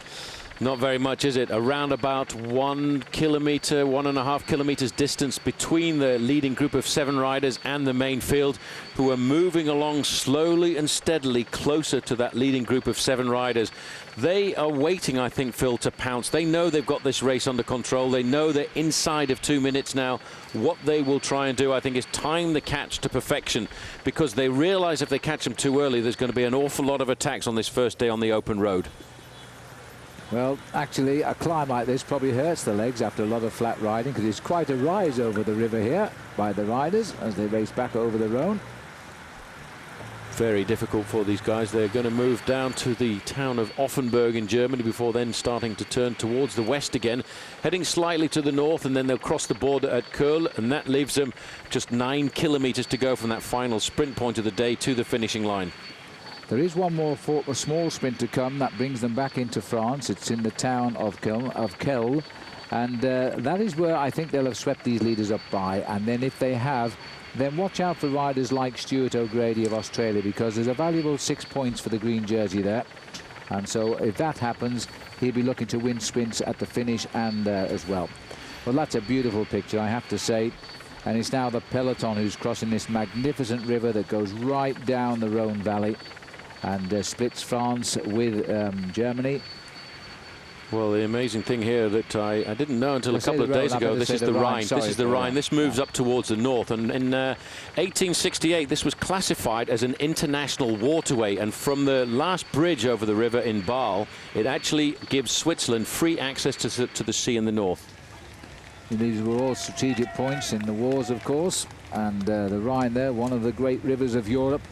Not very much, is it? Around about 1 kilometer, 1.5 kilometers distance between the leading group of 7 riders and the main field, who are moving along slowly and steadily closer to that leading group of 7 riders. They are waiting, I think, Phil, to pounce. They know they've got this race under control. They know they're inside of 2 minutes now. What they will try and do, I think, is time the catch to perfection, because they realize if they catch them too early, there's going to be an awful lot of attacks on this first day on the open road. Well, actually, a climb like this probably hurts the legs after a lot of flat riding, because it's quite a rise over the river here by the riders as they race back over the Rhone. Very difficult for these guys. They're going to move down to the town of Offenburg in Germany before then starting to turn towards the west again, heading slightly to the north, and then they'll cross the border at Köln, and that leaves them just 9 kilometers to go from that final sprint point of the day to the finishing line. There is one more a small sprint to come that brings them back into France. It's in the town of Köln, and that is where I think they'll have swept these leaders up by. And then if they have, then watch out for riders like Stuart O'Grady of Australia, because there's a valuable 6 points for the green jersey there. And so if that happens, he'll be looking to win sprints at the finish and as well. Well, that's a beautiful picture, I have to say. And it's now the peloton who's crossing this magnificent river that goes right down the Rhone Valley and splits France with Germany. Well, the amazing thing here that I didn't know until a couple of days ago, this is the Rhine. This is the Rhine. This moves up towards the north. And in 1868, this was classified as an international waterway. And from the last bridge over the river in Bâle, it actually gives Switzerland free access to the sea in the north. These were all strategic points in the wars, of course. And the Rhine there, one of the great rivers of Europe.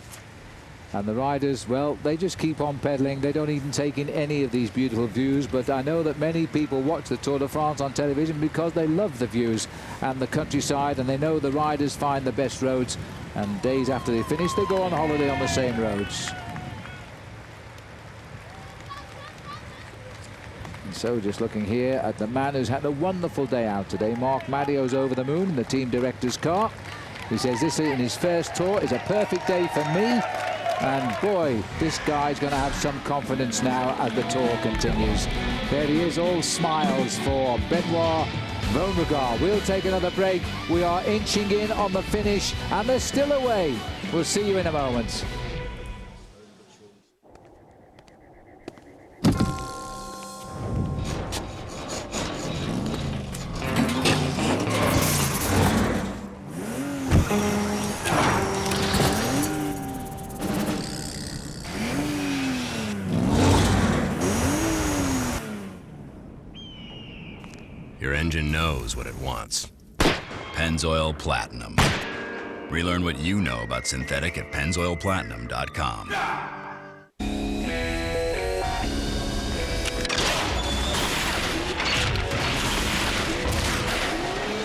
And the riders, well, they just keep on pedaling. They don't even take in any of these beautiful views. But I know that many people watch the Tour de France on television because they love the views and the countryside, and they know the riders find the best roads. And days after they finish, they go on holiday on the same roads. And so just looking here at the man who's had a wonderful day out today, Marc Madio's over the moon in the team director's car. He says this in his first tour is a perfect day for me. And boy, this guy's going to have some confidence now as the tour continues. There he is, all smiles for Benoit Vaughan. We'll take another break. We are inching in on the finish, and they're still away. We'll see you in a moment. Your engine knows what it wants. Pennzoil Platinum. Relearn what you know about synthetic at pennzoilplatinum.com.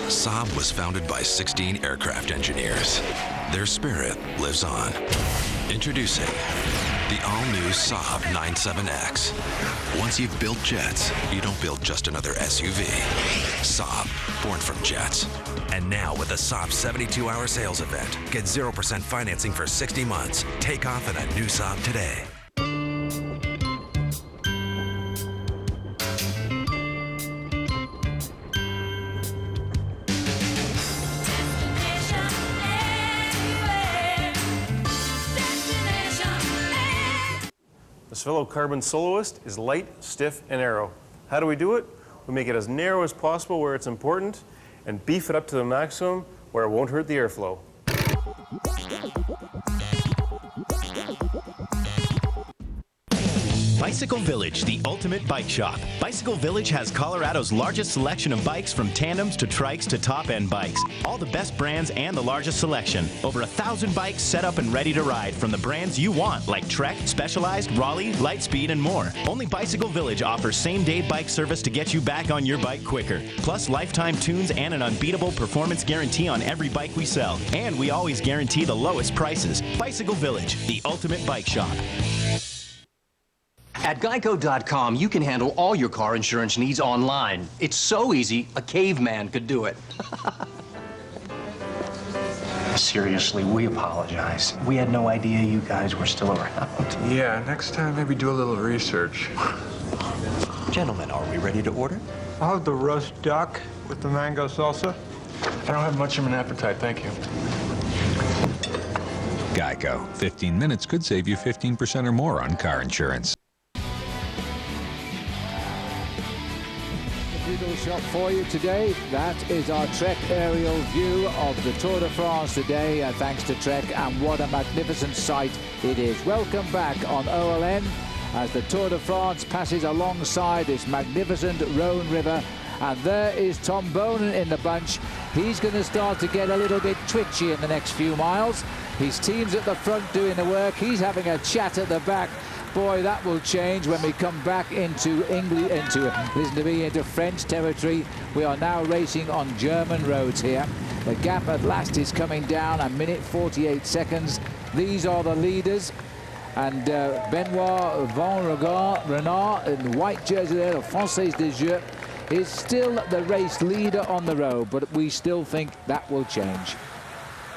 Saab was founded by 16 aircraft engineers. Their spirit lives on. Introducing the all-new Saab 97X. Once you've built jets, you don't build just another SUV. Saab, born from jets. And now with the Saab 72-hour sales event, get 0% financing for 60 months. Take off in a new Saab today. This fellow carbon soloist is light, stiff, and narrow. How do we do it? We make it as narrow as possible where it's important and beef it up to the maximum where it won't hurt the airflow. Bicycle Village, the ultimate bike shop. Bicycle Village has Colorado's largest selection of bikes, from tandems to trikes to top-end bikes. All the best brands and the largest selection. Over 1,000 bikes set up and ready to ride from the brands you want, like Trek, Specialized, Raleigh, Lightspeed, and more. Only Bicycle Village offers same-day bike service to get you back on your bike quicker. Plus lifetime tunes and an unbeatable performance guarantee on every bike we sell. And we always guarantee the lowest prices. Bicycle Village, the ultimate bike shop. At Geico.com, you can handle all your car insurance needs online. It's so easy, a caveman could do it. Seriously, we apologize. We had no idea you guys were still around. Yeah, next time maybe do a little research. Gentlemen, are we ready to order? I'll have the roast duck with the mango salsa. I don't have much of an appetite, thank you. Geico. 15 minutes could save you 15% or more on car insurance. Little shot for you today. That is our Trek aerial view of the Tour de France today, thanks to Trek, and what a magnificent sight it is. Welcome back on OLN as the Tour de France passes alongside this magnificent Rhone River, and there is Tom Bonen in the bunch. He's going to start to get a little bit twitchy in the next few miles. His team's at the front doing the work. He's having a chat at the back. Boy, that will change when we come back into into French territory. We are now racing on German roads here. The gap at last is coming down, a minute 48 seconds. These are the leaders. And Benoit Van Renard in the white jersey there, the Française des Jeux, is still the race leader on the road, but we still think that will change.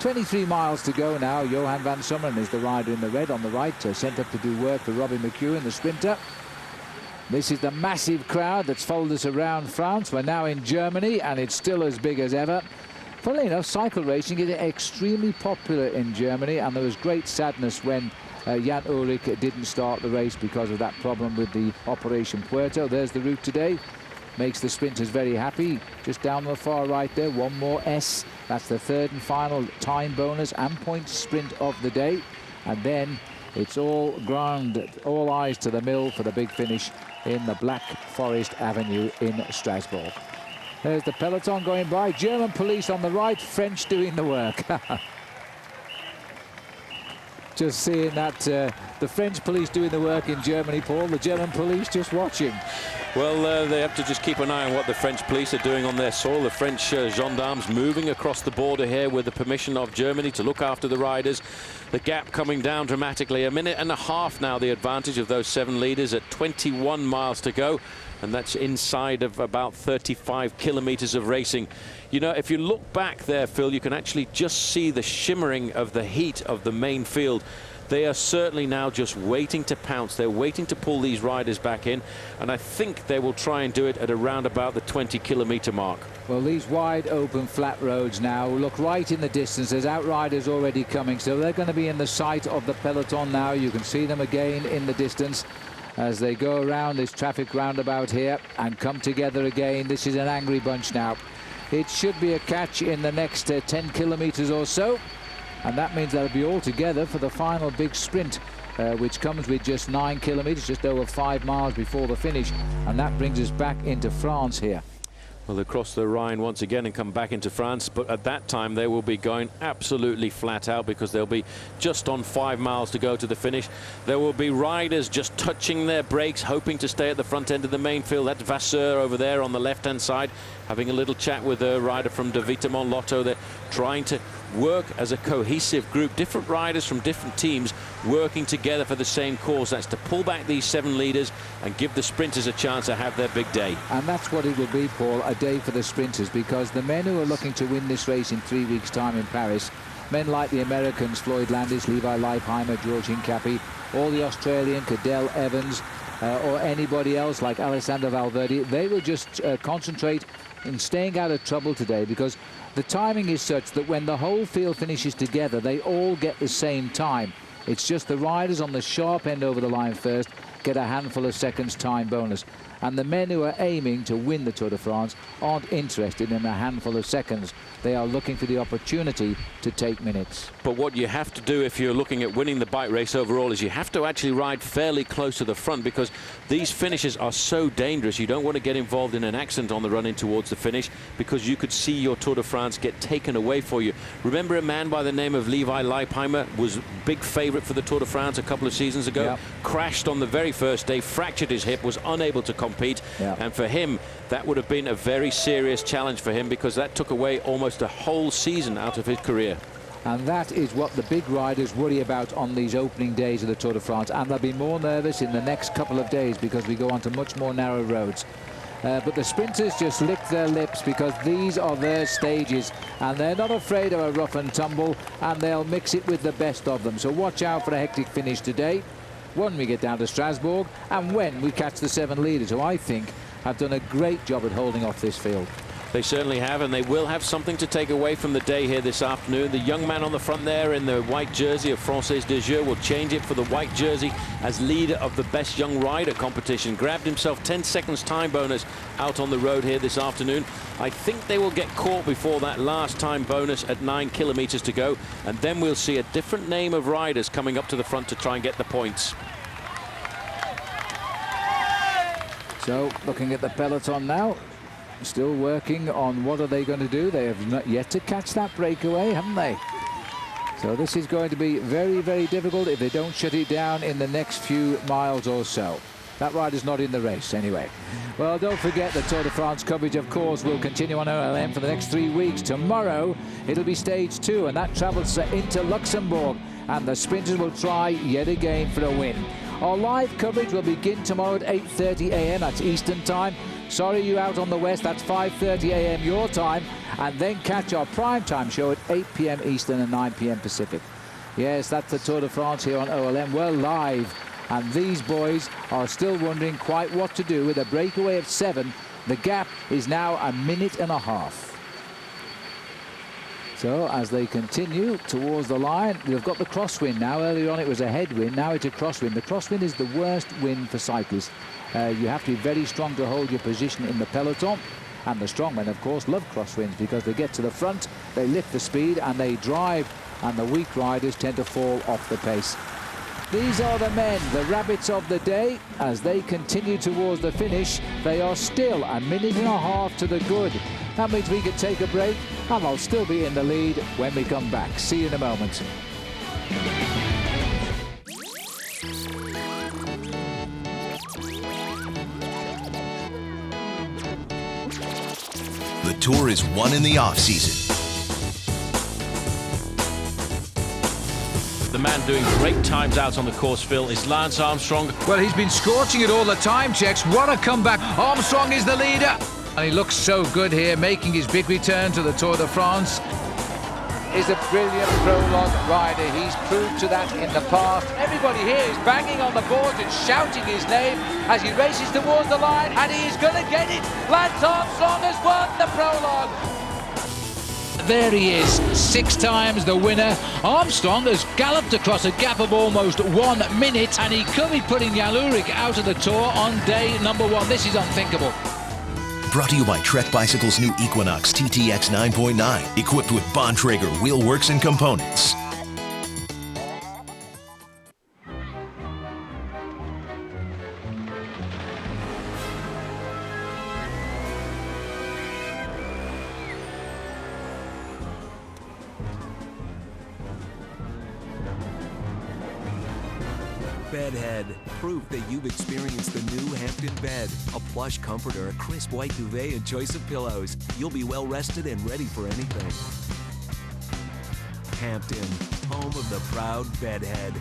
23 miles to go now. Johan van Summeren is the rider in the red on the right, sent up to do work for Robbie McEwen, the sprinter. This is the massive crowd that's followed us around France. We're now in Germany, and it's still as big as ever. Funnily enough, cycle racing is extremely popular in Germany, and there was great sadness when Jan Ullrich didn't start the race because of that problem with the Operation Puerto. There's the route today. Makes the sprinters very happy. Just down the far right there, one more S. That's the third and final time bonus and point sprint of the day. And then it's all ground, all eyes to the mill for the big finish in the Black Forest Avenue in Strasbourg. There's the peloton going by. German police on the right, French doing the work. Just seeing that the French police doing the work in Germany, Paul, the German police just watching. Well, they have to just keep an eye on what the French police are doing on their soil. The French gendarmes moving across the border here with the permission of Germany to look after the riders. The gap coming down dramatically. A minute and a half now, the advantage of those 7 leaders at 21 miles to go. And that's inside of about 35 kilometers of racing. You know, if you look back there, Phil, you can actually just see the shimmering of the heat of the main field. They are certainly now just waiting to pounce. They're waiting to pull these riders back in, and I think they will try and do it at around about the 20-kilometer mark. Well, these wide open flat roads now look right in the distance. There's outriders already coming, so they're going to be in the sight of the peloton now. You can see them again in the distance as they go around this traffic roundabout here and come together again. This is an angry bunch now. It should be a catch in the next 10 kilometers or so. And that means they'll be all together for the final big sprint, which comes with just 9 kilometers, just over 5 miles before the finish. And that brings us back into France here. Well, they cross the Rhine once again and come back into France, but at that time they will be going absolutely flat out because they'll be just on 5 miles to go to the finish. There will be riders just touching their brakes, hoping to stay at the front end of the main field. That's Vasseur over there on the left-hand side, having a little chat with a rider from De Vitamont Lotto. They're trying to work as a cohesive group, different riders from different teams working together for the same cause. That's to pull back these 7 leaders and give the sprinters a chance to have their big day. And that's what it will be, Paul, a day for the sprinters, because the men who are looking to win this race in 3 weeks' time in Paris, men like the Americans, Floyd Landis, Levi Leipheimer, George Hincapie, or the Australian Cadel Evans, or anybody else like Alessandro Valverde, they will just concentrate in staying out of trouble today, because the timing is such that when the whole field finishes together, they all get the same time. It's just the riders on the sharp end over the line first get a handful of seconds time bonus. And the men who are aiming to win the Tour de France aren't interested in a handful of seconds. They are looking for the opportunity to take minutes. But what you have to do if you're looking at winning the bike race overall is you have to actually ride fairly close to the front, because these finishes are so dangerous. You don't want to get involved in an accident on the run in towards the finish, because you could see your Tour de France get taken away for you. Remember a man by the name of Levi Leipheimer was big favourite for the Tour de France a couple of seasons ago. Yep. Crashed on the very first day, fractured his hip, was unable to compete. Yep. And for him, that would have been a very serious challenge for him, because that took away almost a whole season out of his career. And that is what the big riders worry about on these opening days of the Tour de France. And they'll be more nervous in the next couple of days, because we go on to much more narrow roads. But the sprinters just lick their lips, because these are their stages, and they're not afraid of a rough and tumble, and they'll mix it with the best of them. So watch out for a hectic finish today, when we get down to Strasbourg, and when we catch the 7 leaders, who I think have done a great job at holding off this field. They certainly have, and they will have something to take away from the day here this afternoon. The young man on the front there in the white jersey of Française des Jeux will change it for the white jersey as leader of the best young rider competition. Grabbed himself 10 seconds time bonus out on the road here this afternoon. I think they will get caught before that last time bonus at 9 kilometers to go, and then we'll see a different name of riders coming up to the front to try and get the points. So looking at the peloton now, still working on what are they going to do. They have not yet to catch that breakaway, haven't they? So this is going to be very, very difficult if they don't shut it down in the next few miles or so. That rider's not in the race anyway. Well, don't forget the Tour de France coverage, of course, will continue on OLM for the next 3 weeks. Tomorrow it'll be stage 2, and that travels into Luxembourg, and the sprinters will try yet again for a win. Our live coverage will begin tomorrow at 8:30 a.m. That's Eastern time. Sorry, you out on the west, that's 5:30 a.m. your time, and then catch our primetime show at 8 p.m. Eastern and 9 p.m. Pacific. Yes, that's the Tour de France here on OLM. We're live, and these boys are still wondering quite what to do with a breakaway of 7. The gap is now 1.5 minutes. So as they continue towards the line, they've got the crosswind now. Earlier on it was a headwind, now it's a crosswind. The crosswind is the worst wind for cyclists. You have to be very strong to hold your position in the peloton, and the strongmen, of course, love crosswinds, because they get to the front, they lift the speed and they drive, and the weak riders tend to fall off the pace. These are the men, the rabbits of the day. As they continue towards the finish, they are still 1.5 minutes to the good. That means we can take a break, and I'll still be in the lead when we come back. See you in a moment. The Tour is won in the off-season. The man doing great times out on the course, Phil, is Lance Armstrong. Well, he's been scorching it all the time, Checks. What a comeback. Armstrong is the leader. And he looks so good here, making his big return to the Tour de France. He's a brilliant prologue rider. He's proved to that in the past. Everybody here is banging on the boards and shouting his name as he races towards the line, and he is going to get it. Lance Armstrong has won the prologue. There he is, 6 times the winner. Armstrong has galloped across a gap of almost 1 minute, and he could be putting Jan Ullrich out of the Tour on day number 1. This is unthinkable. Brought to you by Trek Bicycle's new Equinox TTX 9.9, equipped with Bontrager wheel works and components. Bedhead. Proof that you've experienced the new Hampton bed. A plush comforter, a crisp white duvet, and choice of pillows. You'll be well rested and ready for anything. Hampton, home of the proud bedhead.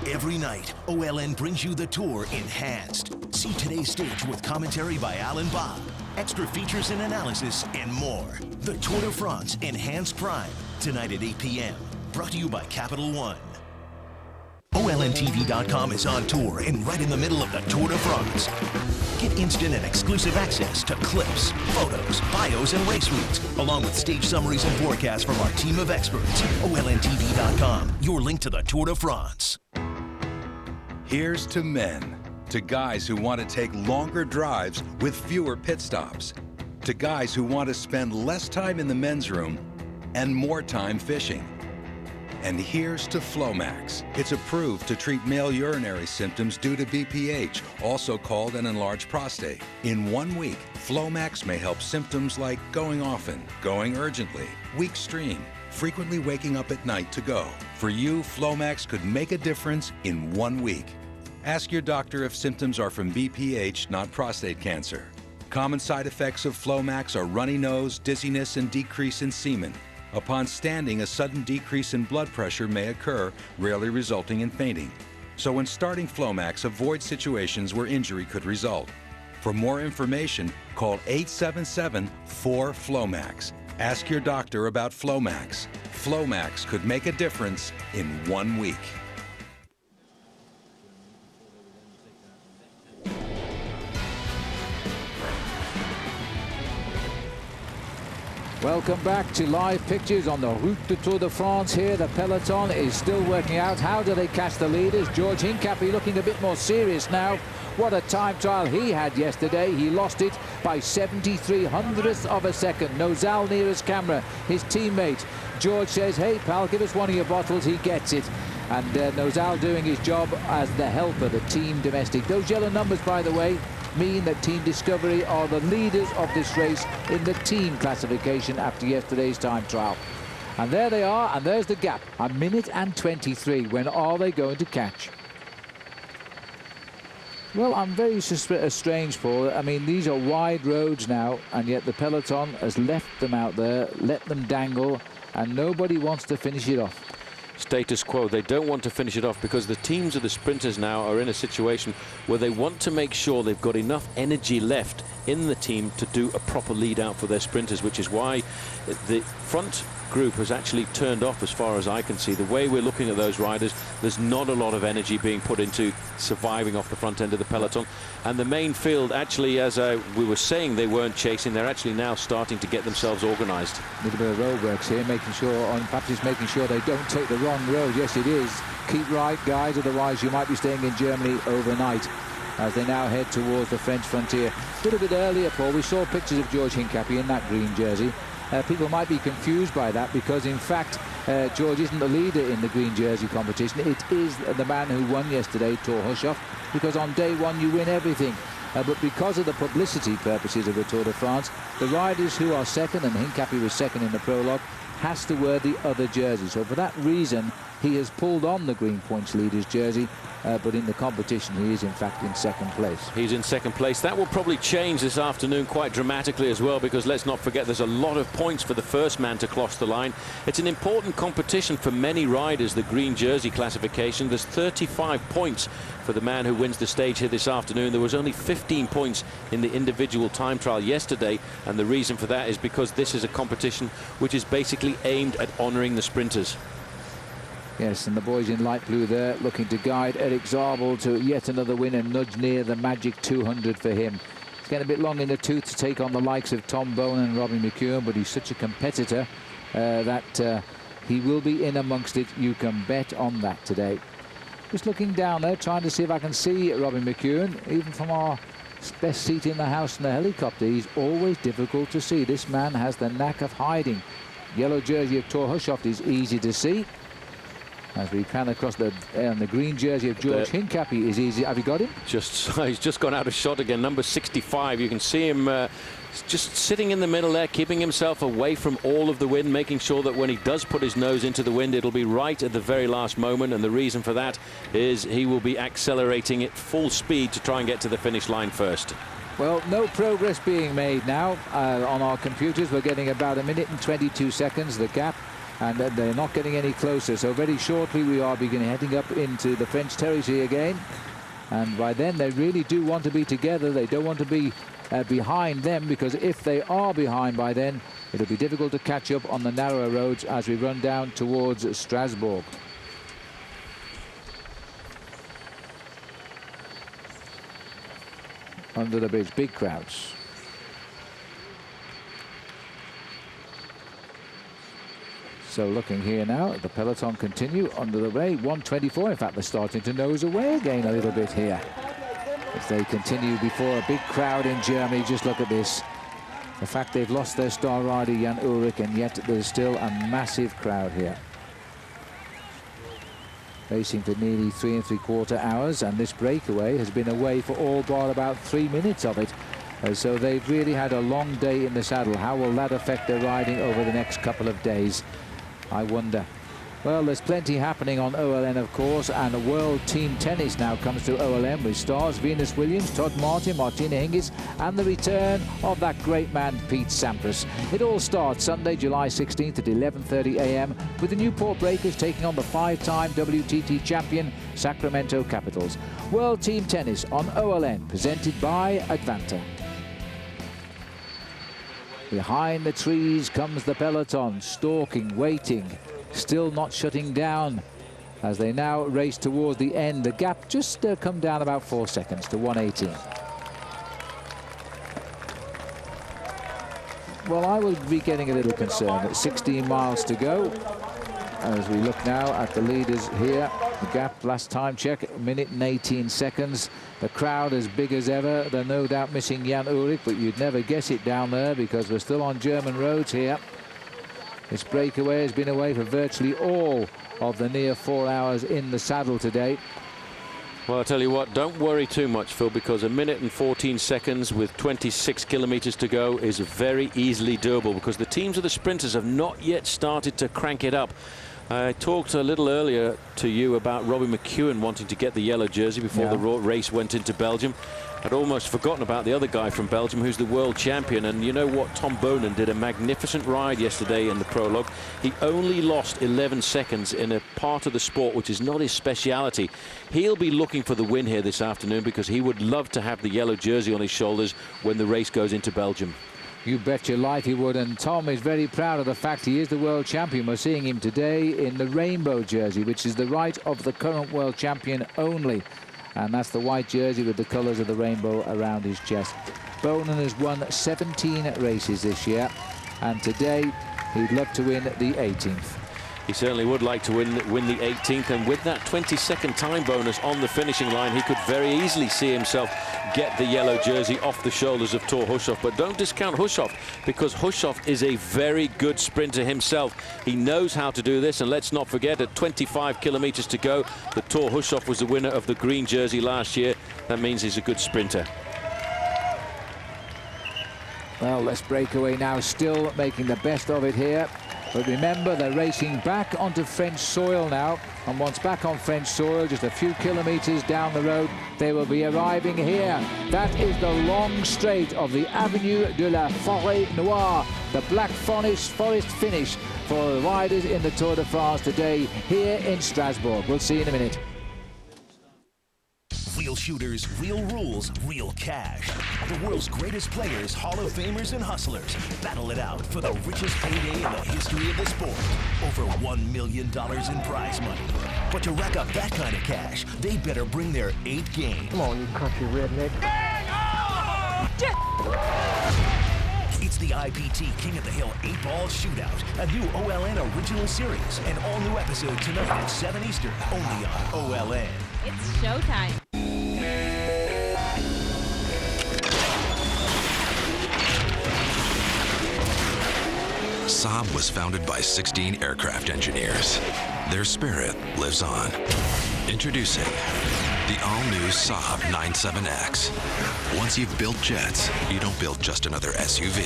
Every night, OLN brings you the Tour enhanced. See today's stage with commentary by Alan Bob, extra features and analysis, and more. The Tour de France Enhanced Prime, tonight at 8 p.m. Brought to you by Capital One. OLNTV.com is on tour and right in the middle of the Tour de France. Get instant and exclusive access to clips, photos, bios, and race routes, along with stage summaries and forecasts from our team of experts. OLNTV.com, your link to the Tour de France. Here's to men. to guys who want to take longer drives with fewer pit stops, to guys who want to spend less time in the men's room and more time fishing. And here's to Flomax. It's approved to treat male urinary symptoms due to BPH, also called an enlarged prostate. In 1 week, Flomax may help symptoms like going often, going urgently, weak stream, frequently waking up at night to go. For you, Flomax could make a difference in 1 week. Ask your doctor if symptoms are from BPH, not prostate cancer. Common side effects of Flomax are runny nose, dizziness, and decrease in semen. Upon standing, a sudden decrease in blood pressure may occur, rarely resulting in fainting. So when starting Flomax, avoid situations where injury could result. For more information, call 877-4FLOMAX. Ask your doctor about Flomax. Flomax could make a difference in 1 week. Welcome back to live pictures on the Route de Tour de France here. The peloton is still working out how do they catch the leaders. George Hincapie looking a bit more serious now. What a time trial he had yesterday. He lost it by 73 hundredths of a second. Nozal near his camera, his teammate. George says, hey pal, give us one of your bottles. He gets it. And Nozal doing his job as the helper, the team domestic. Those yellow numbers, by the way, mean that Team Discovery are the leaders of this race in the team classification after yesterday's time trial. And there they are, and there's the gap, 1 minute and 23. When are they going to catch? Well, I'm very strange, Paul. I mean, these are wide roads now, and yet the peloton has left them out there, let them dangle, and nobody wants to finish it off. Status quo. They don't want to finish it off because the teams of the sprinters now are in a situation where they want to make sure they've got enough energy left in the team to do a proper lead out for their sprinters, which is why the front group has actually turned off as far as I can see. The way we're looking at those riders, there's not a lot of energy being put into surviving off the front end of the peloton. And the main field, actually, as we were saying, they weren't chasing. They're actually now starting to get themselves organised. A little bit of roadworks here, making sure, perhaps it's making sure they don't take the wrong road. Yes, it is. Keep right, guys, otherwise you might be staying in Germany overnight as they now head towards the French frontier. A little bit earlier, Paul, we saw pictures of George Hincapie in that green jersey. People might be confused by that because, in fact, George isn't the leader in the green jersey competition. It is the man who won yesterday, Tour Hushoff, because on day one you win everything. But because of the publicity purposes of the Tour de France, the riders who are second, and Hincapie was second in the prologue, has to wear the other jersey. So for that reason, he has pulled on the Green Points leader's jersey, but in the competition he is in fact in second place. He's in second place. That will probably change this afternoon quite dramatically as well, because let's not forget there's a lot of points for the first man to cross the line. It's an important competition for many riders, the green jersey classification. There's 35 points for the man who wins the stage here this afternoon. There was only 15 points in the individual time trial yesterday, and the reason for that is because this is a competition which is basically aimed at honouring the sprinters. Yes, and the boys in light blue there looking to guide Eric Zabel to yet another win and nudge near the magic 200 for him. It's getting a bit long in the tooth to take on the likes of Tom Bowen and Robbie McEwen, but he's such a competitor that he will be in amongst it. You can bet on that today. Just looking down there, trying to see if I can see Robbie McEwen. Even from our best seat in the house in the helicopter, he's always difficult to see. This man has the knack of hiding. Yellow jersey of Tour Hushoff is easy to see. As we pan across the green jersey of George Hincapie is easy. Have you got him? He's just gone out of shot again, number 65. You can see him just sitting in the middle there, keeping himself away from all of the wind, making sure that when he does put his nose into the wind, it'll be right at the very last moment. And the reason for that is he will be accelerating at full speed to try and get to the finish line first. Well, no progress being made now on our computers. We're getting about 1 minute and 22 seconds, the gap. And they're not getting any closer. So very shortly we are heading up into the French territory again. And by then they really do want to be together. They don't want to be behind them, because if they are behind by then, it'll be difficult to catch up on the narrower roads as we run down towards Strasbourg. Under the bridge, big crowds. So looking here now, the peloton continue under the way, 124. In fact, they're starting to nose away again a little bit here. as they continue before a big crowd in Germany. Just look at this. The fact they've lost their star rider Jan Ullrich, and yet there's still a massive crowd here. Racing for nearly 3 3/4 hours, and this breakaway has been away for all but about 3 minutes of it. So they've really had a long day in the saddle. How will that affect their riding over the next couple of days? I wonder. Well, there's plenty happening on OLN, of course, and World Team Tennis now comes to OLN with stars Venus Williams, Todd Martin, Martina Hingis, and the return of that great man, Pete Sampras. It all starts Sunday, July 16th at 11:30 a.m. with the Newport Breakers taking on the 5-time WTT champion Sacramento Capitals. World Team Tennis on OLN, presented by Advanta. Behind the trees comes the peloton, stalking, waiting, still not shutting down as they now race towards the end. The gap just come down about 4 seconds to 1:18. Well, I would be getting a little concerned at 16 miles to go as we look now at the leaders here. The gap, last time check, 1 minute and 18 seconds. The crowd as big as ever. They're no doubt missing Jan Ullrich, but you'd never guess it down there because we're still on German roads here. This breakaway has been away for virtually all of the near 4 hours in the saddle today. Well, I tell you what, don't worry too much, Phil, because 1 minute and 14 seconds with 26 kilometers to go is very easily doable because the teams of the sprinters have not yet started to crank it up. I talked a little earlier to you about Robbie McEwen wanting to get the yellow jersey before the race went into Belgium. I'd almost forgotten about the other guy from Belgium who's the world champion, and you know what, Tom Bonen did a magnificent ride yesterday in the prologue. He only lost 11 seconds in a part of the sport which is not his speciality. He'll be looking for the win here this afternoon because he would love to have the yellow jersey on his shoulders when the race goes into Belgium. You bet your life he would, and Tom is very proud of the fact he is the world champion. We're seeing him today in the rainbow jersey, which is the right of the current world champion only. And that's the white jersey with the colours of the rainbow around his chest. Bonen has won 17 races this year, and today he'd love to win the 18th. He certainly would like to win the 18th, and with that 20-second time bonus on the finishing line, he could very easily see himself get the yellow jersey off the shoulders of Thor Hushoff. But don't discount Hushoff, because Hushoff is a very good sprinter himself. He knows how to do this, and let's not forget, at 25 kilometers to go, that Thor Hushoff was the winner of the green jersey last year. That means he's a good sprinter. Well, this breakaway now still making the best of it here. But remember, they're racing back onto French soil now, and once back on French soil, just a few kilometers down the road, they will be arriving here. That is the long straight of the Avenue de la Forêt Noire, the Black Forest finish for the riders in the Tour de France today here in Strasbourg. We'll see you in a minute. Real shooters, real rules, real cash. The world's greatest players, Hall of Famers, and hustlers battle it out for the richest payday in the history of the sport. Over $1 million in prize money. But to rack up that kind of cash, they better bring their 8 game. Come on, you country redneck. It's the IPT King of the Hill 8-Ball Shootout, a new OLN original series. An all-new episode tonight at 7 Eastern, only on OLN. It's showtime. Saab was founded by 16 aircraft engineers. Their spirit lives on. Introducing the all-new Saab 97X. Once you've built jets, you don't build just another SUV.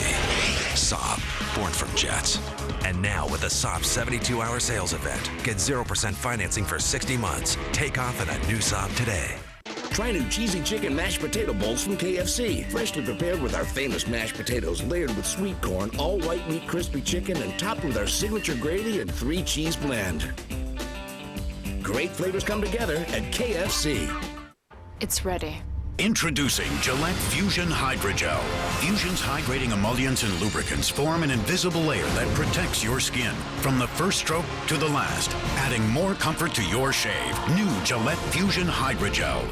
Saab, born from jets. And now with the Saab 72-hour sales event, get 0% financing for 60 months. Take off in a new Saab today. Try new cheesy chicken mashed potato bowls from KFC. Freshly prepared with our famous mashed potatoes, layered with sweet corn, all white meat crispy chicken, and topped with our signature gravy and 3-cheese blend. Great flavors come together at KFC. It's ready. Introducing Gillette Fusion Hydrogel. Fusion's hydrating emollients and lubricants form an invisible layer that protects your skin from the first stroke to the last, adding more comfort to your shave. New Gillette Fusion Hydrogel.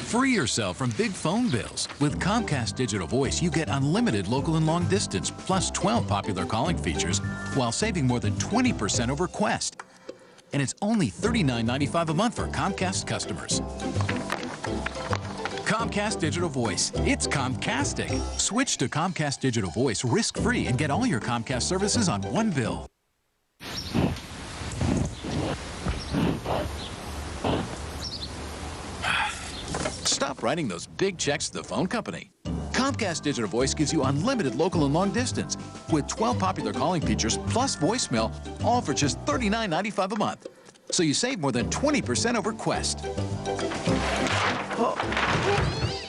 Free yourself from big phone bills. With Comcast Digital Voice, you get unlimited local and long distance, plus 12 popular calling features, while saving more than 20% over Quest. And it's only $39.95 a month for Comcast customers. Comcast Digital Voice. It's Comcastic. Switch to Comcast Digital Voice risk-free and get all your Comcast services on one bill. Stop writing those big checks to the phone company. Comcast Digital Voice gives you unlimited local and long distance with 12 popular calling features plus voicemail, all for just $39.95 a month. So you save more than 20% over Quest.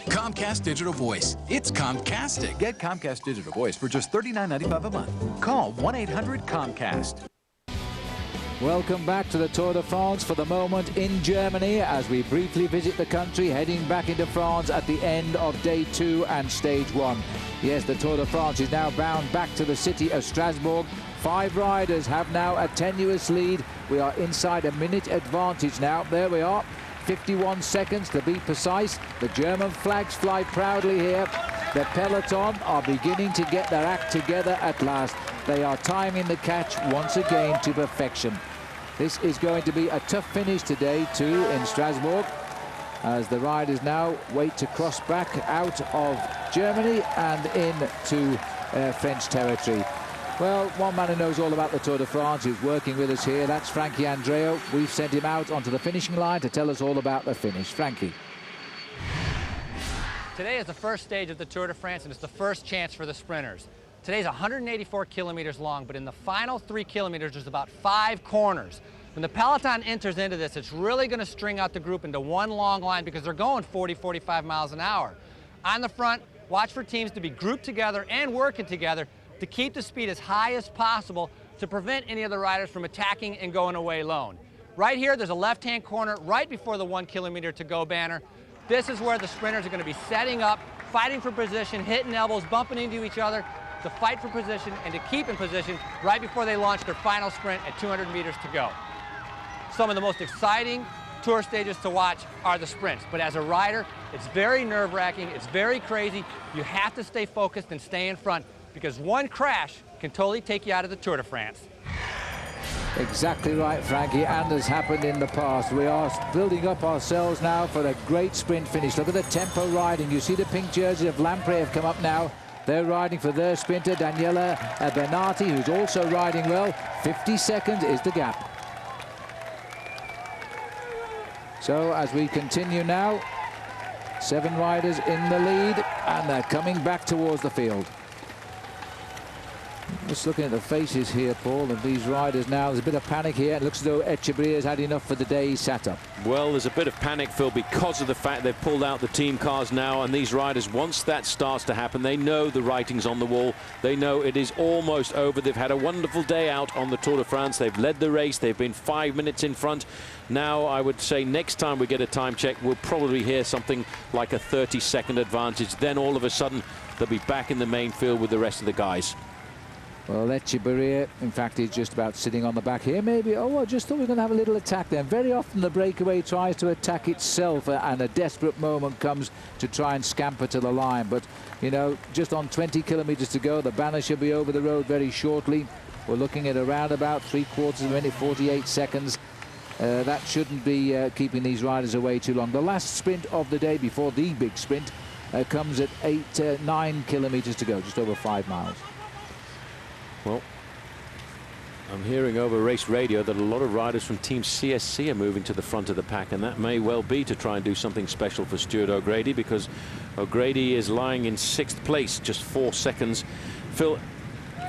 Comcast Digital Voice. It's Comcastic. Get Comcast Digital Voice for just $39.95 a month. Call 1-800-COMCAST. Welcome back to the Tour de France for the moment in Germany as we briefly visit the country, heading back into France at the end of day 2 and stage 1. Yes, the Tour de France is now bound back to the city of Strasbourg. 5 riders have now a tenuous lead. We are inside a minute advantage now. There we are, 51 seconds to be precise. The German flags fly proudly here. The peloton are beginning to get their act together at last. They are timing the catch once again to perfection. This is going to be a tough finish today too in Strasbourg, as the riders now wait to cross back out of Germany and into French territory. Well, one man who knows all about the Tour de France is working with us here. That's Frankie Andreu. We've sent him out onto the finishing line to tell us all about the finish. Frankie. Today is the first stage of the Tour de France, and it's the first chance for the sprinters. Today's 184 kilometers long, but in the final 3 kilometers, there's about 5 corners. When the peloton enters into this, it's really going to string out the group into one long line because they're going 40, 45 miles an hour. On the front, watch for teams to be grouped together and working together to keep the speed as high as possible to prevent any of the riders from attacking and going away lone. Right here, there's a left-hand corner right before the 1 kilometer to go banner. This is where the sprinters are going to be setting up, fighting for position, hitting elbows, bumping into each other to fight for position and to keep in position right before they launch their final sprint at 200 meters to go. Some of the most exciting Tour stages to watch are the sprints, but as a rider, it's very nerve-wracking, it's very crazy. You have to stay focused and stay in front because one crash can totally take you out of the Tour de France. Exactly right, Frankie, and has happened in the past. We are building up ourselves now for a great sprint finish. Look at the tempo riding. You see the pink jersey of Lampre have come up now. They're riding for their sprinter, Daniela Bernati, who's also riding well. 50 seconds is the gap. So as we continue now, 7 riders in the lead, and they're coming back towards the field. Just looking at the faces here, Paul, of these riders now. There's a bit of panic here. It looks as though Echebria's had enough for the day. He's sat up. Well, there's a bit of panic, Phil, because of the fact they've pulled out the team cars now, and these riders, once that starts to happen, they know the writing's on the wall. They know it is almost over. They've had a wonderful day out on the Tour de France. They've led the race. They've been 5 minutes in front. Now, I would say next time we get a time check, we'll probably hear something like a 30-second advantage. Then all of a sudden, they'll be back in the main field with the rest of the guys. Well, Echeverria, in fact, he's just about sitting on the back here. Maybe, oh, I just thought we were going to have a little attack then. Very often the breakaway tries to attack itself, and a desperate moment comes to try and scamper to the line. But, you know, just on 20 kilometers to go, the banner should be over the road very shortly. We're looking at around about 3/4 of a minute, 48 seconds. That shouldn't be keeping these riders away too long. The last sprint of the day before the big sprint comes at 9 kilometers to go, just over 5 miles. Well, I'm hearing over race radio that a lot of riders from Team CSC are moving to the front of the pack, and that may well be to try and do something special for Stuart O'Grady, because O'Grady is lying in 6th place, just 4 seconds. Phil,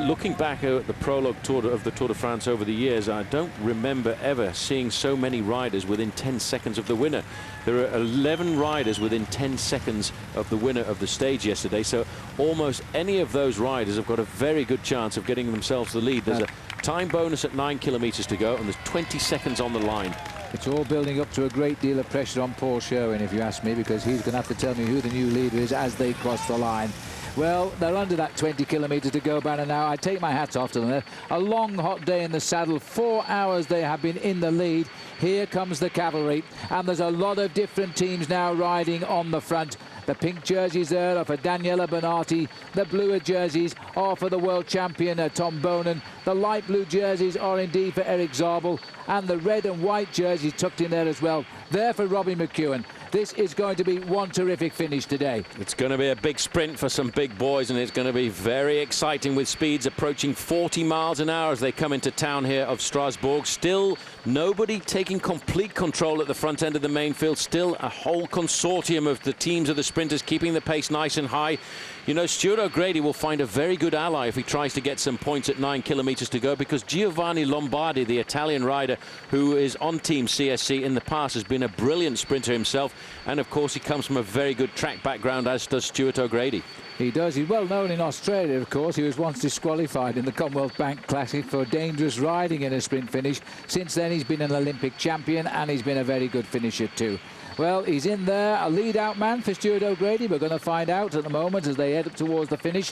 looking back at the prologue tour of the Tour de France over the years, I don't remember ever seeing so many riders within 10 seconds of the winner. There are 11 riders within 10 seconds of the winner of the stage yesterday, so almost any of those riders have got a very good chance of getting themselves the lead. There's a time bonus at 9 kilometers to go, and there's 20 seconds on the line. It's all building up to a great deal of pressure on Paul Sherwen, if you ask me, because he's going to have to tell me who the new leader is as they cross the line. Well, they're under that 20 kilometers to go banner now. I take my hats off to them. A long, hot day in the saddle. 4 hours they have been in the lead. Here comes the cavalry, and there's a lot of different teams now riding on the front. The pink jerseys there are for Daniela Bonatti. The bluer jerseys are for the world champion Tom Bonen. The light blue jerseys are indeed for Eric Zabel. And the red and white jerseys tucked in there as well. They're for Robbie McEwen. This is going to be one terrific finish today. It's going to be a big sprint for some big boys, and it's going to be very exciting with speeds approaching 40 miles an hour as they come into town here of Strasbourg. Still nobody taking complete control at the front end of the main field. Still a whole consortium of the teams of the sprinters keeping the pace nice and high. You know, Stuart O'Grady will find a very good ally if he tries to get some points at 9 kilometers to go, because Giovanni Lombardi, the Italian rider who is on Team CSC in the past, has been a brilliant sprinter himself. And of course, he comes from a very good track background, as does Stuart O'Grady. He does. He's well known in Australia, of course. He was once disqualified in the Commonwealth Bank Classic for dangerous riding in a sprint finish. Since then, he's been an Olympic champion, and he's been a very good finisher too. Well, he's in there, a lead-out man for Stuart O'Grady. We're going to find out at the moment as they head up towards the finish.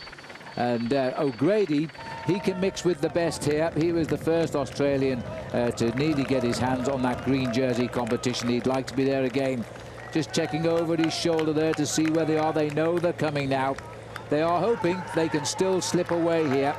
And O'Grady, he can mix with the best here. He was the first Australian to nearly get his hands on that green jersey competition. He'd like to be there again. Just checking over his shoulder there to see where they are. They know they're coming now. They are hoping they can still slip away here.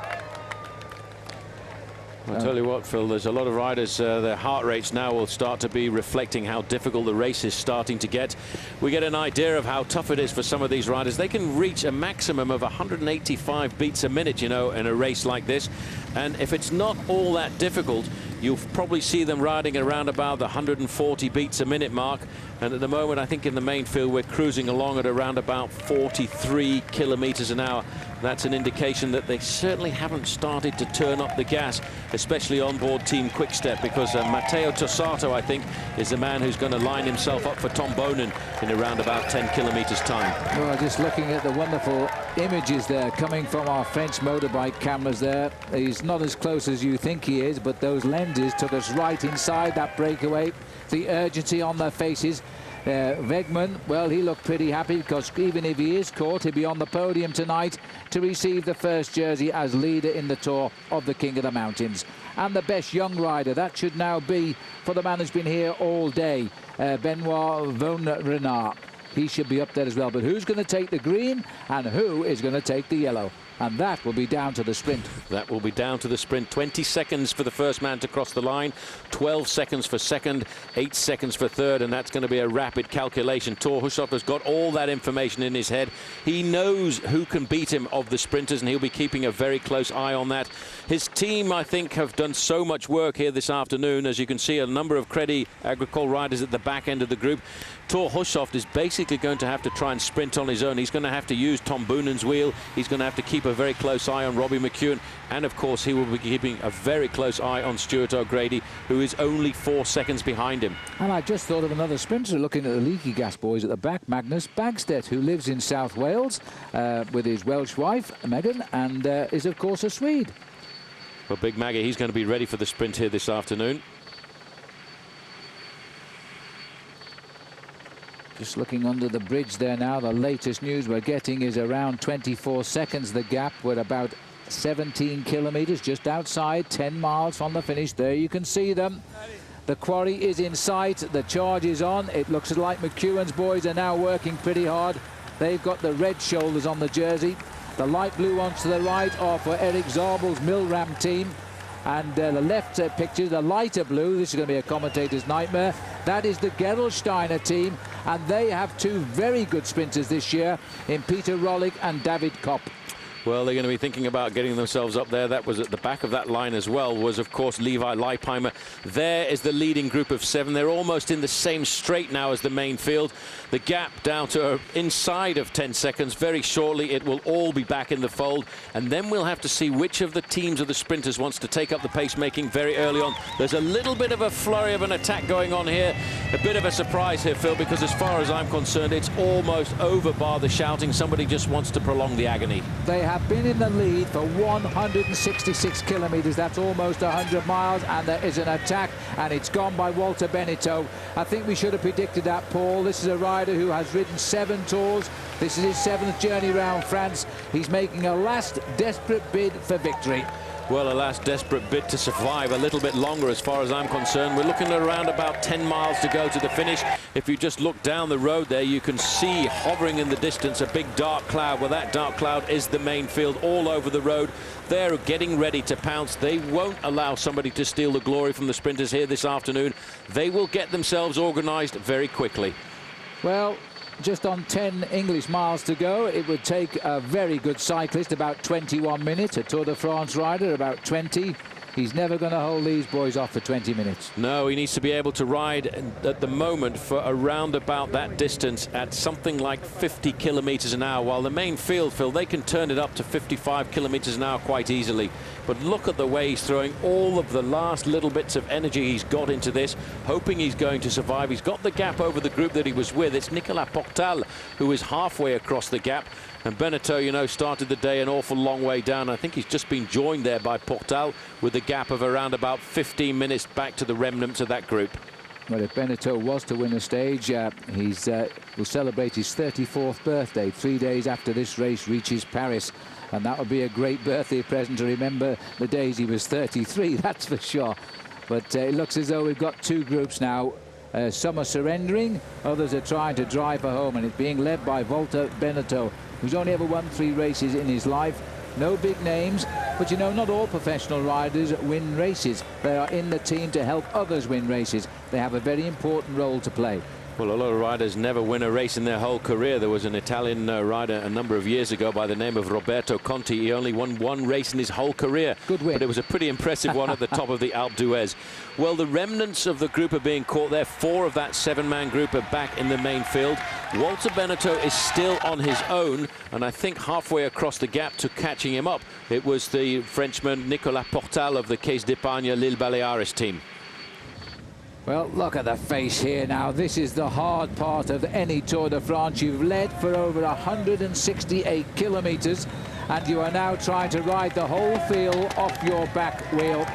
I'll tell you what, Phil, there's a lot of riders, their heart rates now will start to be reflecting how difficult the race is starting to get. We get an idea of how tough it is for some of these riders. They can reach a maximum of 185 beats a minute, you know, in a race like this. And if it's not all that difficult, you'll probably see them riding around about the 140 beats a minute mark. And at the moment, I think in the main field, we're cruising along at around about 43 kilometers an hour. That's an indication that they certainly haven't started to turn up the gas, especially on board Team Quickstep, because Matteo Tossato, I think, is the man who's going to line himself up for Tom Bonen in around about 10 kilometers time. Well, just looking at the wonderful images there coming from our French motorbike cameras there. He's not as close as you think he is, but those lenses took us right inside that breakaway. The urgency on their faces. Wegman, well, he looked pretty happy, because even if he is caught, he'll be on the podium tonight to receive the first jersey as leader in the Tour of the King of the Mountains. And the best young rider, that should now be for the man who's been here all day, Benoit Von Renard. He should be up there as well. But who's going to take the green and who is going to take the yellow? And that will be down to the sprint. That will be down to the sprint. 20 seconds for the first man to cross the line, 12 seconds for second, 8 seconds for third, and that's going to be a rapid calculation. Thor Hushovd has got all that information in his head. He knows who can beat him of the sprinters, and he'll be keeping a very close eye on that. His team, I think, have done so much work here this afternoon. As you can see, a number of Crédit Agricole riders at the back end of the group. Thor Hushovd is basically going to have to try and sprint on his own. He's going to have to use Tom Bonen's wheel. He's going to have to keep a very close eye on Robbie McEwen. And, of course, he will be keeping a very close eye on Stuart O'Grady, who is only 4 seconds behind him. And I just thought of another sprinter looking at the leaky gas boys at the back, Magnus Bagstedt, who lives in South Wales with his Welsh wife, Megan, and is, of course, a Swede. Well, Big Maggie, he's going to be ready for the sprint here this afternoon. Just looking under the bridge there now, the latest news we're getting is around 24 seconds the gap. We're about 17 kilometers just outside, 10 miles from the finish. There you can see them. The quarry is in sight, the charge is on. It looks like McEwen's boys are now working pretty hard. They've got the red shoulders on the jersey. The light blue ones to the right are for Eric Zabel's Milram team. And the left picture, the lighter blue, this is going to be a commentator's nightmare. That is the Gerolsteiner team, and they have two very good sprinters this year in Peter Rollig and David Kopp. Well, they're going to be thinking about getting themselves up there. That was at the back of that line as well, was, of course, Levi Leipheimer. There is the leading group of 7. They're almost in the same straight now as the main field. The gap down to inside of 10 seconds. Very shortly, it will all be back in the fold. And then we'll have to see which of the teams of the sprinters wants to take up the pace-making very early on. There's a little bit of a flurry of an attack going on here. A bit of a surprise here, Phil, because as far as I'm concerned, it's almost over bar the shouting. Somebody just wants to prolong the agony. They have been in the lead for 166 kilometers. That's almost 100 miles, and there is an attack, and it's gone by Walter Benito. I think we should have predicted that, Paul. This is a rider who has ridden 7 tours. This is his 7th journey round France. He's making a last desperate bid for victory. Well, a last desperate bid to survive a little bit longer as far as I'm concerned. We're looking at around about 10 miles to go to the finish. If you just look down the road there, you can see hovering in the distance a big dark cloud. Well, that dark cloud is the main field all over the road. They're getting ready to pounce. They won't allow somebody to steal the glory from the sprinters here this afternoon. They will get themselves organised very quickly. Well, just on 10 English miles to go. It would take a very good cyclist about 21 minutes. A Tour de France rider about 20. He's never going to hold these boys off for 20 minutes. No, he needs to be able to ride at the moment for around about that distance at something like 50 kilometers an hour, while the main field, Phil, they can turn it up to 55 kilometers an hour quite easily. But look at the way he's throwing all of the last little bits of energy he's got into this, hoping he's going to survive. He's got the gap over the group that he was with. It's Nicolas Portal who is halfway across the gap. And Benetton, you know, started the day an awful long way down. I think he's just been joined there by Portal with a gap of around about 15 minutes back to the remnants of that group. Well, if Benetton was to win a stage, he will celebrate his 34th birthday 3 days after this race reaches Paris. And that would be a great birthday present to remember the days he was 33, that's for sure. But it looks as though we've got two groups now. Some are surrendering, others are trying to drive for home, and it's being led by Walter Benetton, who's only ever won 3 races in his life. No big names, but you know, not all professional riders win races. They are in the team to help others win races. They have a very important role to play. Well, a lot of riders never win a race in their whole career. There was an Italian rider a number of years ago by the name of Roberto Conti. He only won 1 race in his whole career. Good win. But it was a pretty impressive one at the top of the Alpe d'Huez. Well, the remnants of the group are being caught there. 4 of that 7-man group are back in the main field. Walter Benetton is still on his own, and I think halfway across the gap to catching him up. It was the Frenchman Nicolas Portal of the Caisse d'Epargne Lille Baleares team. Well, look at the face here now. This is the hard part of any Tour de France. You've led for over 168 kilometers, and you are now trying to ride the whole field off your back wheel.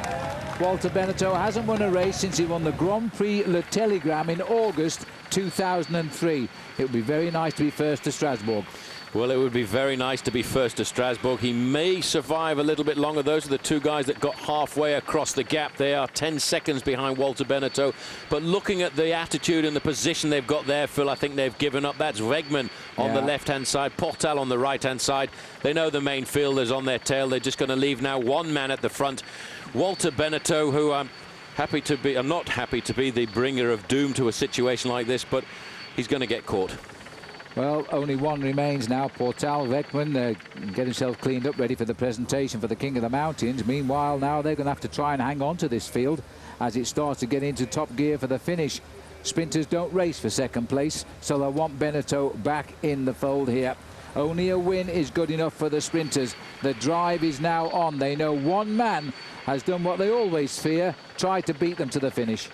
Walter Benetton hasn't won a race since he won the Grand Prix Le Telegram in August 2003. It would be very nice to be first to Strasbourg. Well, it would be very nice to be first to Strasbourg. He may survive a little bit longer. Those are the 2 guys that got halfway across the gap. They are 10 seconds behind Walter Benetton. But looking at the attitude and the position they've got there, Phil, I think they've given up. That's Wegman on the left-hand side, Portal on the right-hand side. They know the main field is on their tail. They're just going to leave now 1 man at the front. Walter Benetton, who I'm not happy to be the bringer of doom to a situation like this, but he's going to get caught. Well, only 1 remains now. Portal, Wegman, get himself cleaned up, ready for the presentation for the King of the Mountains. Meanwhile, now they're going to have to try and hang on to this field as it starts to get into top gear for the finish. Sprinters don't race for 2nd place, so they'll want Benetton back in the fold here. Only a win is good enough for the sprinters. The drive is now on. They know 1 man has done what they always fear, tried to beat them to the finish.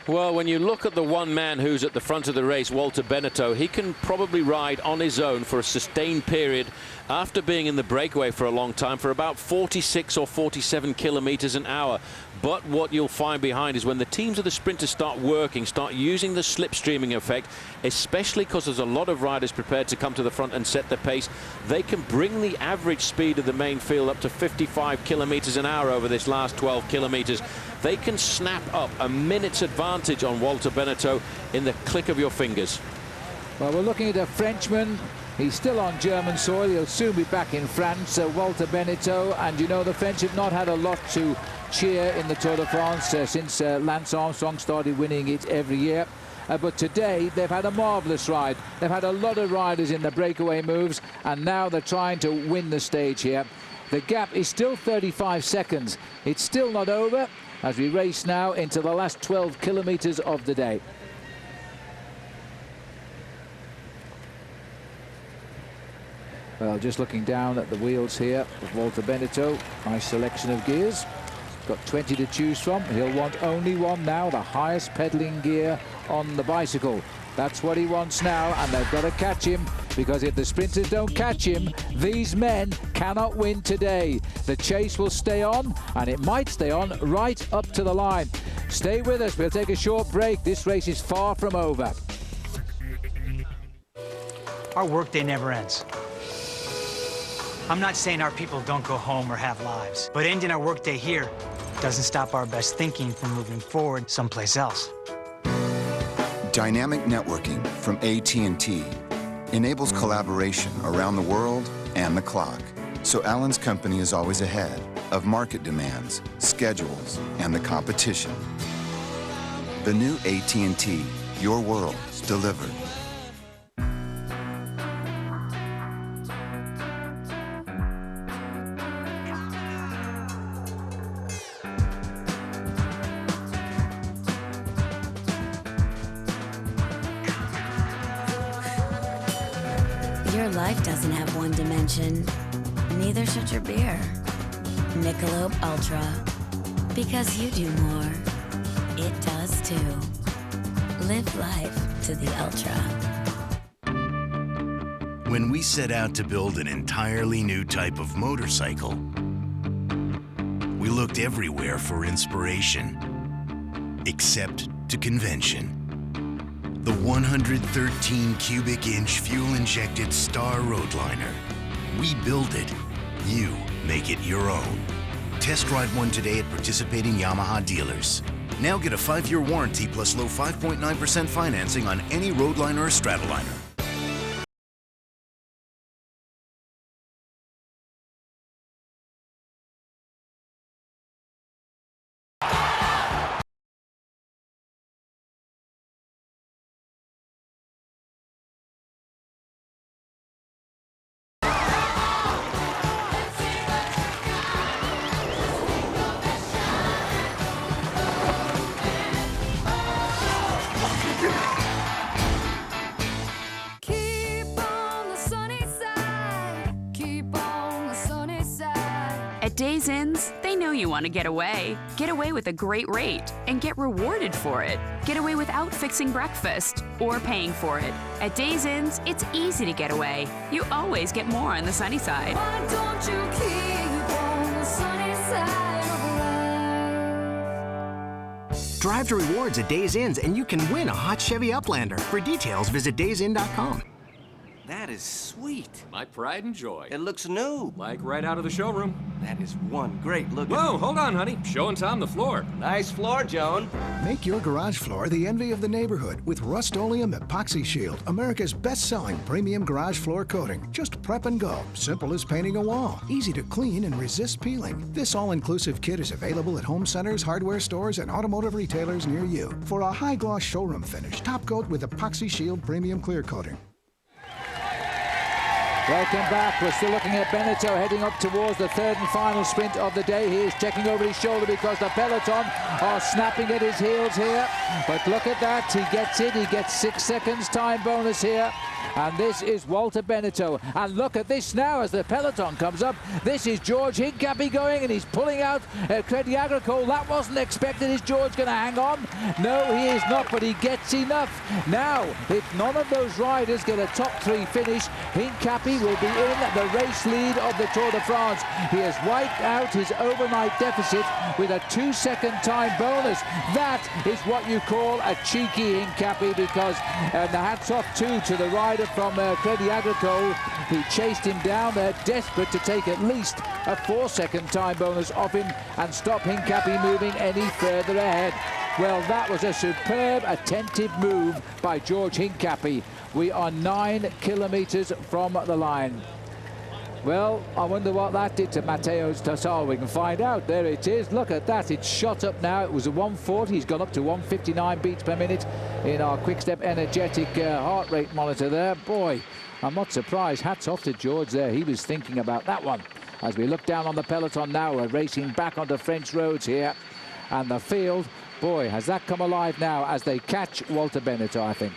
Well, when you look at the 1 man who's at the front of the race, Walter Benetton, he can probably ride on his own for a sustained period after being in the breakaway for a long time for about 46 or 47 kilometers an hour. But what you'll find behind is when the teams of the sprinters start working, start using the slipstreaming effect, especially because there's a lot of riders prepared to come to the front and set the pace, they can bring the average speed of the main field up to 55 kilometers an hour over this last 12 kilometers. They can snap up a minute's advantage on Walter Benetton in the click of your fingers. Well, we're looking at a Frenchman. He's still on German soil. He'll soon be back in France, Walter Benetton. And you know, the French have not had a lot to cheer in the Tour de France since Lance Armstrong started winning it every year. But today, they've had a marvellous ride. They've had a lot of riders in the breakaway moves, and now they're trying to win the stage here. The gap is still 35 seconds. It's still not over as we race now into the last 12 kilometers of the day. Well, just looking down at the wheels here of Walter Benetton, nice selection of gears. Got 20 to choose from. He'll want only 1 now, the highest pedaling gear on the bicycle. That's what he wants now, and they've got to catch him, because if the sprinters don't catch him, these men cannot win today. The chase will stay on, and it might stay on right up to the line. Stay with us. We'll take a short break. This race is far from over. Our workday never ends. I'm not saying our people don't go home or have lives, but ending our workday here doesn't stop our best thinking from moving forward someplace else. Dynamic networking from AT&T enables collaboration around the world and the clock, so Allen's company is always ahead of market demands, schedules, and the competition. The new AT&T, your world delivered. Your life doesn't have one dimension. Neither should your beer. Michelob Ultra. Because you do more. It does too. Live life to the ultra. When we set out to build an entirely new type of motorcycle, we looked everywhere for inspiration, except to convention. The 113 cubic inch fuel-injected Star Roadliner. We build it. You make it your own. Test drive one today at participating Yamaha dealers. Now get a 5-year warranty plus low 5.9% financing on any Roadliner or Stratoliner. At Days Inns, they know you want to get away. Get away with a great rate and get rewarded for it. Get away without fixing breakfast or paying for it. At Days Inns, it's easy to get away. You always get more on the sunny side. Why don't you keep on the sunny side of life? Drive to rewards at Days Inns and you can win a hot Chevy Uplander. For details, visit daysinn.com. That is sweet. My pride and joy. It looks new. Like right out of the showroom. That is one great look. Whoa, hold on, honey. Showing Tom the floor. Nice floor, Joan. Make your garage floor the envy of the neighborhood with Rust-Oleum Epoxy Shield, America's best-selling premium garage floor coating. Just prep and go. Simple as painting a wall. Easy to clean and resist peeling. This all-inclusive kit is available at home centers, hardware stores, and automotive retailers near you. For a high-gloss showroom finish, top coat with Epoxy Shield premium clear coating. Welcome back. We're still looking at Benetton heading up towards the third and final sprint of the day. He is checking over his shoulder because the peloton are snapping at his heels here. But look at that. He gets it. He gets 6 seconds time bonus here. And this is Walter Benetton. And look at this now as the peloton comes up. This is George Hincapie going, and he's pulling out Crédit Agricole. That wasn't expected. Is George going to hang on? No, he is not, but he gets enough. Now, if none of those riders get a top 3 finish, Hincapie will be in the race lead of the Tour de France. He has wiped out his overnight deficit with a 2-second time bonus. That is what you call a cheeky Hincapie, because the hats off too to the rider from Crédit Agricole. He chased him down there, desperate to take at least a 4-second time bonus off him and stop Hincapie moving any further ahead. Well, that was a superb, attentive move by George Hincapie. We are 9 kilometers from the line. Well, I wonder what that did to Mateusz Tassal. We can find out. There it is. Look at that. It's shot up now. It was a 140. He's gone up to 159 beats per minute in our Quick-Step Energetic heart rate monitor there. Boy, I'm not surprised. Hats off to George there. He was thinking about that one. As we look down on the peloton now, we're racing back onto French roads here. And the field, boy, has that come alive now as they catch Walter Benetton, I think.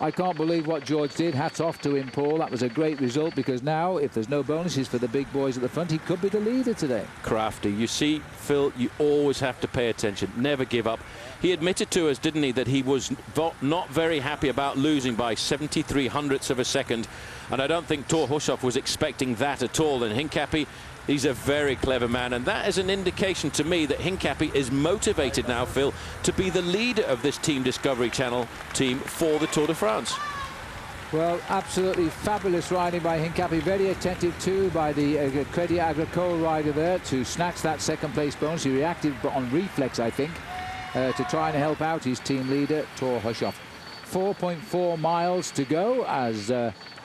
I can't believe what George did. Hats off to him, Paul. That was a great result, because now, if there's no bonuses for the big boys at the front, he could be the leader today. Crafty. You see, Phil, you always have to pay attention. Never give up. He admitted to us, didn't he, that he was not very happy about losing by 73 hundredths of a second. And I don't think Thor Hushoff was expecting that at all. And Hincapie, he's a very clever man, and that is an indication to me that Hincapie is motivated now, Phil, to be the leader of this Team Discovery Channel team for the Tour de France. Well, absolutely fabulous riding by Hincapie. Very attentive too by the Crédit Agricole rider there to snatch that second place bonus. He reacted on reflex, I think, to try and help out his team leader, Thor Hushoff. 4.4 miles to go as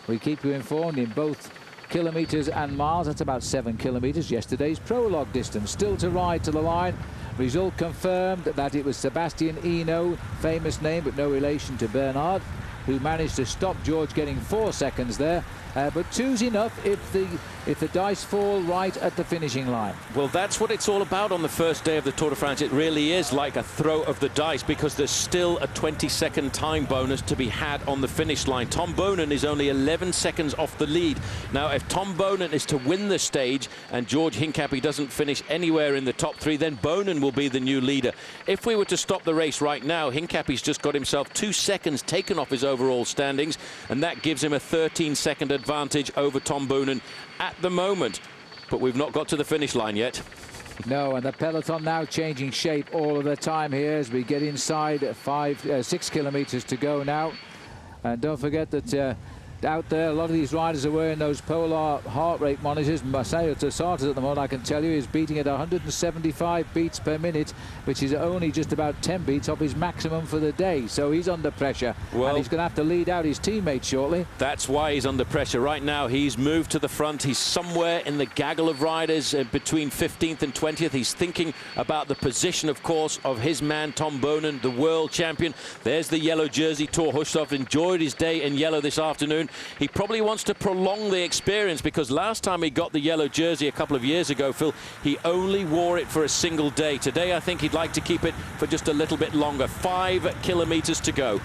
we keep you informed in both kilometres and miles. That's about 7 kilometres. Yesterday's prologue distance. Still to ride to the line. Result confirmed that it was Sebastian Eno, famous name but no relation to Bernard, who managed to stop George getting 4 seconds there. But 2's enough if the dice fall right at the finishing line. Well, that's what it's all about on the first day of the Tour de France. It really is like a throw of the dice, because there's still a 20-second time bonus to be had on the finish line. Tom Boonen is only 11 seconds off the lead. Now, if Tom Boonen is to win the stage and George Hincapie doesn't finish anywhere in the top 3, then Boonen will be the new leader. If we were to stop the race right now, Hincapie's just got himself 2 seconds taken off his overall standings, and that gives him a 13-second advantage over Tom Boonen at the moment. But we've not got to the finish line yet. No, and the peloton now changing shape all of the time here as we get inside 6 kilometres to go now. And don't forget that out there, a lot of these riders are wearing those polar heart rate monitors. Marcelo Tosartes at the moment, I can tell you, is beating at 175 beats per minute, which is only just about 10 beats off his maximum for the day. So he's under pressure, and he's going to have to lead out his teammates shortly. That's why he's under pressure right now. He's moved to the front. He's somewhere in the gaggle of riders between 15th and 20th. He's thinking about the position, of course, of his man Tom Boonen, the world champion. There's the yellow jersey. Thor Hushoff enjoyed his day in yellow this afternoon. He probably wants to prolong the experience, because last time he got the yellow jersey a couple of years ago, Phil, he only wore it for a single day. Today, I think he'd like to keep it for just a little bit longer. 5 kilometres to go.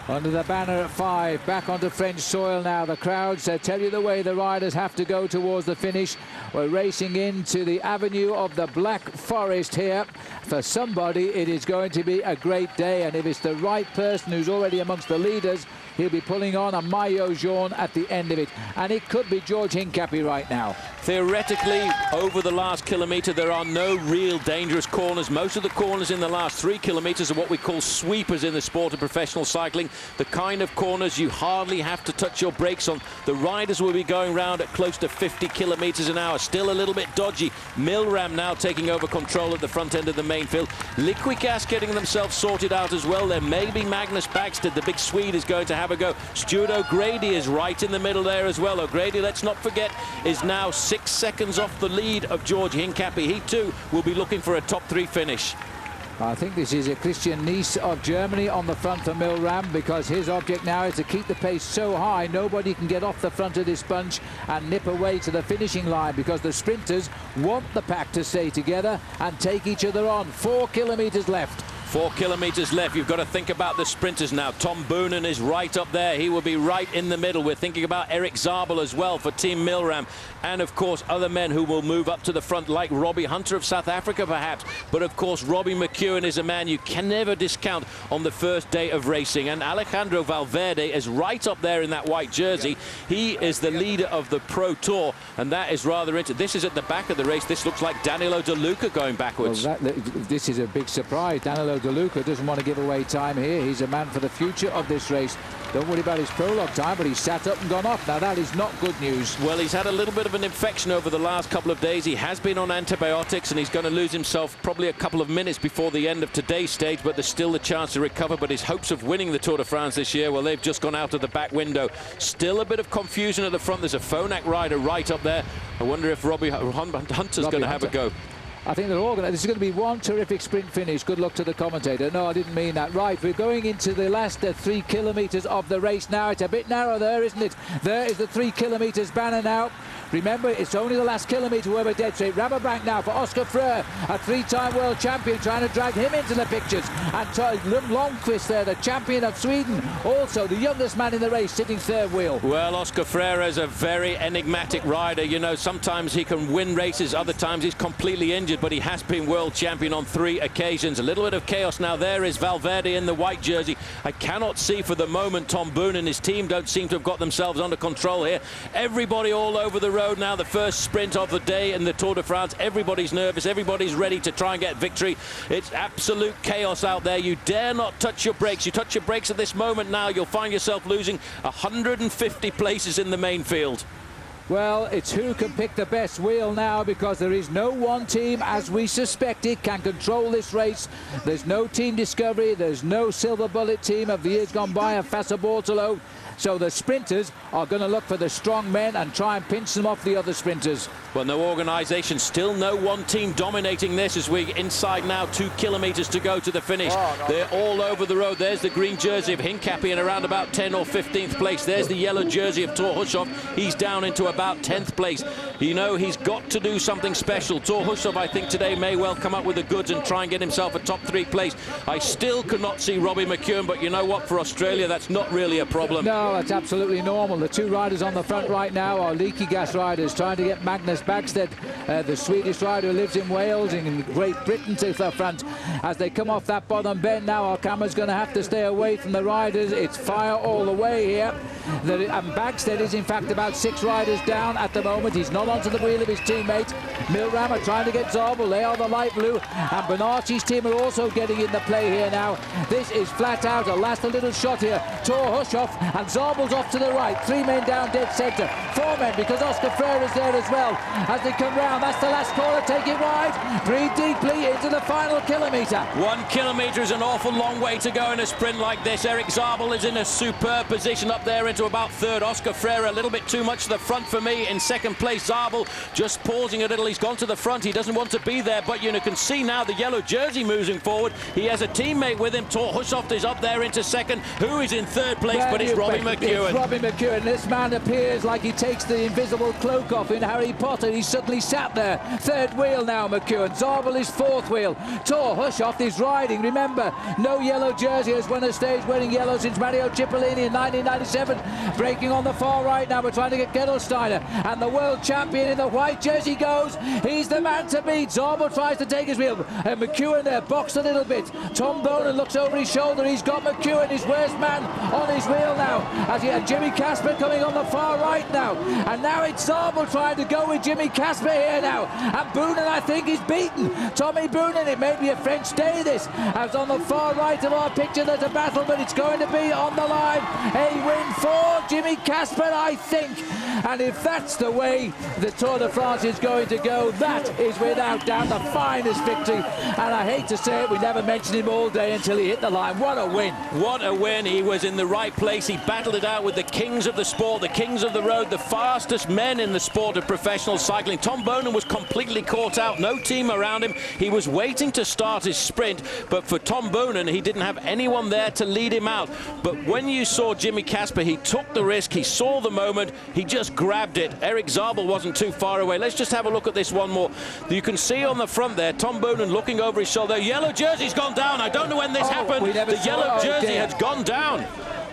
Under the banner at 5, back onto French soil now. The crowds tell you the way the riders have to go towards the finish. We're racing into the avenue of the Black Forest here. For somebody, it is going to be a great day, and if it's the right person who's already amongst the leaders, he'll be pulling on a maillot jaune at the end of it, and it could be George Hincapie right now. Theoretically, over the last kilometre, there are no real dangerous corners. Most of the corners in the last 3 kilometres are what we call sweepers in the sport of professional cycling. The kind of corners you hardly have to touch your brakes on. The riders will be going round at close to 50 kilometres an hour. Still a little bit dodgy. Milram now taking over control at the front end of the main field. Liquid Gas getting themselves sorted out as well. There may be Magnus Bagstad, the big Swede, is going to have a go. Stuart O'Grady is right in the middle there as well. O'Grady, let's not forget, is now 6 seconds off the lead of George Hincapie. He too will be looking for a top 3 finish. I think this is a Christian Nies of Germany on the front for Milram, because his object now is to keep the pace so high nobody can get off the front of this bunch and nip away to the finishing line, because the sprinters want the pack to stay together and take each other on. 4 kilometres left. 4 kilometres left. You've got to think about the sprinters now. Tom Boonen is right up there. He will be right in the middle. We're thinking about Eric Zabel as well for Team Milram. And, of course, other men who will move up to the front, like Robbie Hunter of South Africa, perhaps. But, of course, Robbie McEwen is a man you can never discount on the first day of racing. And Alejandro Valverde is right up there in that white jersey. He is the leader of the Pro Tour, and that is rather interesting. This is at the back of the race. This looks like Danilo De Luca going backwards. Well, this is a big surprise. Danilo De Luca doesn't want to give away time here. He's a man for the future of this race. Don't worry about his prologue time, but he's sat up and gone off. Now, that is not good news. Well, he's had a little bit of an infection over the last couple of days. He has been on antibiotics, and he's going to lose himself probably a couple of minutes before the end of today's stage, but there's still a chance to recover. But his hopes of winning the Tour de France this year, well, they've just gone out of the back window. Still a bit of confusion at the front. There's a Phonak rider right up there. I wonder if Robbie Hunter's going to have a go. I think they're all going to... This is going to be one terrific sprint finish. Good luck to the commentator. No, I didn't mean that. Right, we're going into the last 3 kilometres of the race now. It's a bit narrow there, isn't it? There is the 3 kilometres banner now. Remember, it's only the last kilometre where we're dead straight. Rabobank now for Oscar Freire, a 3-time world champion, trying to drag him into the pictures. And Lundqvist there, the champion of Sweden, also the youngest man in the race, sitting third wheel. Well, Oscar Freire is a very enigmatic rider. You know, sometimes he can win races, other times he's completely injured, but he has been world champion on 3 occasions. A little bit of chaos now. There is Valverde in the white jersey. I cannot see for the moment Tom Boonen and his team don't seem to have got themselves under control here. Everybody all over the road. road now, the first sprint of the day in the Tour de France. Everybody's nervous, everybody's ready to try and get victory. It's absolute chaos out there. You dare not touch your brakes. You touch your brakes at this moment now, you'll find yourself losing 150 places in the main field. Well, it's who can pick the best wheel now, because there is no one team, as we suspected, can control this race. There's no team Discovery, there's no silver bullet team of the years gone by of Fassa Bortolo. So the sprinters are going to look for the strong men and try and pinch them off the other sprinters. Well, no organisation, still no one team dominating this as we inside now 2 kilometres to go to the finish. They're all over the road. There's the green jersey of Hincapie in around about 10th or 15th place. There's the yellow jersey of Thor Hushovd. He's down into about 10th place. You know, he's got to do something special. Thor Hushovd, I think, today may well come up with the goods and try and get himself a top 3 place. I still cannot see Robbie McEwen, but you know what? For Australia, that's not really a problem. No, it's absolutely normal. The 2 riders on the front right now are leaky gas riders trying to get Magnus Bagstead, the Swedish rider who lives in Wales, in Great Britain, to the front. As they come off that bottom bend now, our camera's going to have to stay away from the riders. It's fire all the way here. And Bagstead is in fact about 6 riders down at the moment. He's not onto the wheel of his teammate. Milram are trying to get Zabel. They are the light blue. And Bonacci's team are also getting in the play here now. This is flat out a last little shot here. Thor Hushovd and Zabel's off to the right. 3 men down dead centre. 4 men because Oscar Freire is there as well. As they come round, that's the last corner. Take it wide. Breathe deeply into the final kilometre. 1 kilometre is an awful long way to go in a sprint like this. Eric Zabel is in a superb position up there into about 3rd. Oscar Freire a little bit too much to the front for me. In 2nd place, Zabel just pausing a little. He's gone to the front. He doesn't want to be there, but you can see now the yellow jersey moving forward. He has a teammate with him. Thor Hushovd is up there into 2nd. Who is in 3rd place? But it's Robbie McEwen. It's Robbie McEwen. This man appears like he takes the invisible cloak off in Harry Potter. He's suddenly sat there. 3rd wheel now, McEwen. Zabel is 4th wheel. Thor Hushovd is riding. Remember, no yellow jersey, has won a stage wearing yellow since Mario Cipollini in 1997. Breaking on the far right now. We're trying to get Gettelsteiner. And the world champion in the white jersey goes. He's the man to beat. Zabel tries to take his wheel. And McEwen there boxed a little bit. Tom Bonan looks over his shoulder. He's got McEwen, his worst man, on his wheel now. As he had Jimmy Casper coming on the far right now. And now it's Zabel trying to go with Jimmy Casper here now. And Boonen, I think, is beaten. Tommy Boonen, it may be a French day this. As on the far right of our picture, there's a battle, but it's going to be on the line. A win for Jimmy Casper, I think. And if that's the way the Tour de France is going to go, that is without doubt the finest victory. And I hate to say it, we never mentioned him all day until he hit the line. What a win. What a win. He was in the right place. He battled it out with the kings of the sport, the kings of the road, the fastest men in the sport of professional cycling. Tom Bonan was completely caught out. No team around him. He was waiting to start his sprint, but for Tom Bonan, he didn't have anyone there to lead him out. But when you saw Jimmy Casper, he took the risk. He saw the moment. He just grabbed it. Eric Zabel wasn't too far away. Let's just have a look at this one more. You can see on the front there, Tom Bonan looking over his shoulder. Yellow jersey's gone down. I don't know when this happened. The yellow jersey has gone down.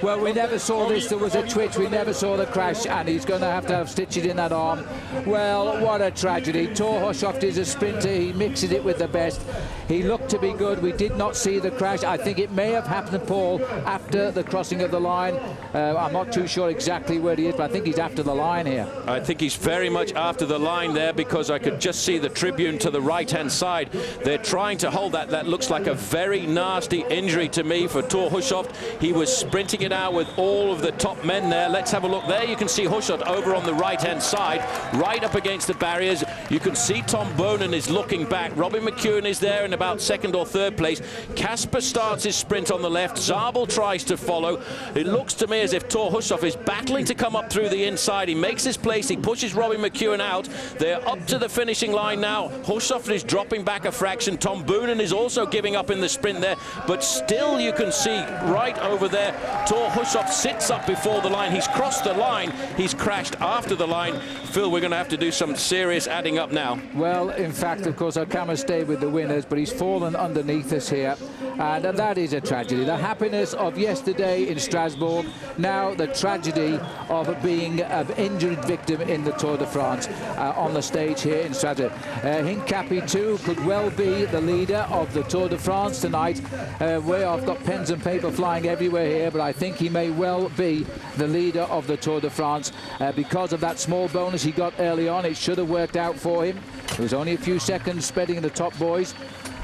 Well, we never saw this. There was a twitch. We never saw the crash, and he's going to have stitches in that arm. Well, what a tragedy. Thor Hushovd is a sprinter. He mixes it with the best. He looked to be good. We did not see the crash. I think it may have happened, Paul, after the crossing of the line. I'm not too sure exactly where he is, but I think he's after the line here. I think he's very much after the line there, because I could just see the tribune to the right-hand side. They're trying to hold that. That looks like a very nasty injury to me for Thor Hushovd. He was sprinting it out with all of the top men there. Let's have a look there. You can see Hushovd over on the right-hand side, right up against the barriers. You can see Tom Bonan is looking back. Robbie McEwen is there in about 2nd or 3rd place. Casper starts his sprint on the left. Zabel tries to follow. It looks to me as if Thor Hushovd is battling to come up through the inside. He makes his place. He pushes Robbie McEwen out. They're up to the finishing line now. Hushovd is dropping back a fraction. Tom Bonan is also giving up in the sprint there, but still you can see right over there, Thor Hushovd sits up before the line. He's crossed the line. He's crashed after the line. Phil, we're going to have to do some serious adding up now. Well, in fact, of course, our camera stayed with the winners, but he's fallen underneath us here, and that is a tragedy. The happiness of yesterday in Strasbourg, now the tragedy of being an injured victim in the Tour de France on the stage here in Strasbourg. Hincapie, too, could well be the leader of the Tour de France tonight. I've got pens and paper flying everywhere here, but I think he may well be the leader of the Tour de France because of that small bonus he got early on. It should have worked out for him. There was only a few seconds spreading the top boys,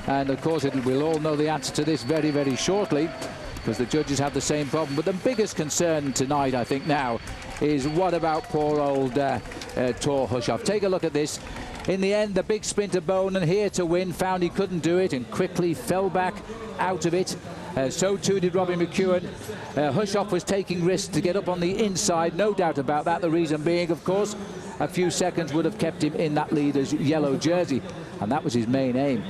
and of course we'll all know the answer to this very, very shortly, because the judges have the same problem. But the biggest concern tonight, I think now, is what about poor old Thor Hushovd. Take a look at this. In the end, the big sprinter Bonen here to win found he couldn't do it and quickly fell back out of it. So too did Robbie McEwen. Hushovd was taking risks to get up on the inside, no doubt about that. The reason being, of course, a few seconds would have kept him in that leader's yellow jersey, and that was his main aim.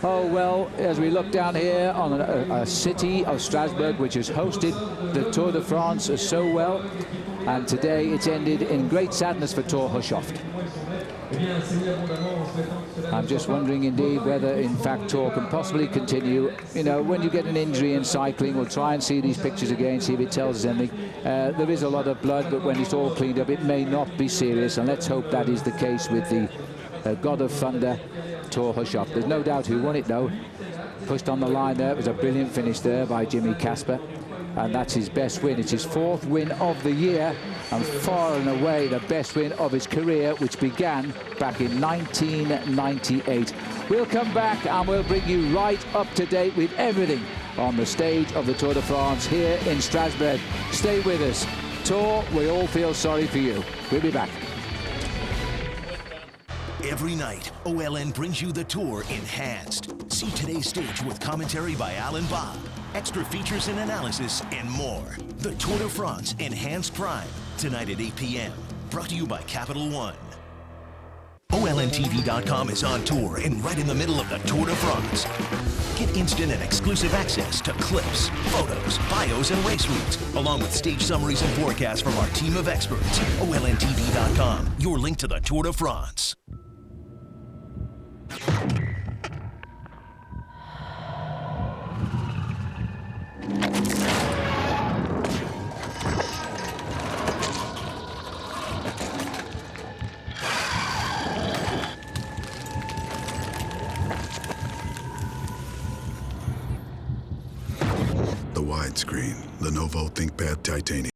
Oh, well, as we look down here on a city of Strasbourg, which has hosted the Tour de France so well, and today it's ended in great sadness for Thor Hushovd. I'm just wondering indeed whether in fact Thor can possibly continue. You know, when you get an injury in cycling, we'll try and see these pictures again, see if it tells us anything. There is a lot of blood, but when it's all cleaned up, it may not be serious, and let's hope that is the case with the God of Thunder, Thor Hushovd. There's no doubt who won it though. Pushed on the line there. It was a brilliant finish there by Jimmy Casper, and that's his best win. It's his 4th win of the year, and far and away the best win of his career, which began back in 1998. We'll come back and we'll bring you right up to date with everything on the stage of the Tour de France here in Strasbourg. Stay with us. Thor, we all feel sorry for you. We'll be back. Every night, OLN brings you the Tour enhanced. See today's stage with commentary by Alan Bob, extra features and analysis, and more. The Tour de France Enhanced Prime, tonight at 8 p.m. Brought to you by Capital One. OLNTV.com is on tour and right in the middle of the Tour de France. Get instant and exclusive access to clips, photos, bios, and race routes, along with stage summaries and forecasts from our team of experts. OLNTV.com, your link to the Tour de France. The widescreen, Lenovo ThinkPad Titanium.